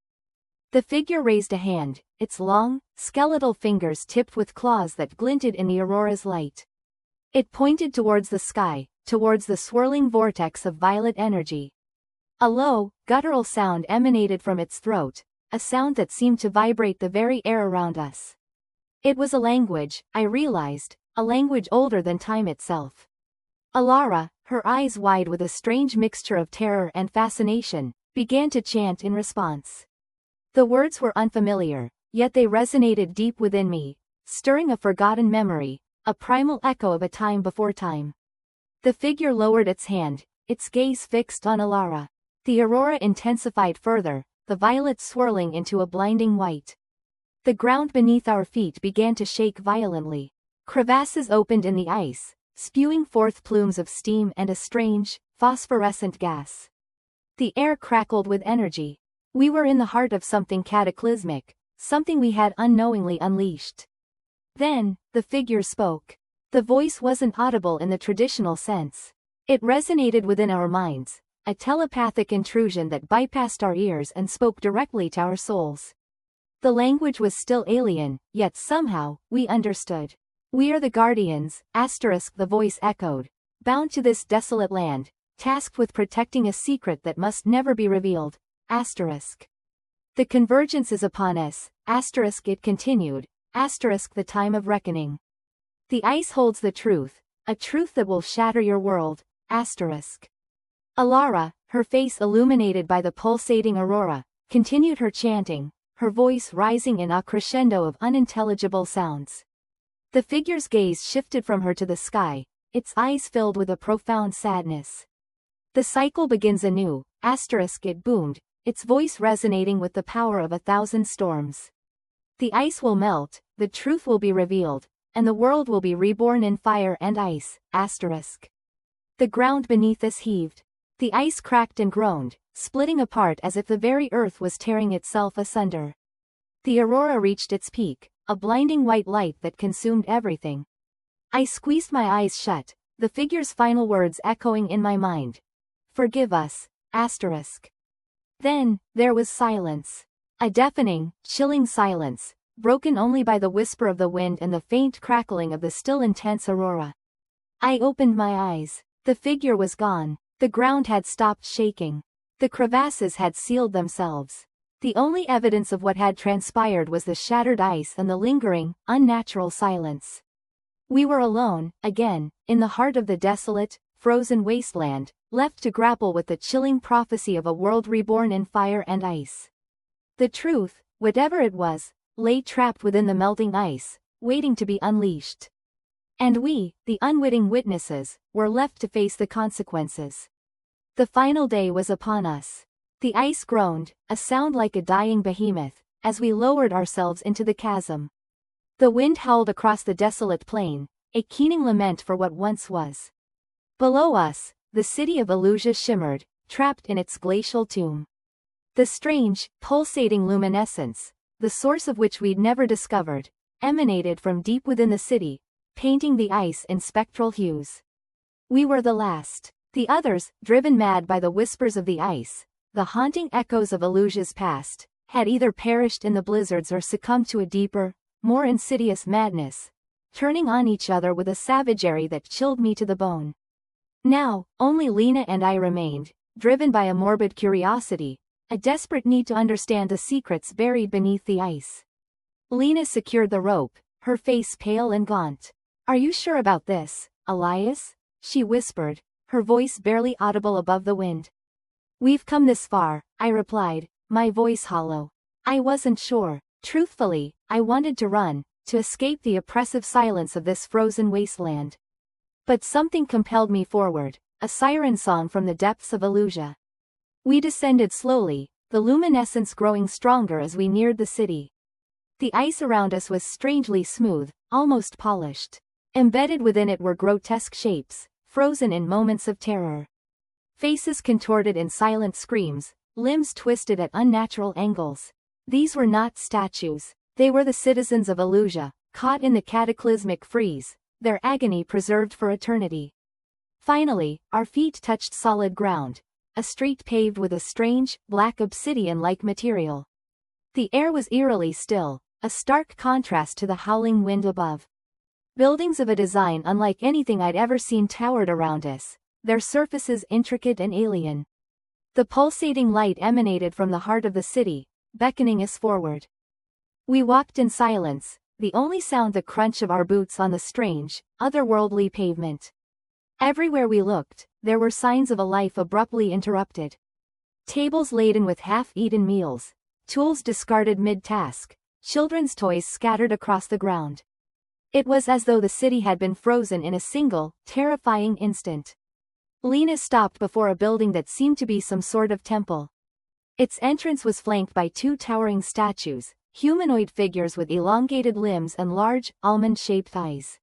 The figure raised a hand, its long, skeletal fingers tipped with claws that glinted in the aurora's light. It pointed towards the sky, towards the swirling vortex of violet energy. A low, guttural sound emanated from its throat, a sound that seemed to vibrate the very air around us. It was a language, I realized, a language older than time itself. Alara, her eyes wide with a strange mixture of terror and fascination, began to chant in response. The words were unfamiliar, yet they resonated deep within me, stirring a forgotten memory, a primal echo of a time before time. The figure lowered its hand, its gaze fixed on Alara. The aurora intensified further, the violet swirling into a blinding white. The ground beneath our feet began to shake violently. Crevasses opened in the ice, spewing forth plumes of steam and a strange, phosphorescent gas. The air crackled with energy. We were in the heart of something cataclysmic, something we had unknowingly unleashed. Then, the figure spoke. The voice wasn't audible in the traditional sense. It resonated within our minds, a telepathic intrusion that bypassed our ears and spoke directly to our souls. The language was still alien, yet somehow, we understood. We are the guardians, the voice echoed, bound to this desolate land, tasked with protecting a secret that must never be revealed, The convergence is upon us, it continued, the time of reckoning. The ice holds the truth, a truth that will shatter your world, Alara, her face illuminated by the pulsating aurora, continued her chanting, her voice rising in a crescendo of unintelligible sounds. The figure's gaze shifted from her to the sky, its eyes filled with a profound sadness. The cycle begins anew, it boomed, its voice resonating with the power of 1,000 storms. The ice will melt, the truth will be revealed, and the world will be reborn in fire and ice, The ground beneath us heaved. The ice cracked and groaned, splitting apart as if the very earth was tearing itself asunder. The aurora reached its peak, a blinding white light that consumed everything. I squeezed my eyes shut, the figure's final words echoing in my mind. "Forgive us, asterisk." Then, there was silence. A deafening, chilling silence, broken only by the whisper of the wind and the faint crackling of the still intense aurora. I opened my eyes. The figure was gone. The ground had stopped shaking. The crevasses had sealed themselves. The only evidence of what had transpired was the shattered ice and the lingering, unnatural silence. We were alone, again, in the heart of the desolate, frozen wasteland, left to grapple with the chilling prophecy of a world reborn in fire and ice. The truth, whatever it was, lay trapped within the melting ice, waiting to be unleashed. And we, the unwitting witnesses, were left to face the consequences. The final day was upon us. The ice groaned, a sound like a dying behemoth, as we lowered ourselves into the chasm. The wind howled across the desolate plain, a keening lament for what once was. Below us, the city of Illusia shimmered, trapped in its glacial tomb. The strange, pulsating luminescence, the source of which we'd never discovered, emanated from deep within the city, painting the ice in spectral hues. We were the last. The others, driven mad by the whispers of the ice, the haunting echoes of Illusia's past, had either perished in the blizzards or succumbed to a deeper, more insidious madness, turning on each other with a savagery that chilled me to the bone. Now, only Lena and I remained, driven by a morbid curiosity, a desperate need to understand the secrets buried beneath the ice. Lena secured the rope, her face pale and gaunt. "Are you sure about this, Elias?" she whispered, her voice barely audible above the wind. "We've come this far," I replied, my voice hollow. I wasn't sure. Truthfully, I wanted to run, to escape the oppressive silence of this frozen wasteland. But something compelled me forward, a siren song from the depths of Illusia. We descended slowly, the luminescence growing stronger as we neared the city. The ice around us was strangely smooth, almost polished. Embedded within it were grotesque shapes, frozen in moments of terror. Faces contorted in silent screams, limbs twisted at unnatural angles. These were not statues. They were the citizens of Illusia, caught in the cataclysmic freeze, their agony preserved for eternity. Finally, our feet touched solid ground, a street paved with a strange, black obsidian-like material. The air was eerily still, a stark contrast to the howling wind above. Buildings of a design unlike anything I'd ever seen towered around us, their surfaces intricate and alien. The pulsating light emanated from the heart of the city, beckoning us forward. We walked in silence, the only sound the crunch of our boots on the strange, otherworldly pavement. Everywhere we looked, there were signs of a life abruptly interrupted. Tables laden with half-eaten meals, tools discarded mid-task, children's toys scattered across the ground. It was as though the city had been frozen in a single, terrifying instant. Lena stopped before a building that seemed to be some sort of temple. Its entrance was flanked by two towering statues, humanoid figures with elongated limbs and large, almond-shaped eyes.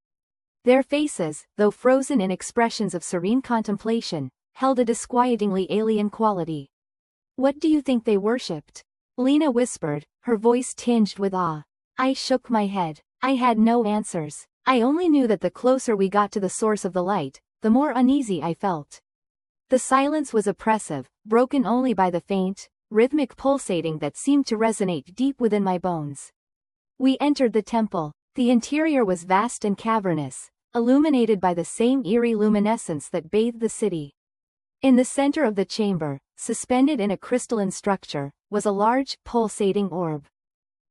Their faces, though frozen in expressions of serene contemplation, held a disquietingly alien quality. "What do you think they worshipped?" Lena whispered, her voice tinged with awe. I shook my head. I had no answers. I only knew that the closer we got to the source of the light, the more uneasy I felt. The silence was oppressive, broken only by the faint, rhythmic pulsating that seemed to resonate deep within my bones. We entered the temple. The interior was vast and cavernous, illuminated by the same eerie luminescence that bathed the city. In the center of the chamber, suspended in a crystalline structure, was a large, pulsating orb.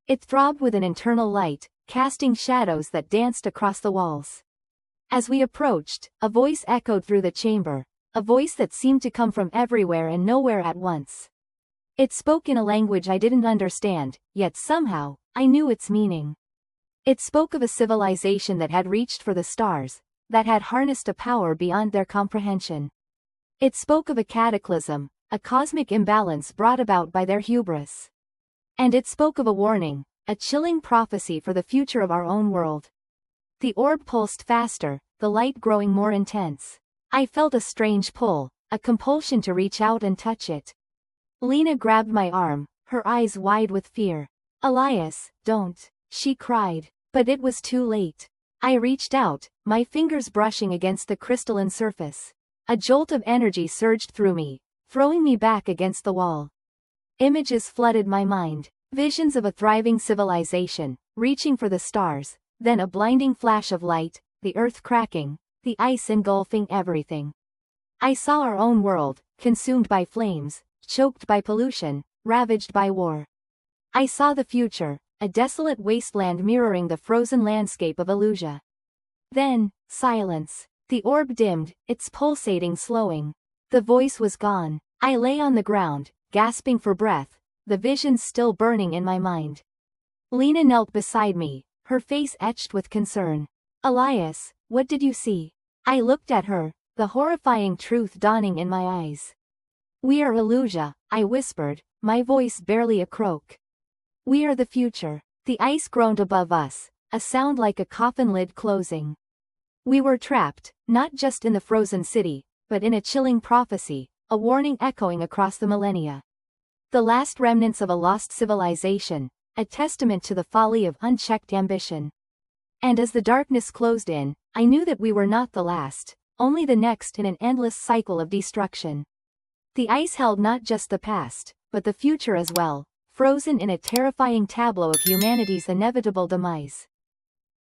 It throbbed with an internal light, casting shadows that danced across the walls. As we approached, a voice echoed through the chamber, a voice that seemed to come from everywhere and nowhere at once. It spoke in a language I didn't understand, yet somehow, I knew its meaning. It spoke of a civilization that had reached for the stars, that had harnessed a power beyond their comprehension. It spoke of a cataclysm, a cosmic imbalance brought about by their hubris. And it spoke of a warning, a chilling prophecy for the future of our own world. The orb pulsed faster, the light growing more intense. I felt a strange pull, a compulsion to reach out and touch it. Lena grabbed my arm, her eyes wide with fear. Elias, don't, she cried. But it was too late. I reached out, my fingers brushing against the crystalline surface. A jolt of energy surged through me, throwing me back against the wall. Images flooded my mind, visions of a thriving civilization, reaching for the stars, then a blinding flash of light, the earth cracking, the ice engulfing everything. I saw our own world, consumed by flames, choked by pollution, ravaged by war. I saw the future, a desolate wasteland mirroring the frozen landscape of Illusia. Then, silence. The orb dimmed, its pulsating slowing. The voice was gone. I lay on the ground, gasping for breath, the visions still burning in my mind. Lena knelt beside me, her face etched with concern. Elias, what did you see? I looked at her, the horrifying truth dawning in my eyes. We are Illusia, I whispered, my voice barely a croak. We are the future. The ice groaned above us, a sound like a coffin lid closing. We were trapped, not just in the frozen city, but in a chilling prophecy, a warning echoing across the millennia. The last remnants of a lost civilization, a testament to the folly of unchecked ambition. And as the darkness closed in, I knew that we were not the last, only the next in an endless cycle of destruction. The ice held not just the past, but the future as well, frozen in a terrifying tableau of humanity's inevitable demise.